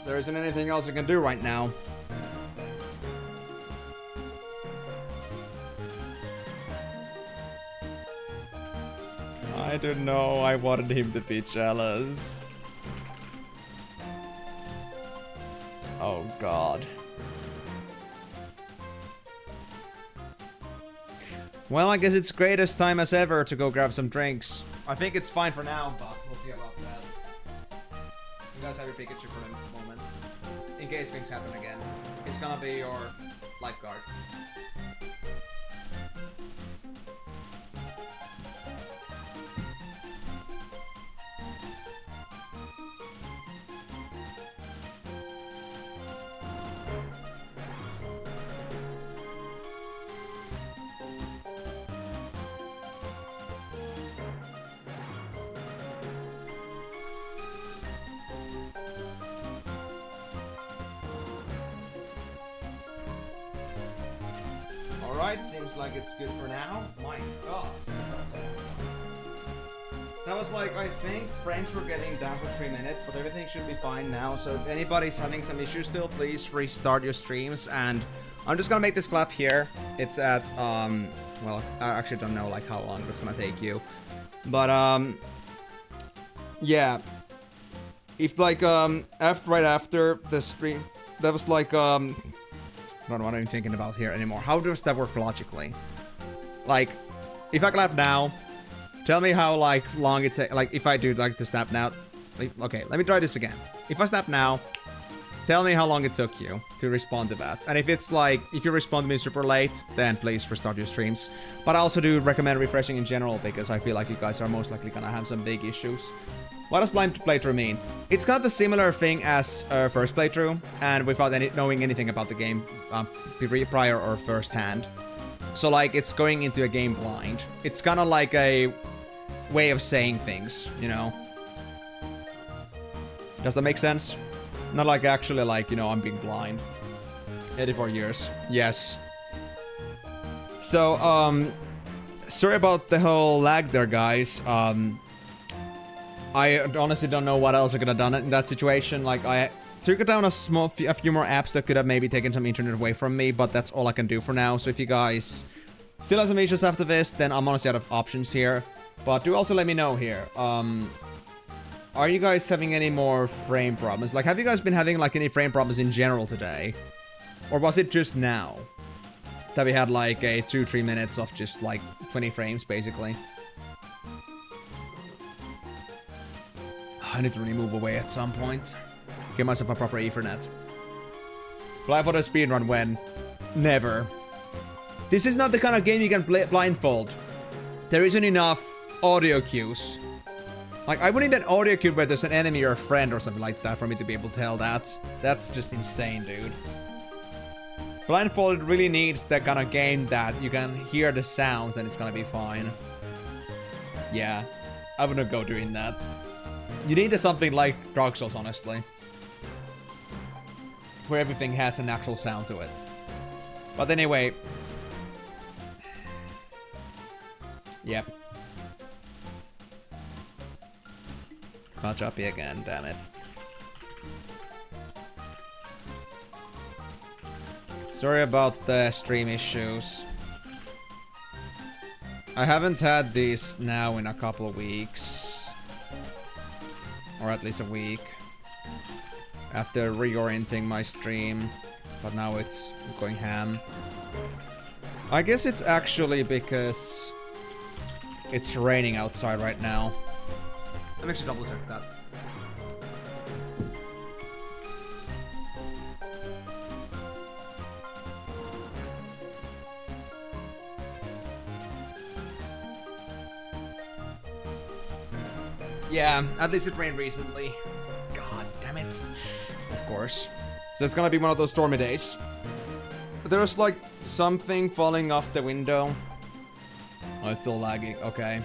There isn't anything else I can do right now. I don't know, I wanted him to be jealous. Oh god. Well, I guess it's greatest time as ever to go grab some drinks. I think it's fine for now, but we'll see about that. You guys have your Pikachu for the moment. In case things happen again. It's gonna be your lifeguard. Alright, seems like it's good for now. My god. That was like, I think frames were getting down for 3 minutes, but everything should be fine now. So if anybody's having some issues still, please restart your streams. And I'm just gonna make this clap here. It's at, well, I actually don't know like how long that's gonna take you. But, yeah. If like, right after the stream, that was like, I don't know what I'm thinking about here anymore. How does that work logically? Like, if I clap now, tell me how like long it takes. Like, if I do like the snap now. Okay, let me try this again. If I snap now, tell me how long it took you to respond to that. And if it's like, if you respond to me super late, then please restart your streams. But I also do recommend refreshing in general because I feel like you guys are most likely gonna have some big issues. What does blind playthrough mean? It's got the similar thing as first playthrough, and without knowing anything about the game prior or first hand. So like, it's going into a game blind. It's kind of like a way of saying things, you know? Does that make sense? Not like actually like, you know, I'm being blind. 84 years. Yes. So, sorry about the whole lag there, guys. I honestly don't know what else I could have done in that situation. Like, I took down a few more apps that could have maybe taken some internet away from me, but that's all I can do for now. So if you guys still have some issues after this, then I'm honestly out of options here. But do also let me know here. Are you guys having any more frame problems? Like, have you guys been having like any frame problems in general today? Or was it just now that we had like a 2-3 minutes of just like 20 frames basically? I need to really move away at some point. Get myself a proper Ethernet. Apply for the speedrun when? Never. This is not the kind of game you can blindfold. There isn't enough audio cues. Like, I would need an audio cue where there's an enemy or a friend or something like that for me to be able to tell that. That's just insane, dude. Blindfolded really needs that kind of game that you can hear the sounds and it's gonna be fine. Yeah, I wouldn't go doing that. You need something like Dark Souls, honestly. Where everything has an actual sound to it. But anyway. Yep. Can't choppy again, damn it. Sorry about the stream issues. I haven't had these now in a couple of weeks. Or at least a week. After reorienting my stream. But now it's going ham. I guess it's actually because it's raining outside right now. Let me actually double check that. Yeah, at least it rained recently. God damn it. Of course. So it's gonna be one of those stormy days. There's like something falling off the window. Oh, it's still lagging. Okay.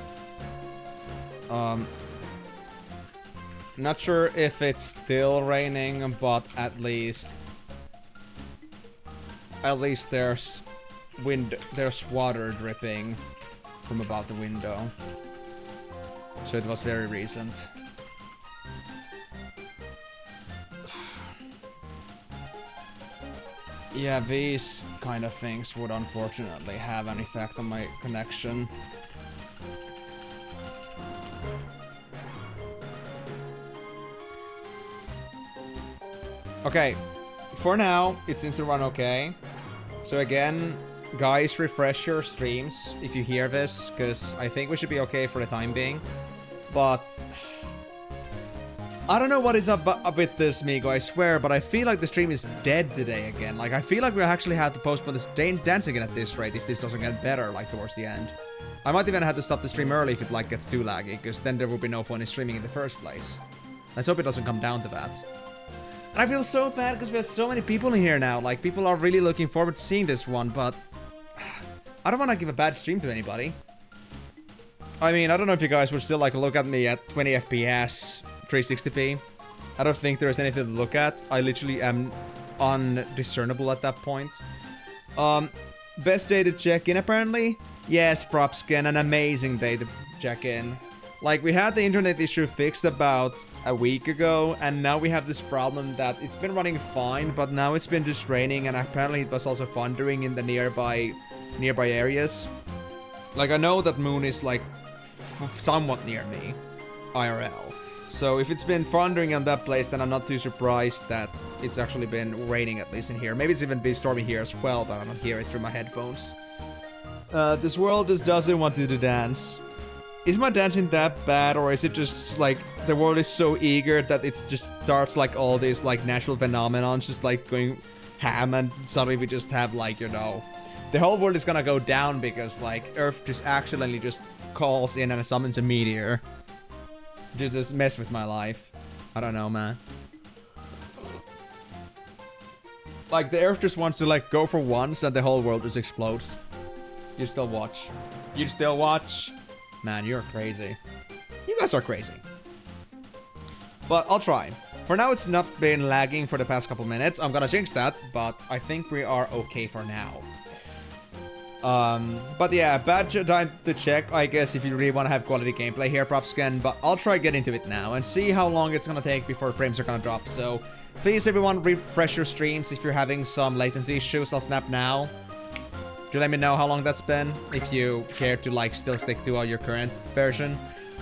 Not sure if it's still raining, but at least there's water dripping from about the window. So it was very recent. Yeah, these kind of things would unfortunately have an effect on my connection. Okay, for now, it seems to run okay. So again, guys, refresh your streams if you hear this, because I think we should be okay for the time being. But I don't know what is up with this, Migo, I swear, but I feel like the stream is dead today again. Like, I feel like we actually have to postpone this dance again at this rate if this doesn't get better, like, towards the end. I might even have to stop the stream early if it, like, gets too laggy, because then there will be no point in streaming in the first place. Let's hope it doesn't come down to that. And I feel so bad because we have so many people in here now. Like, people are really looking forward to seeing this one, but I don't want to give a bad stream to anybody. I mean, I don't know if you guys would still, like, look at me at 20 FPS, 360p. I don't think there's anything to look at. I literally am undiscernible at that point. Best day to check in, apparently? Yes, Propskin, an amazing day to check in. Like, we had the internet issue fixed about a week ago, and now we have this problem that it's been running fine, but now it's been just raining, and apparently it was also thundering in the nearby areas. Like, I know that Moon is, like, somewhat near me, IRL. So if it's been thundering in that place, then I'm not too surprised that it's actually been raining, at least in here. Maybe it's even been stormy here as well, but I don't hear it through my headphones. This world just doesn't want to do dance. Is my dancing that bad, or is it just, like, the world is so eager that it just starts, like, all these, like, natural phenomenons just, like, going ham, and suddenly we just have, like, you know, the whole world is gonna go down because, like, Earth just accidentally just calls in and summons a meteor to just mess with my life. I don't know, man. Like, the Earth just wants to, like, go for once and the whole world just explodes. You still watch. You still watch. Man, you're crazy. You guys are crazy. But I'll try. For now, it's not been lagging for the past couple minutes. I'm gonna jinx that, but I think we are okay for now. But yeah, bad time to check, I guess, if you really want to have quality gameplay here, Propscan. But I'll try get into it now and see how long it's gonna take before frames are gonna drop. So please, everyone, refresh your streams if you're having some latency issues. I'll snap now. Do let me know how long that's been, if you care to, like, still stick to your current version.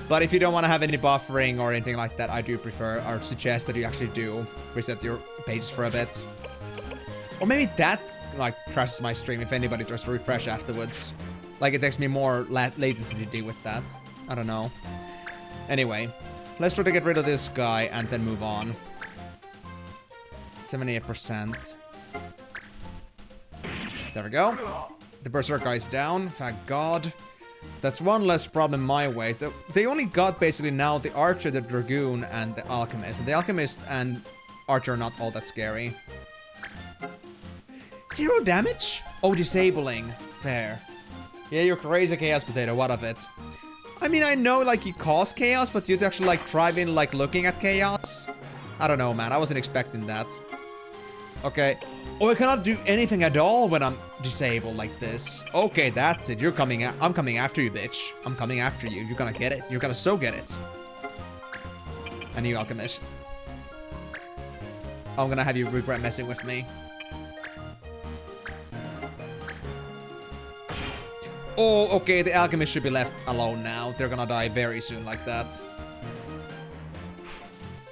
But if you don't want to have any buffering or anything like that, I do prefer or suggest that you actually do reset your pages for a bit. Or maybe that, like, crashes my stream if anybody tries to refresh afterwards. Like, it takes me more latency to deal with that. I don't know. Anyway, let's try to get rid of this guy and then move on. 78%. There we go. The Berserker is down, thank God. That's one less problem my way. So they only got basically now the Archer, the Dragoon, and the Alchemist. And the Alchemist and Archer are not all that scary. 0 damage? Oh, disabling. Fair. Yeah, you're crazy, Chaos Potato, what of it? I mean, I know, like, you cause chaos, but you'd actually, like, thrive in, like, looking at chaos? I don't know, man. I wasn't expecting that. Okay. Oh, I cannot do anything at all when I'm disabled like this. Okay, that's it. You're coming out. I'm coming after you, bitch. I'm coming after you. You're gonna get it. You're gonna so get it. A new Alchemist. I'm gonna have you regret messing with me. Oh, okay. The Alchemist should be left alone now. They're gonna die very soon like that.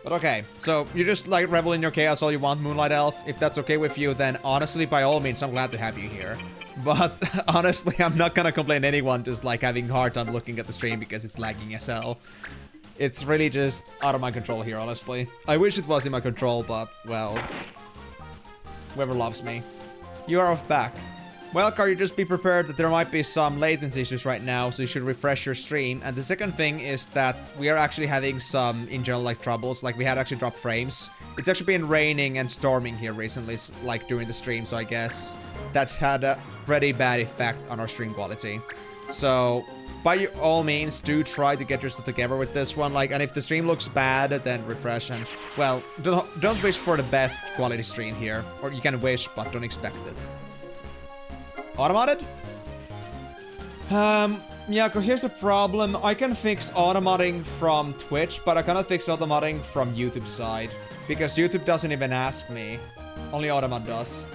But okay, so you just, like, revel in your chaos all you want, Moonlight Elf. If that's okay with you, then honestly, by all means, I'm glad to have you here. But honestly, I'm not gonna complain anyone just, like, having a hard time looking at the stream because it's lagging as hell. It's really just out of my control here, honestly. I wish it was in my control, but, well, whoever loves me. You are off back. Well, Car, you just be prepared that there might be some latency issues right now, so you should refresh your stream. And the second thing is that we are actually having some, in general, like, troubles. Like, we had actually dropped frames. It's actually been raining and storming here recently, like, during the stream, so I guess that's had a pretty bad effect on our stream quality. So, by all means, do try to get your stuff together with this one. Like, and if the stream looks bad, then refresh and, well, don't wish for the best quality stream here. Or you can wish, but don't expect it. Automated? Yeah, here's the problem. I can fix automodding from Twitch, but I cannot fix automodding from YouTube side. Because YouTube doesn't even ask me. Only Automod does.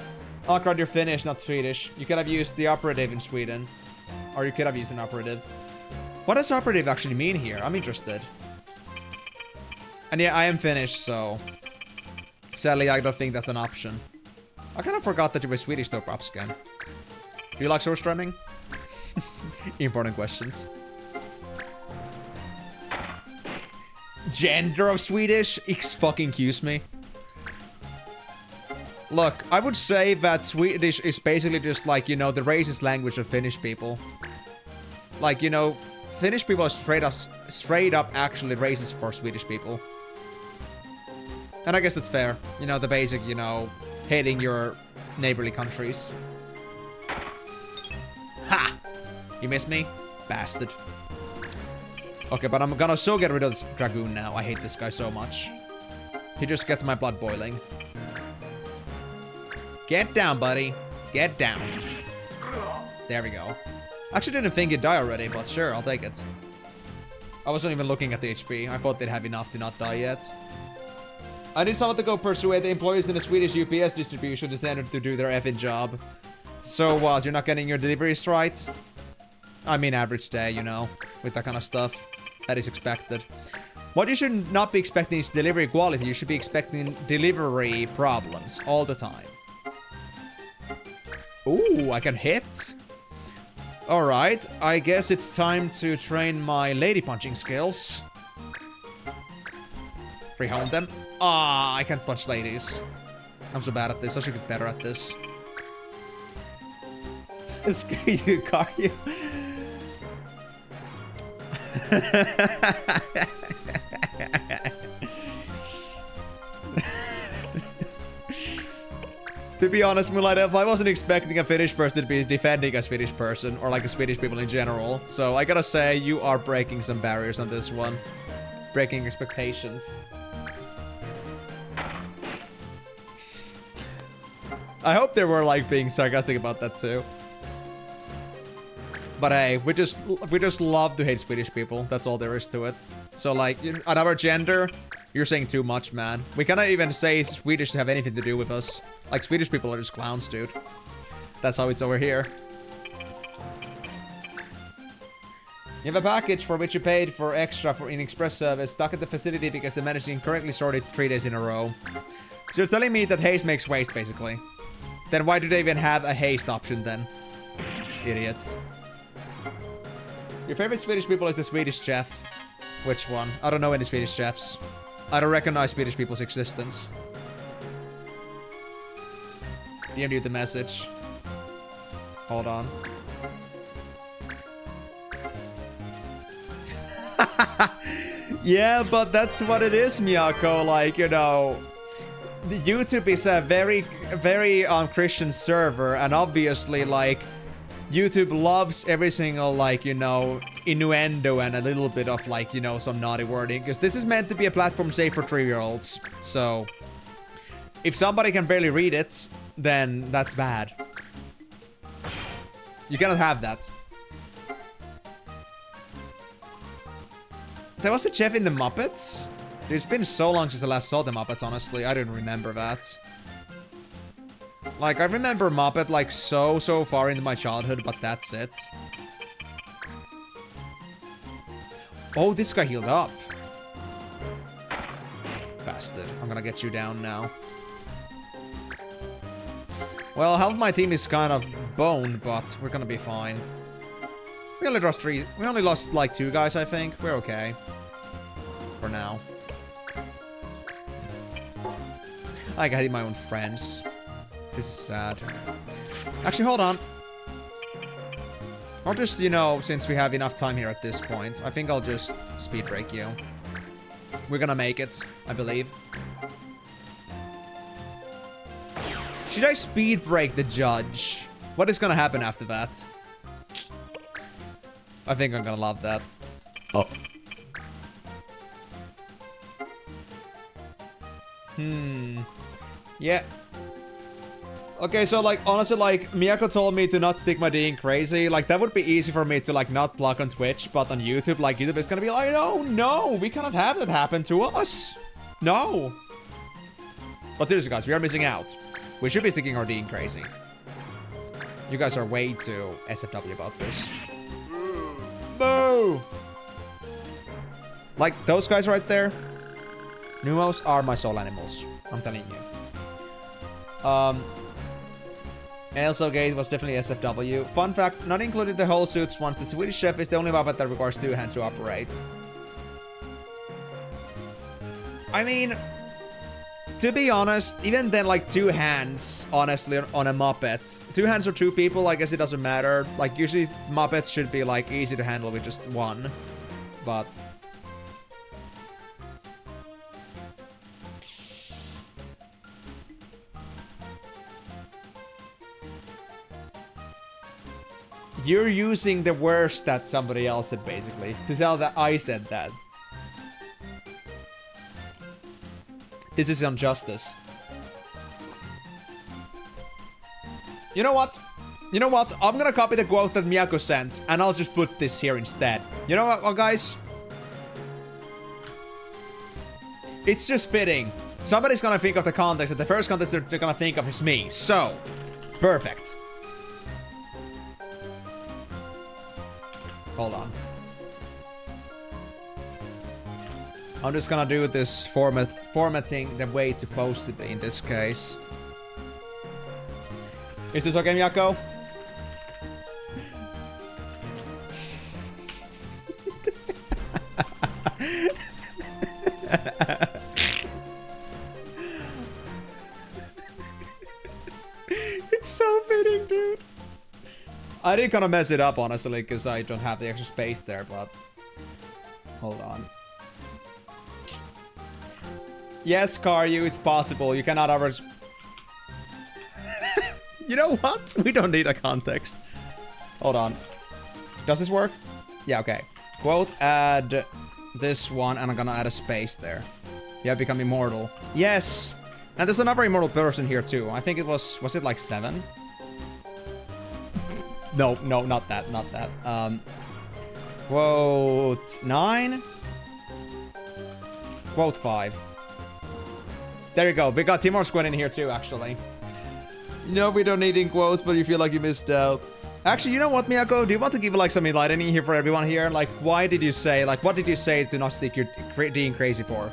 Akard, you're Finnish, not Swedish. You could have used the operative in Sweden. Or you could have used an operative. What does operative actually mean here? I'm interested. And yeah, I am Finnish, so... sadly, I don't think that's an option. I kind of forgot that you were Swedish though, props again. Do you like Surströmming? Important questions. Gender of Swedish? Excuse me. Look, I would say that Swedish is basically just like, you know, the racist language of Finnish people. Like, you know, Finnish people are straight up actually racist for Swedish people. And I guess it's fair. You know, the basic, you know, hating your neighborly countries. Ha! You missed me? Bastard. Okay, but I'm gonna so get rid of this Dragoon now. I hate this guy so much. He just gets my blood boiling. Get down, buddy. Get down. There we go. Actually didn't think he'd die already, but sure, I'll take it. I wasn't even looking at the HP. I thought they'd have enough to not die yet. I need someone to go persuade the employees in the Swedish UPS distribution center to do their effing job. So what, you're not getting your deliveries right? I mean average day, you know, with that kind of stuff. That is expected. What you should not be expecting is delivery quality. You should be expecting delivery problems all the time. Ooh, I can hit. Alright, I guess it's time to train my lady punching skills. Freehand them. Ah, I can't punch ladies. I'm so bad at this. I should get better at this. Screw you, Karyu. To be honest, Moonlight, I wasn't expecting a Finnish person to be defending a Swedish person, or like a Swedish people in general. So I gotta say, you are breaking some barriers on this one. Breaking expectations. I hope they were like being sarcastic about that too. But hey, we just love to hate Swedish people. That's all there is to it. So like, on our gender, you're saying too much, man. We cannot even say Swedish to have anything to do with us. Like, Swedish people are just clowns, dude. That's how it's over here. You have a package for which you paid for extra in express service stuck at the facility because the manager incorrectly sorted 3 days in a row. So you're telling me that haste makes waste, basically. Then why do they even have a haste option then? Idiots. Your favorite Swedish people is the Swedish chef. Which one? I don't know any Swedish chefs. I don't recognize Swedish people's existence. DM'd you the message. Hold on. Yeah, but that's what it is, Miyako. Like, you know, YouTube is a very Christian server, and obviously, like, YouTube loves every single, like, you know, innuendo and a little bit of, like, you know, some naughty wording, because this is meant to be a platform safe for 3-year-olds. So, if somebody can barely read it, then that's bad. You cannot have that. There was a chef in the Muppets? Dude, it's been so long since I last saw the Muppets, honestly. I didn't remember that. Like, I remember Muppet, like, so far into my childhood, but that's it. Oh, this guy healed up. Bastard. I'm gonna get you down now. Well, half my team is kind of boned, but we're gonna be fine. We only lost like 2 guys, I think. We're okay. For now. I gotta hit my own friends. This is sad. Actually, hold on. Or just, you know, since we have enough time here at this point, I think I'll just speed break you. We're gonna make it, I believe. Should I speed break the judge? What is gonna happen after that? I think I'm gonna love that. Oh. Yeah. Okay, so like, honestly, like, Miyako told me to not stick my D in crazy. Like, that would be easy for me to, like, not block on Twitch, but on YouTube, like, YouTube is gonna be like, no, we cannot have that happen to us. No. But seriously, guys, we are missing out. We should be sticking our D in crazy. You guys are way too SFW about this. Boo! Like, those guys right there, Numos are my soul animals. I'm telling you. Also, Gate was definitely SFW. Fun fact, not included the whole suits once. The Swedish chef is the only weapon that requires 2 hands to operate. I mean, to be honest, even then, like, 2 hands, honestly, on a Muppet. 2 hands or 2 people, I guess it doesn't matter. Like, usually Muppets should be, like, easy to handle with just 1. But... You're using the worst that somebody else said, basically, to tell that I said that. This is injustice. You know what? You know what? I'm gonna copy the quote that Miyako sent, and I'll just put this here instead. You know what, guys? It's just fitting. Somebody's gonna think of the context, and the first context they're gonna think of is me. So, perfect. Hold on. I'm just gonna do this formatting the way it's supposed to be in this case. Is this okay, Miyako? It's so fitting, dude. I did kind of mess it up, honestly, because I don't have the extra space there, but... Hold on. Yes, Karyu, it's possible. You cannot average... You know what? We don't need a context. Hold on. Does this work? Yeah, okay. Quote, add this one, and I'm gonna add a space there. You have become immortal. Yes! And there's another immortal person here, too. I think it was it like 7? No, not that. Quote 9? Quote 5. There you go. We got Timor Squid in here too, actually. No, we don't need in quotes, but you feel like you missed out. Actually, you know what, Miyako? Do you want to give like some enlightening here for everyone here? Like, why did you say, like, what did you say to not stick your D in crazy for?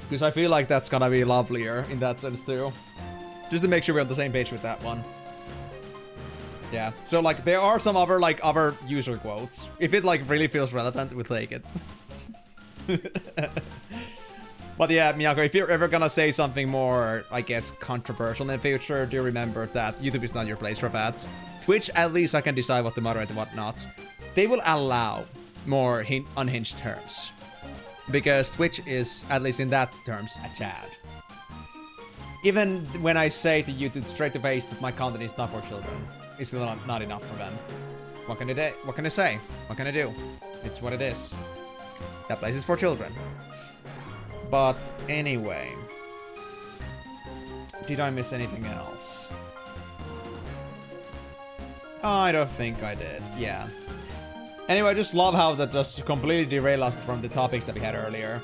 Because I feel like that's gonna be lovelier in that sense too. Just to make sure we're on the same page with that one. Yeah, so like there are some other like other user quotes. If it like really feels relevant, we'll take it. But yeah, Miyako, if you're ever gonna say something more, I guess, controversial in the future, do remember that YouTube is not your place for that. Twitch, at least I can decide what to moderate and what not. They will allow more unhinged terms. Because Twitch is, at least in that terms, a Chad. Even when I say to YouTube straight to face that my content is not for children, it's still not enough for them. What can I say? What can I do? It's what it is. That place is for children. But anyway. Did I miss anything else? I don't think I did. Yeah. Anyway, I just love how that just completely derailed us from the topics that we had earlier.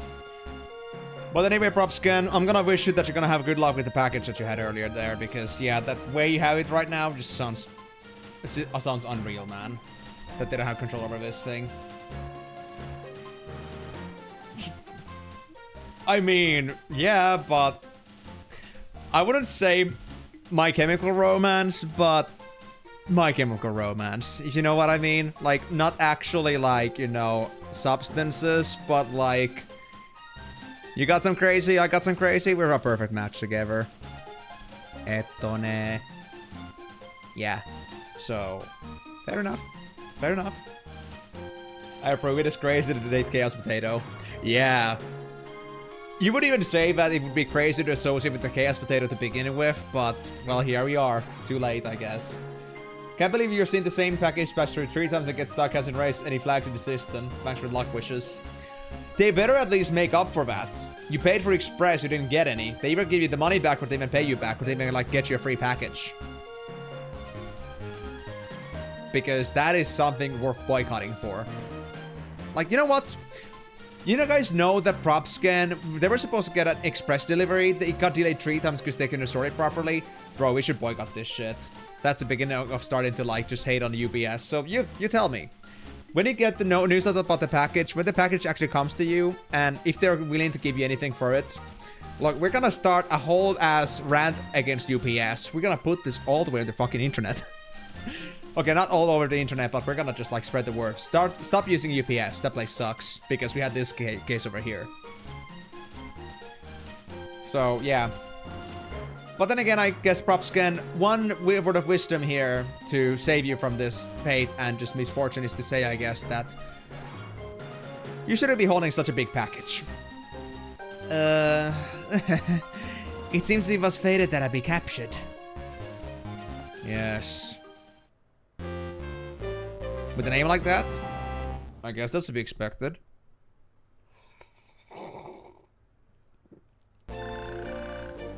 But anyway, Propscan, I'm gonna wish you that you're gonna have good luck with the package that you had earlier there, because yeah, that way you have it right now just sounds unreal, man. That they don't have control over this thing. I mean, yeah, but I wouldn't say My Chemical Romance, but My Chemical Romance, if you know what I mean. Like, not actually like, you know, substances, but like, you got some crazy, I got some crazy, we're a perfect match together. Ettone. Yeah, so Fair enough. Fair enough. I approve it is crazy to date Chaos Potato. Yeah. You would even say that it would be crazy to associate with the Chaos Potato to begin with, but, well, here we are. Too late, I guess. Can't believe you're seeing the same package patched through 3 times and get stuck, hasn't raised any flags in the system. Thanks for luck wishes. They better at least make up for that. You paid for Express, you didn't get any. They either give you the money back or they even pay you back, or they even, like, get you a free package. Because that is something worth boycotting for. Like, you know what? You know, guys know that PropScan, they were supposed to get an express delivery. It got delayed 3 times because they couldn't sort it properly. Bro, we should boycott this shit. That's the beginning of starting to, like, just hate on the UPS. So, you tell me. When you get the news about the package, when the package actually comes to you, and if they're willing to give you anything for it, look, we're gonna start a whole ass rant against UPS. We're gonna put this all the way on the fucking internet. Okay, not all over the internet, but we're gonna just, like, spread the word. Stop using UPS. That place sucks. Because we had this case over here. So, yeah. But then again, I guess PropScan, one word of wisdom here to save you from this fate and just misfortune is to say, I guess, that you shouldn't be holding such a big package. It seems it was fated that I be captured. Yes. With a name like that? I guess that's to be expected.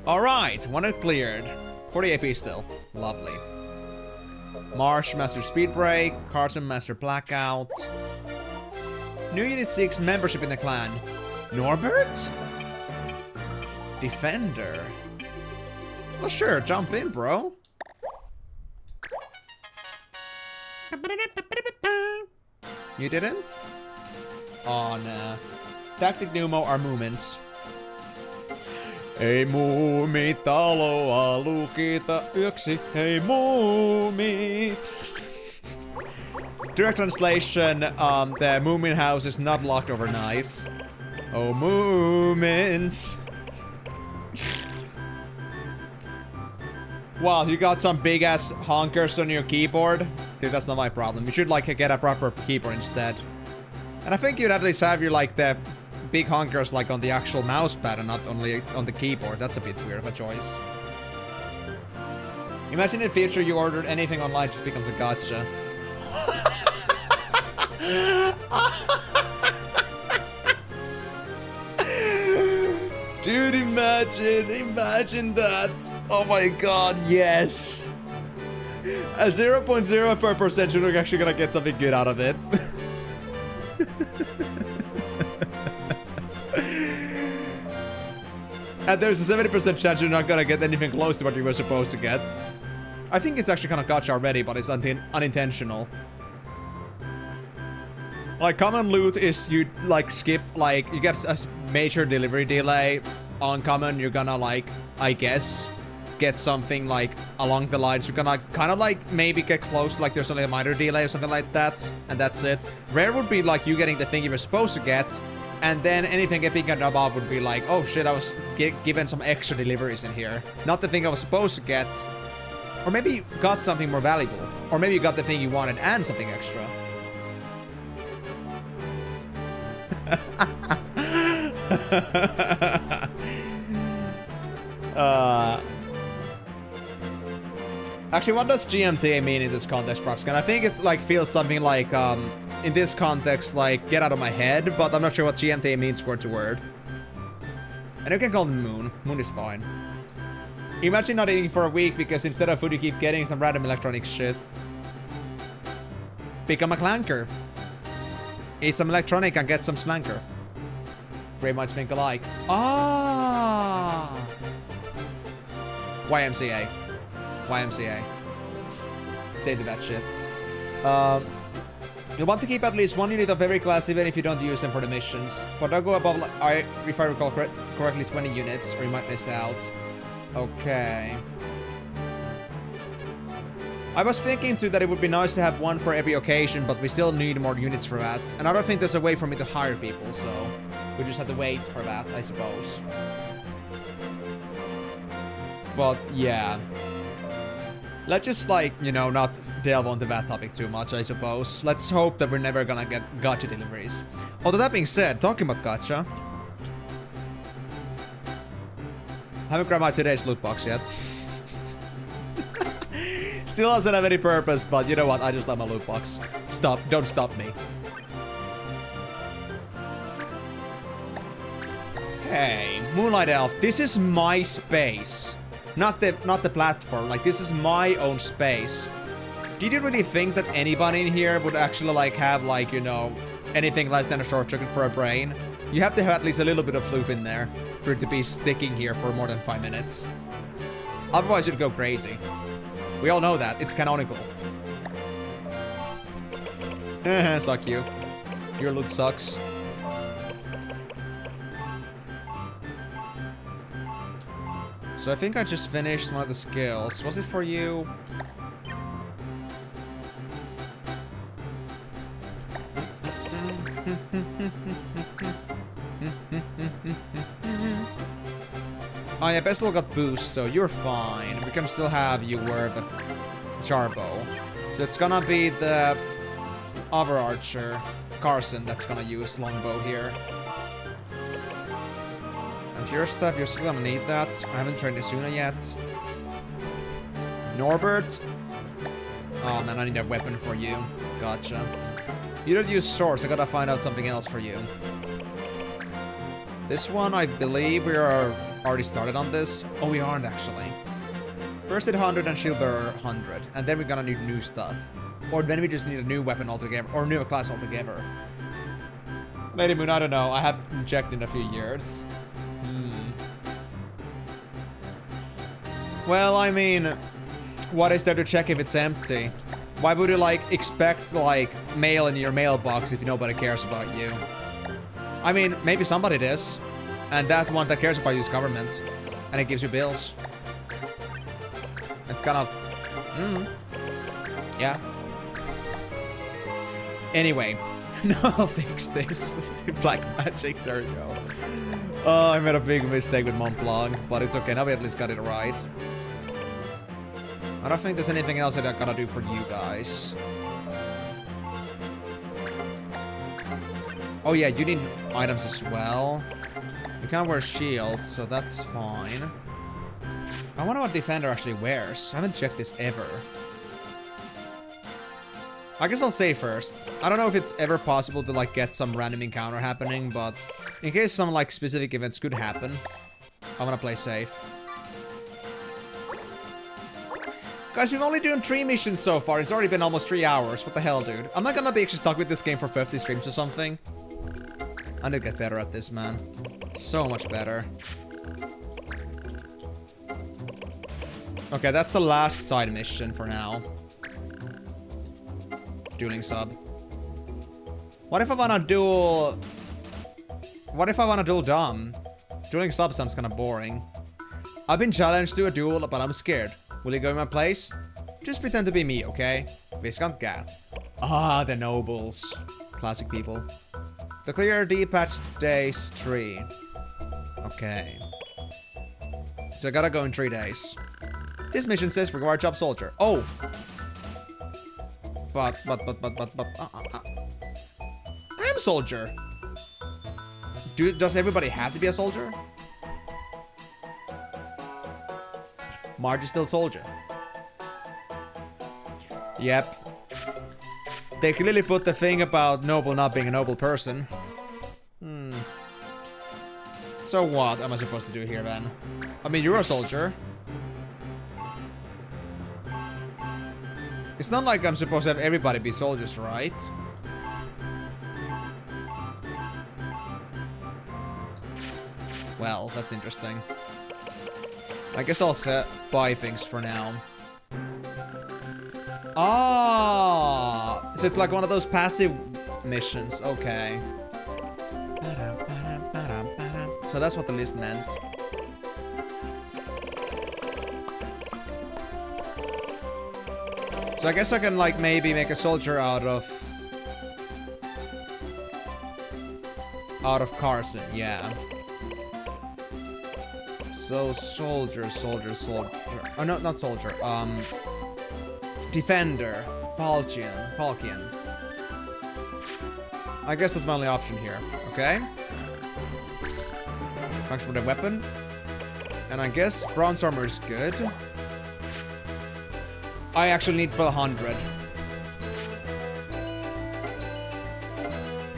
Alright, one it cleared. 40 AP still. Lovely. Marsh, Master Speed Break. Carson, Master Blackout. New Unit 6 membership in the clan. Norbert? Defender. Well, sure, jump in, bro. You didn't? Oh, nah. Tactic Numo are movements. Ei muumit taloa lukita yksi, hei muumit. Direct translation, the Moomin house is not locked overnight. Oh, Moomins. Wow, you got some big ass honkers on your keyboard? Dude, that's not my problem. You should, like, get a proper keyboard instead. And I think you'd at least have your, like, the big honkers, like, on the actual mousepad and not only on the keyboard. That's a bit weird of a choice. Imagine in the future you ordered anything online just becomes a gacha. Dude, imagine that. Oh my god, yes. A 0.04% you're actually gonna get something good out of it. And there's a 70% chance you're not gonna get anything close to what you were supposed to get. I think it's actually kind of gacha already, but it's unintentional. Like, common loot is you, like, skip, like, you get a major delivery delay. On common, you're gonna, like, I guess, get something, like, along the lines. You're gonna kind of, like, maybe get close, like, there's only a minor delay or something like that. And that's it. Rare would be, like, you getting the thing you were supposed to get. And then anything getting above would be like, oh shit, I was given some extra deliveries in here. Not the thing I was supposed to get. Or maybe you got something more valuable. Or maybe you got the thing you wanted and something extra. Actually, what does GMTA mean in this context, PropScan? I think it's like feels something like in this context, like get out of my head, but I'm not sure what GMTA means word to word. And you can call it Moon. Moon is fine. Imagine not eating for a week because instead of food you keep getting some random electronic shit. Become a clanker. Eat some electronic and get some slanker. Very much think alike. Ah! YMCA. YMCA. Say to that shit. You want to keep at least 1 unit of every class even if you don't use them for the missions. But don't go above, like, if I recall correctly, 20 units or you might miss out. Okay. I was thinking too that it would be nice to have one for every occasion, but we still need more units for that. And I don't think there's a way for me to hire people, so we just have to wait for that, I suppose. But yeah. Let's just, like, you know, not delve onto that topic too much, I suppose. Let's hope that we're never gonna get gacha deliveries. Although that being said, talking about gacha, haven't grabbed my today's loot box yet. Still doesn't have any purpose, but you know what? I just love my loot box. Don't stop me. Hey, Moonlight Elf, this is my space. Not the platform, like this is my own space. Did you really think that anybody in here would actually like have like, you know, anything less than a short circuit for a brain? You have to have at least a little bit of floof in there for it to be sticking here for more than 5 minutes. Otherwise you'd go crazy. We all know that, it's canonical. Suck you. Your loot sucks. So I think I just finished one of the skills. Was it for you? Oh yeah, Bestel got boost, so you're fine. We can still have you wear the Charbo. So it's gonna be the other archer, Carson, that's gonna use longbow here. Your stuff, you're still gonna need that. I haven't trained Isuna yet. Norbert. Oh man, I need a weapon for you. Gotcha. You don't use swords, I gotta find out something else for you. This one, I believe we are already started on this. Oh, we aren't actually. First hit 100 and shield bearer 100. And then we're gonna need new stuff. Or then we just need a new weapon altogether. Or new class altogether. Lady Moon, I don't know. I haven't checked in a few years. Well, I mean, what is there to check if it's empty? Why would you, like, expect, like, mail in your mailbox if nobody cares about you? I mean, maybe somebody does. And that one that cares about you is government. And it gives you bills. It's kind of... Yeah. Anyway. No, I'll fix this. Black magic, there we go. Oh, I made a big mistake with Mont Blanc, but it's okay, now we at least got it right. I don't think there's anything else that I gotta do for you guys. Oh yeah, you need items as well. You can't wear shields, so that's fine. I wonder what Defender actually wears. I haven't checked this ever. I guess I'll say first. I don't know if it's ever possible to like get some random encounter happening, but in case some like specific events could happen, I'm gonna play safe. Guys, we've only done 3 missions so far. It's already been almost 3 hours. What the hell, dude? I'm not gonna be actually stuck with this game for 50 streams or something. I need to get better at this, man. So much better. Okay, that's the last side mission for now. Dueling sub. What if I wanna duel... What if I wanna duel Dom? Dueling sub sounds kinda boring. I've been challenged to a duel, but I'm scared. Will you go in my place? Just pretend to be me, okay? Viscount Gat. Ah, the nobles. Classic people. The clear D-patch days 3. Okay. So I gotta go in 3 days. This mission says required job soldier. Oh! But, I am a soldier. Does everybody have to be a soldier? Marge is still a soldier. Yep. They clearly put the thing about noble not being a noble person. So what am I supposed to do here then? I mean, you're a soldier. It's not like I'm supposed to have everybody be soldiers, right? Well, that's interesting. I guess I'll buy things for now. Ah, so it's like one of those passive missions. Okay. So that's what the list meant. So I guess I can like maybe make a soldier out of Carson, yeah. So soldier. Oh no, not soldier. Defender. Falchion. I guess that's my only option here. Okay. Thanks for the weapon. And I guess bronze armor is good. I actually need 100.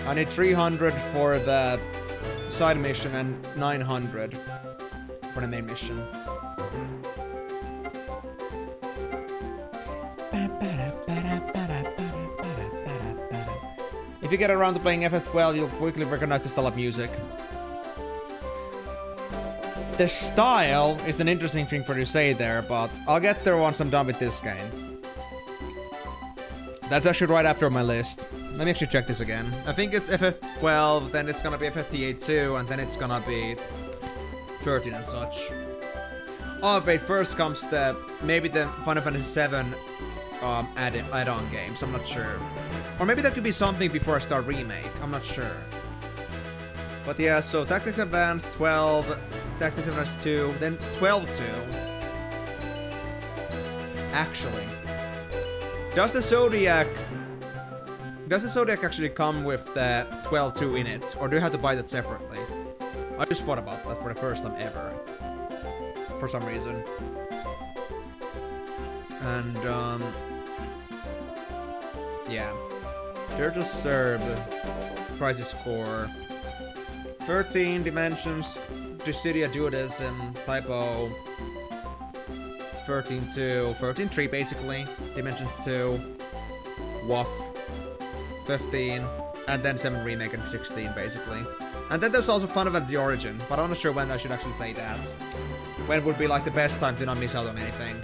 I need 300 for the side mission and 900 for the main mission. If you get around to playing FF12, you'll quickly recognize the style of music. The style is an interesting thing for you to say there, but I'll get there once I'm done with this game. That's actually right after my list. Let me actually check this again. I think it's FF12, then it's gonna be FFTA 2, and then it's gonna be 13 and such. Oh wait, first comes maybe the Final Fantasy 7 add-on games, I'm not sure. Or maybe that could be something before I start Remake, I'm not sure. But yeah, so Tactics Advanced 12, Tactics Advanced 2, then 12-2. Actually, does the Zodiac actually come with the 12-2 in it, or do you have to buy that separately? I just thought about that for the first time ever, for some reason. And yeah, Church of Serb, Crisis Core, 13 Dimensions, Dissidia Duodism, Typo, 13-2, 13-3 basically, Dimensions 2, WAF, 15, and then 7 Remake and 16 basically. And then there's also Final Fantasy Origin, but I'm not sure when I should actually play that. When would be like the best time to not miss out on anything.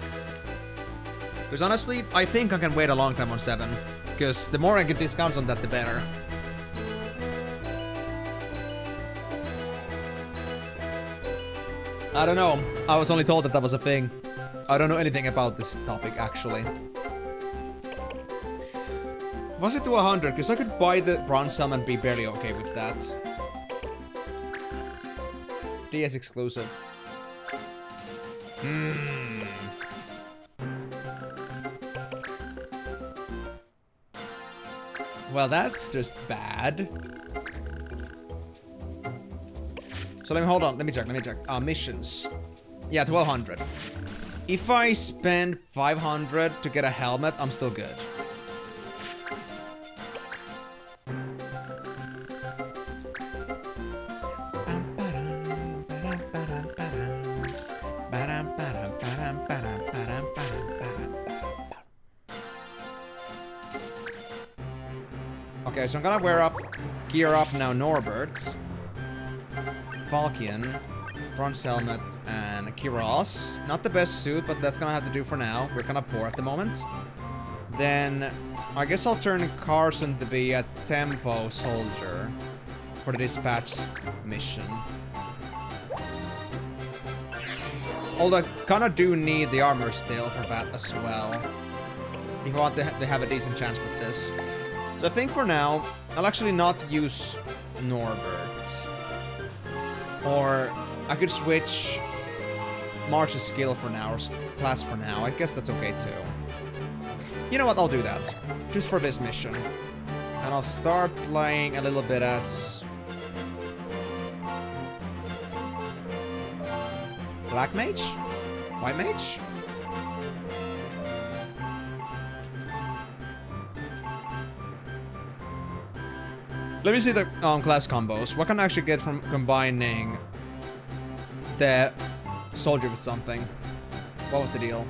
Because honestly, I think I can wait a long time on 7. Because the more I get discounts on that, the better. I don't know. I was only told that that was a thing. I don't know anything about this topic, actually. Was it to 100? Because I could buy the bronze helm and be barely okay with that. DS exclusive. Well, that's just bad. So let me check. Missions. Yeah, 1200. If I spend 500 to get a helmet, I'm still good. Okay, so I'm gonna gear up now Norbert, Falchion, bronze helmet, and Kiros. Not the best suit, but that's gonna have to do for now. We're kinda poor at the moment. Then, I guess I'll turn Carson to be a tempo soldier for the dispatch mission. Although I kinda do need the armor still for that as well. If I want to have a decent chance with this. So I think for now, I'll actually not use Norbert. Or I could switch March's skill for now, or class for now. I guess that's okay too. You know what, I'll do that. Just for this mission. And I'll start playing a little bit as... Black Mage? White Mage? Let me see the class combos. What can I actually get from combining the soldier with something? What was the deal?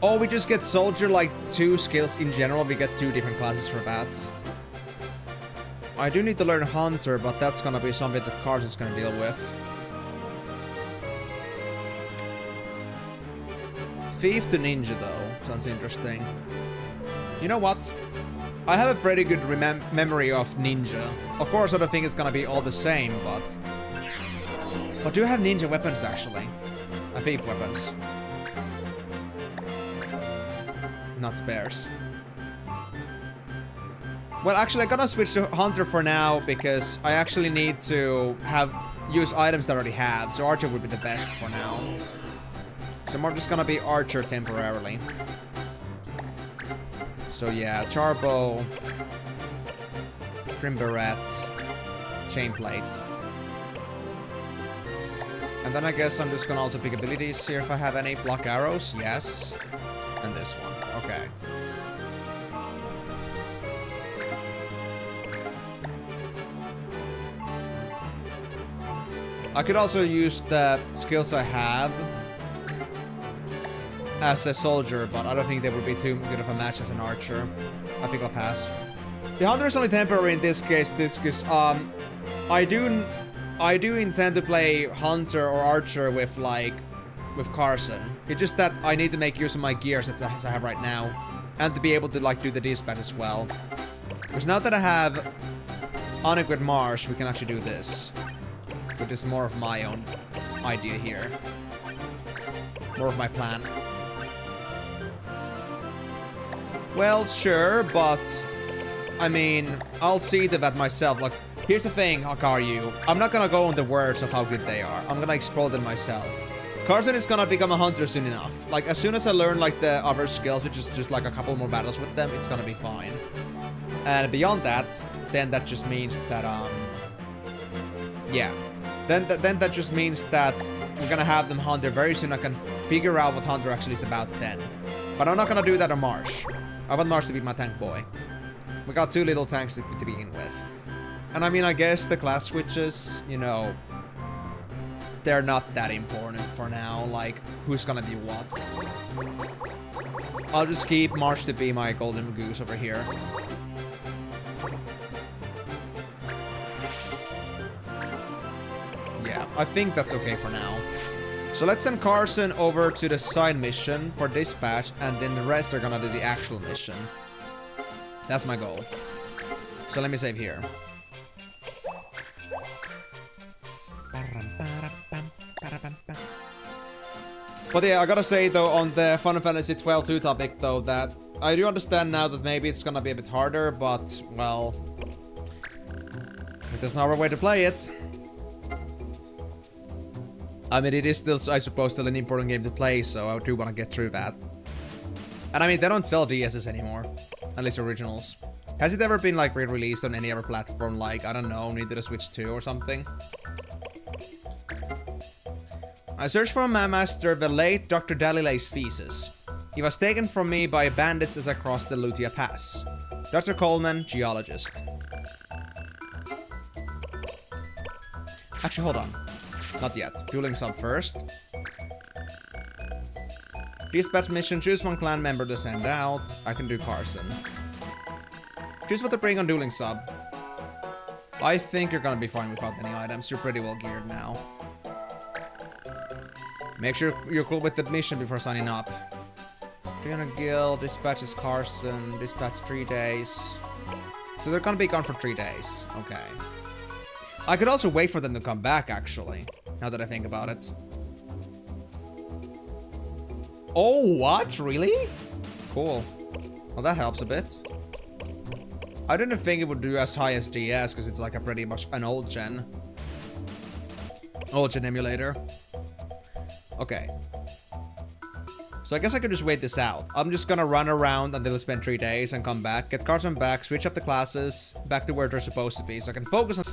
Oh, we just get soldier like 2 skills in general. We get 2 different classes for that. I do need to learn Hunter, but that's gonna be something that Carson's gonna deal with. Thief to Ninja though, sounds interesting. You know what? I have a pretty good memory of Ninja. Of course I don't think it's gonna be all the same, but... But do you have ninja weapons actually? Thief weapons. Not spares. Well, actually, I'm gonna switch to Hunter for now because I actually need to use items that I already have. So Archer would be the best for now. So I'm just gonna be Archer temporarily. So yeah, Charbow, Grim Beret, Chain Plate. And then I guess I'm just gonna also pick abilities here if I have any. Block arrows, yes. And this one, okay. I could also use the skills I have as a soldier, but I don't think they would be too good of a match as an archer. I think I'll pass. The Hunter is only temporary in this case, because I do intend to play Hunter or Archer with Carson. It's just that I need to make use of my gears as I have right now, and to be able to do the dispatch as well. Because now that I have unequipped Marsh, we can actually do this. Which is more of my own idea here. More of my plan. Well, sure, but I mean, I'll see to that myself. Like, here's the thing, Hakaru. I'm not gonna go on the words of how good they are. I'm gonna explore them myself. Carson is gonna become a hunter soon enough. Like, as soon as I learn, the other skills, which is just, a couple more battles with them, it's gonna be fine. And beyond that, then that just means that, yeah. Then that just means that we're gonna have them Hunter very soon. I can figure out what Hunter actually is about then. But I'm not gonna do that on Marsh. I want Marsh to be my tank boy. We got 2 little tanks to begin with. And I mean, I guess the class switches, they're not that important for now. Like, who's gonna be what? I'll just keep Marsh to be my golden goose over here. Yeah, I think that's okay for now. So let's send Carson over to the side mission for dispatch, and then the rest are gonna do the actual mission. That's my goal. So let me save here. But yeah, I gotta say though, on the Final Fantasy 12-2 topic though, that I do understand now that maybe it's gonna be a bit harder, but, well, if there's no other way to play it. I mean, it is still, I suppose, still an important game to play, so I do want to get through that. And I mean, they don't sell DSs anymore, at least originals. Has it ever been, re-released on any other platform, I don't know, Nintendo Switch 2 or something? I searched for my master, the late Dr. Dalilei's feces. He was taken from me by bandits as I crossed the Lutia Pass. Dr. Coleman, geologist. Actually, hold on. Not yet. Dueling sub first. Dispatch mission. Choose one clan member to send out. I can do Carson. Choose what to bring on dueling sub. I think you're gonna be fine without any items. You're pretty well geared now. Make sure you're cool with the mission before signing up. 300 gil. Dispatches Carson. Dispatch 3 days. So they're gonna be gone for 3 days. Okay. I could also wait for them to come back, actually. Now that I think about it. Oh, what? Really? Cool. Well, that helps a bit. I didn't think it would do as high as DS, because it's a pretty much an old gen emulator. Okay. So I guess I could just wait this out. I'm just gonna run around until I spend 3 days and come back. Get Carson back, switch up the classes, back to where they're supposed to be, so I can focus on...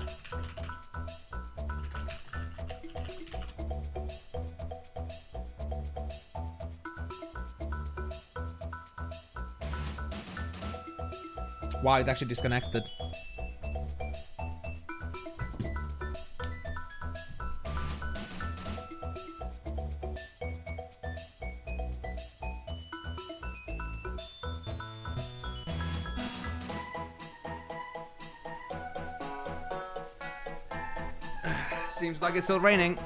Wow, it actually disconnected. Seems like it's still raining.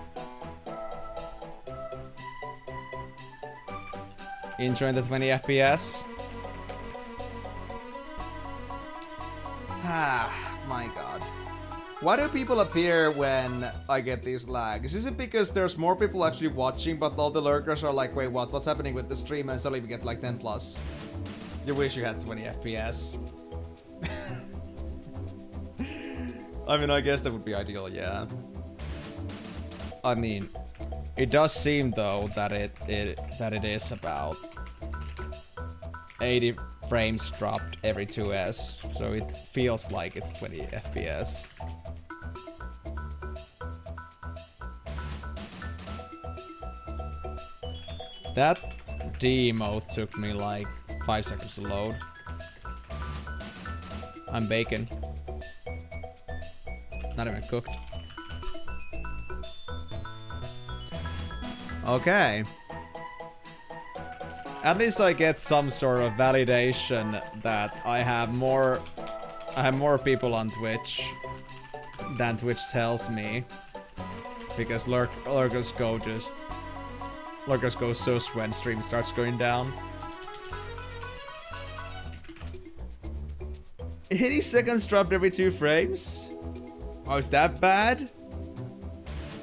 Enjoying the 20 FPS. Ah, my god. Why do people appear when I get these lags? Is it because there's more people actually watching, but all the lurkers are like, wait, what? What's happening with the stream? And suddenly we get 10 plus. You wish you had 20 FPS. I mean, I guess that would be ideal, yeah. I mean, it does seem though that it is about 80 frames dropped every 2S, so it feels like it's 20 FPS. That demo took me like 5 seconds to load. I'm bacon. Not even cooked. Okay. At least I get some sort of validation that I have more people on Twitch than Twitch tells me. Because lurkers go sus when stream starts going down. 80 seconds dropped every 2 frames? Oh, is that bad?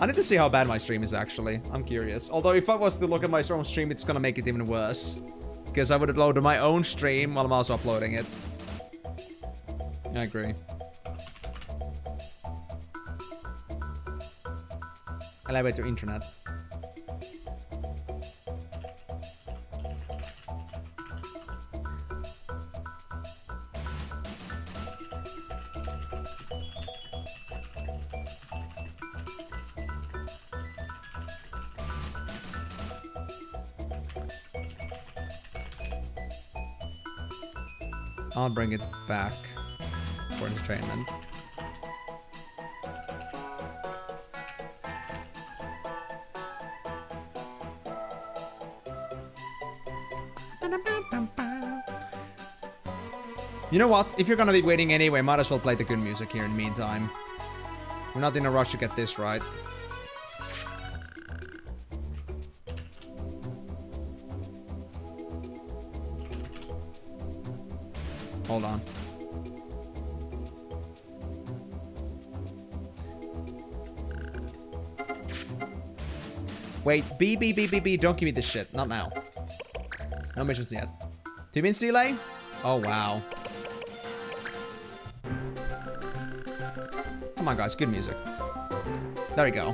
I need to see how bad my stream is actually. I'm curious. Although if I was to look at my own stream, it's gonna make it even worse. Because I would have loaded my own stream while I'm also uploading it. I agree. Elevator internet. I'll bring it back for entertainment. You know what? If you're gonna be waiting anyway, might as well play the good music here in the meantime. We're not in a rush to get this right. Hold on. Wait, B, don't give me this shit. Not now. No missions yet. 2 minutes delay? Oh, wow. Come on, guys. Good music. There we go.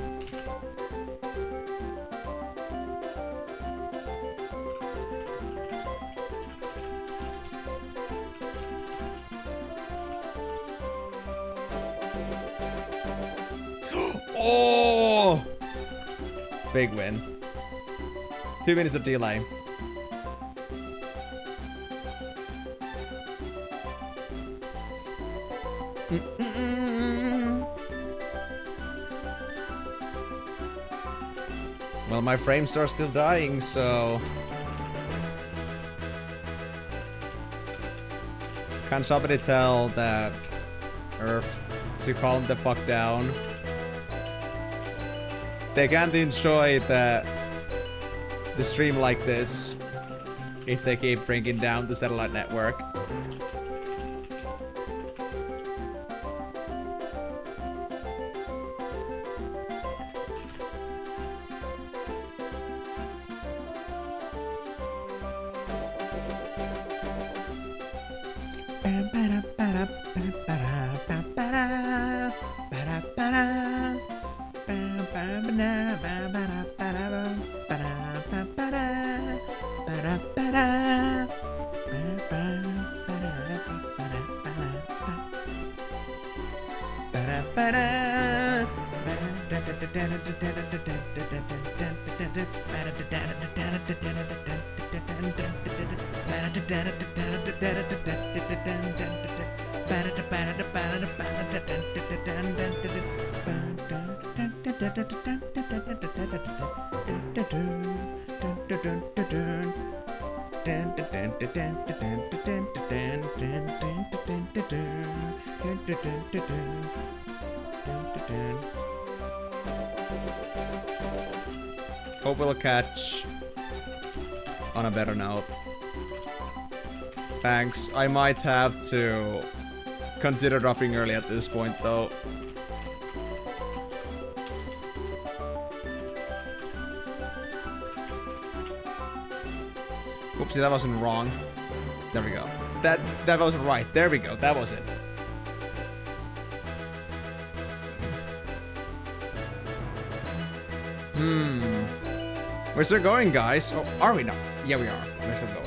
Oh! Big win. 2 minutes of delay. Well, my frames are still dying, so... Can somebody tell that Earth to calm the fuck down? They can't enjoy the stream like this if they keep bringing down the satellite network. Hope we'll catch on a better note. Thanks. I might have to consider dropping early at this point, though. Oopsie, that wasn't wrong. There we go. That was right. There we go. That was it. We're still going, guys. Oh, are we not? Yeah, we are. We're still going.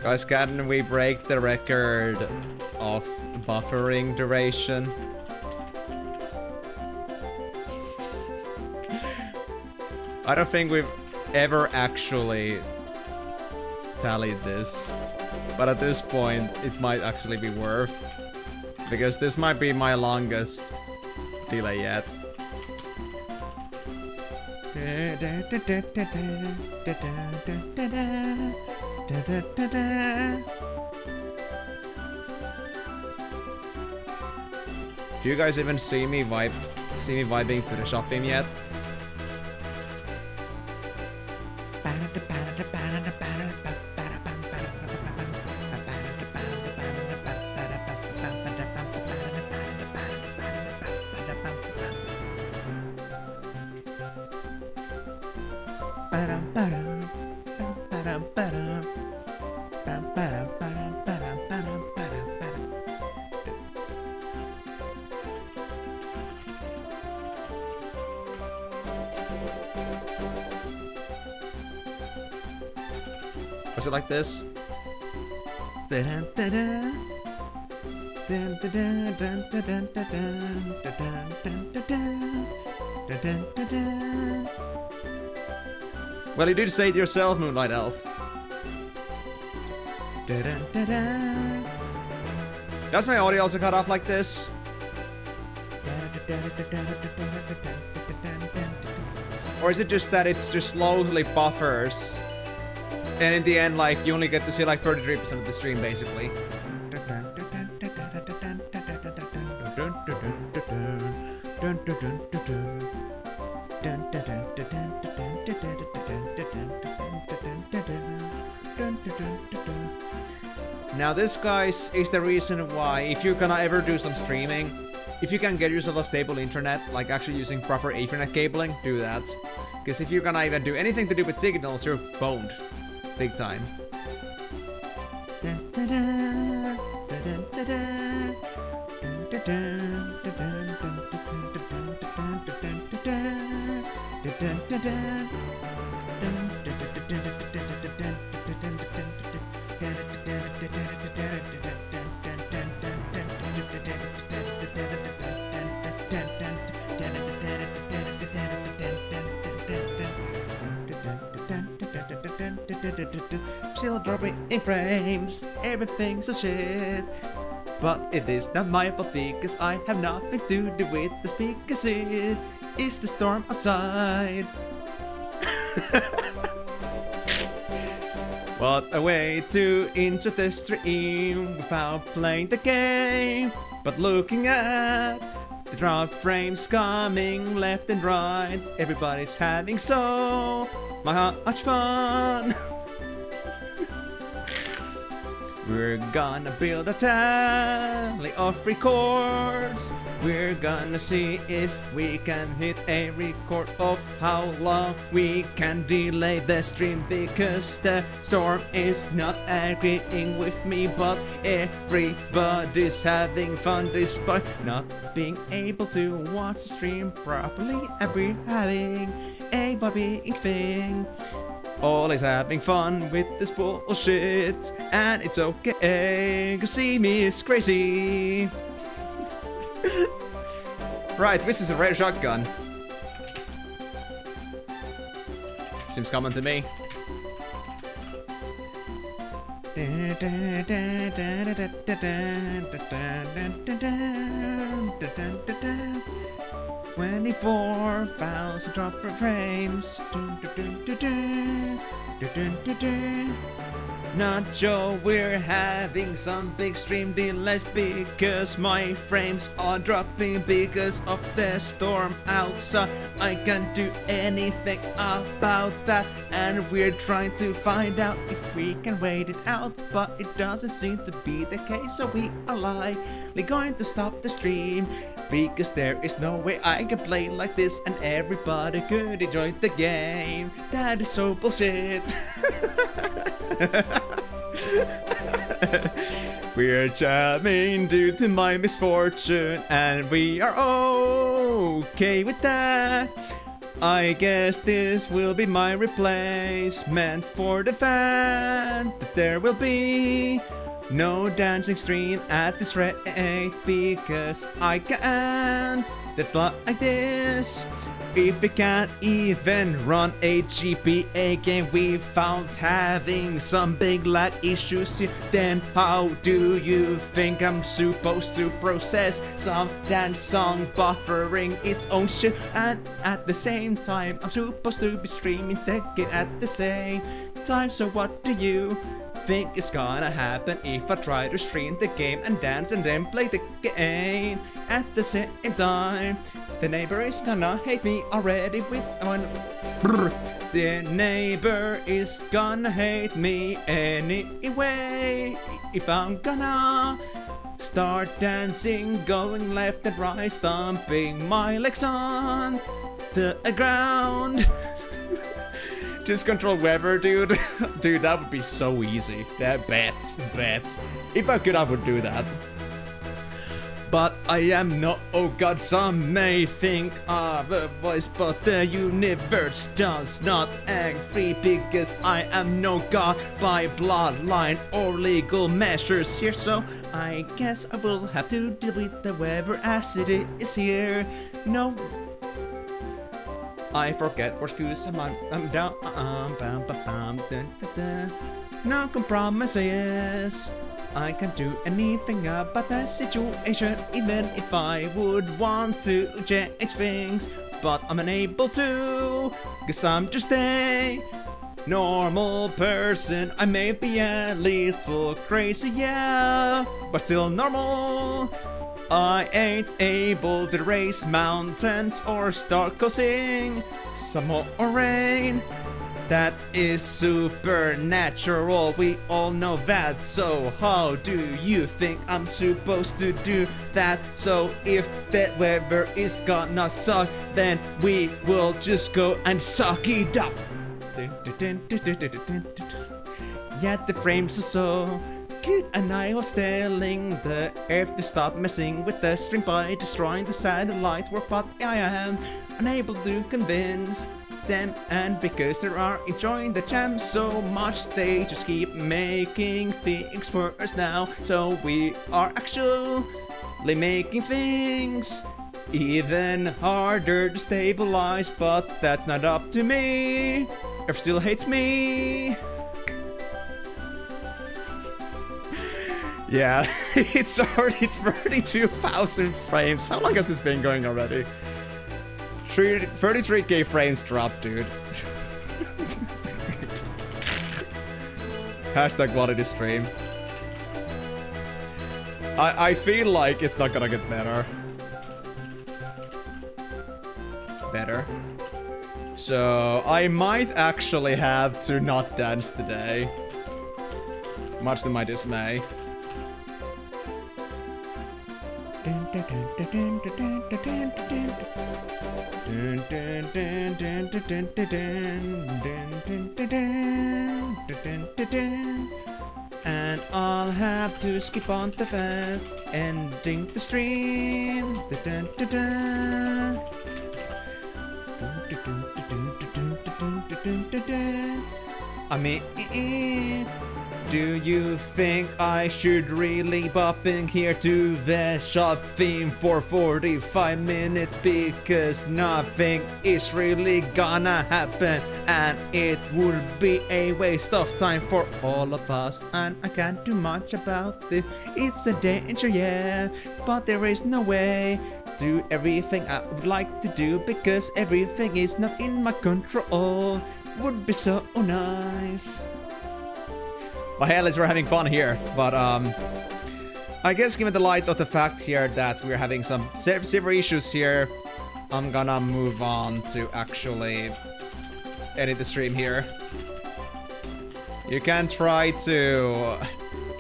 Guys, can we break the record of buffering duration? I don't think we've ever actually tallied this, but at this point it might actually be worth, because this might be my longest delay yet. Do you guys even see me vibing to the shop theme yet? Was it like this? Well, you did say it yourself, Moonlight Elf. Does my audio also cut off like this? Or is it just that it's just slowly buffers? And in the end, like, you only get to see like 33% of the stream, basically. Now this, guys, is the reason why, if you're gonna ever do some streaming, if you can get yourself a stable internet, like actually using proper Ethernet cabling, do that. Because if you're gonna even do anything to do with signals, you're boned. Big time. Still dropping in frames, everything's a shit. But it is not my fault because I have nothing to do with this, because it is the storm outside. What a way to enter the stream without playing the game, but looking at the drop frames coming left and right. Everybody's having so much fun. We're gonna build a tally of records. We're gonna see if we can hit a record of how long we can delay the stream, because the storm is not agreeing with me, but everybody's having fun despite not being able to watch the stream properly, and we're having a big thing. All is having fun with this bullshit, and it's okay, cause see me is crazy. Right, this is a rare shotgun. Seems common to me. 24,000 drop frames. Not sure we're having some big stream delays because my frames are dropping because of the storm outside. I can't do anything about that, and we're trying to find out if we can wait it out, but it doesn't seem to be the case, so we are likely going to stop the stream because there is no way I can play like this and everybody could enjoy the game. That is so bullshit. We're jamming due to my misfortune, and we are okay with that. I guess this will be my replacement for the fact that there will be no dancing stream at this rate, because I can. That's like this. If we can't even run a GPA game without having some big lag issues here, then how do you think I'm supposed to process some dance song buffering its own shit? And at the same time, I'm supposed to be streaming the game at the same time. So what do you think is gonna happen if I try to stream the game and dance and then play the game at the same time? The neighbor is gonna hate me already with one. The neighbor is gonna hate me anyway if I'm gonna start dancing, going left and right, stomping my legs on the ground. Just control weather, dude. Dude, that would be so easy. That bet. If I could, I would do that. But I am not, oh god, some may think of a voice, but the universe does not agree, because I am no god by bloodline or legal measures here. So I guess I will have to deal with the weather as it is here. No, I forget for excuse, I'm down, no compromises. I can't do anything about the situation, even if I would want to change things. But I'm unable to, cause I'm just a normal person. I may be a little crazy, yeah, but still normal. I ain't able to raise mountains or start causing some more rain. That is supernatural, we all know that. So how do you think I'm supposed to do that? So if that weather is gonna suck, then we will just go and suck it up. Yeah, the frames are so good, and I was telling the earth to stop messing with the stream by destroying the satellite work, but I am unable to convince them, and because they are enjoying the jam so much, they just keep making things for us now. So we are actually making things even harder to stabilize, but that's not up to me. Earth still hates me. Yeah, it's already 32,000 frames. How long has this been going already? 33k frames drop, dude. Hashtag quality stream. I feel like it's not gonna get better. So I might actually have to not dance today. Much to my dismay. And I'll have to skip on the fan, ending the stream. I mean, do you think I should really bop in here to the shop theme for 45 minutes? Because nothing is really gonna happen, and it would be a waste of time for all of us, and I can't do much about this. It's a danger, yeah, but there is no way to do everything I would like to do, because everything is not in my control. Would be so nice. Well, hell, we're having fun here, but I guess given the light of the fact here that we're having some server issues here, I'm gonna move on to actually edit the stream here. You can try to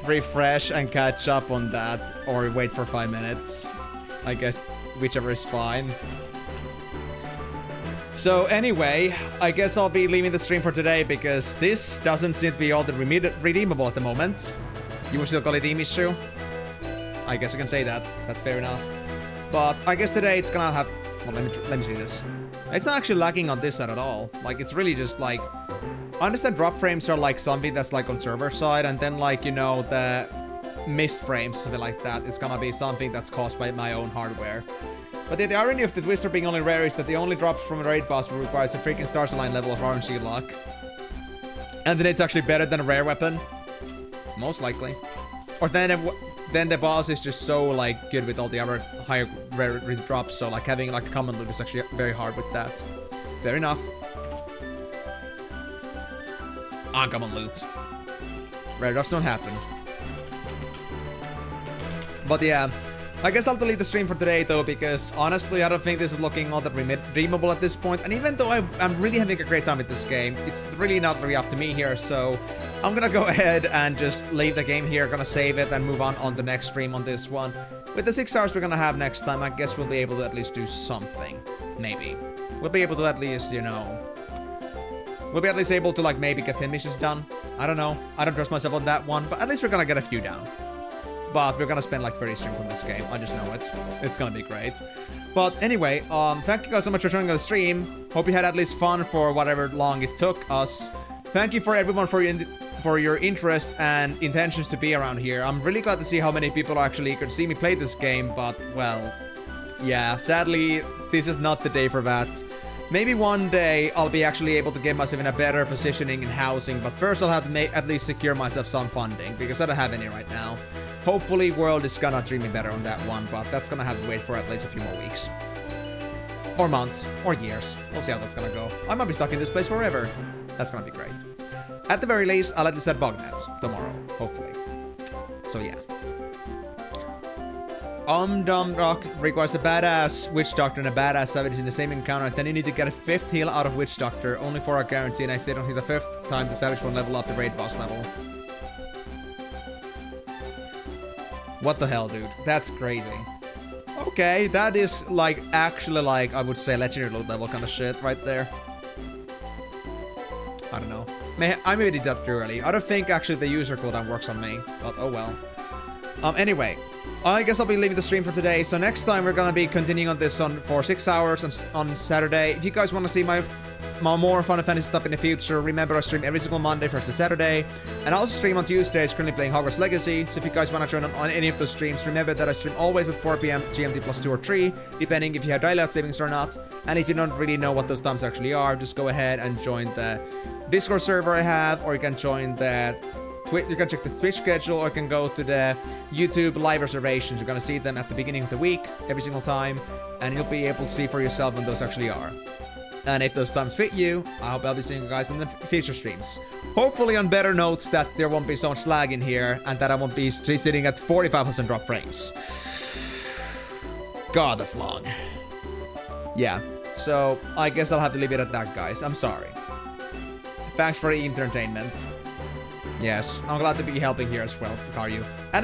refresh and catch up on that, or wait for 5 minutes. I guess whichever is fine. So anyway, I guess I'll be leaving the stream for today, because this doesn't seem to be all that redeemable at the moment. You will still call it team issue? I guess I can say that. That's fair enough. But I guess today it's gonna have... Well, let me see this. It's not actually lagging on this side at all. Like, it's really just like... I understand drop frames are like something that's like on server side, and then like, you know, the missed frames, something like that, is gonna be something that's caused by my own hardware. But the irony of the Twister being only rare is that the only drops from a raid boss requires a freaking Stars Align level of RNG luck. And then it's actually better than a rare weapon. Most likely. Or then the boss is just so like good with all the other higher rare drops, so like having like a common loot is actually very hard with that. Fair enough. Uncommon loot. Rare drops don't happen. But yeah, I guess I'll delete the stream for today though, because honestly I don't think this is looking all that redeemable at this point. And even though I'm really having a great time with this game, it's really not really up to me here, so I'm gonna go ahead and just leave the game here, gonna save it and move on the next stream on this one. With the 6 hours we're gonna have next time, I guess we'll be able to at least do something. Maybe. We'll be able to at least, you know... We'll be at least able to like maybe get 10 missions done. I don't know. I don't trust myself on that one, but at least we're gonna get a few down. But we're gonna spend like 30 streams on this game. I just know it. It's gonna be great. But anyway, thank you guys so much for joining the stream. Hope you had at least fun for whatever long it took us. Thank you for everyone for your interest and intentions to be around here. I'm really glad to see how many people actually could see me play this game, but well, yeah, sadly, this is not the day for that. Maybe one day I'll be actually able to get myself in a better positioning in housing, but first I'll have to at least secure myself some funding, because I don't have any right now. Hopefully World is gonna treat me better on that one, but that's gonna have to wait for at least a few more weeks. Or months, or years. We'll see how that's gonna go. I might be stuck in this place forever. That's gonna be great. At the very least, I'll at least set Bognet tomorrow, hopefully. So yeah. Dumb Rock requires a badass Witch Doctor and a badass Savage in the same encounter, then you need to get a 5th heal out of Witch Doctor, only for a guarantee, and if they don't hit the 5th time, the Savage won't level up the raid boss level. What the hell, dude? That's crazy. Okay, that is like, actually like, I would say legendary loot level kind of shit right there. I don't know. I maybe did that too early. I don't think actually the user cooldown works on me, but oh well. Anyway, I guess I'll be leaving the stream for today. So next time we're gonna be continuing on this for 6 hours on Saturday. If you guys want to see my more Final Fantasy stuff in the future, remember I stream every single Monday, Thursday, Saturday, and I also stream on Tuesdays, currently playing Hogwarts Legacy. So if you guys want to join on any of those streams, remember that I stream always at 4 PM GMT plus 2 or 3, depending if you have dial-out savings or not. And if you don't really know what those times actually are, just go ahead and join the Discord server I have, or you can join the you can check the Twitch schedule, or you can go to the YouTube live reservations. You're gonna see them at the beginning of the week, every single time, and you'll be able to see for yourself when those actually are. And if those times fit you, I hope I'll be seeing you guys in the future streams. Hopefully on better notes, that there won't be so much lag in here, and that I won't be sitting at 45% drop frames. God, that's long. Yeah, so I guess I'll have to leave it at that, guys. I'm sorry. Thanks for the entertainment. Yes, I'm glad to be helping here as well, Karu. And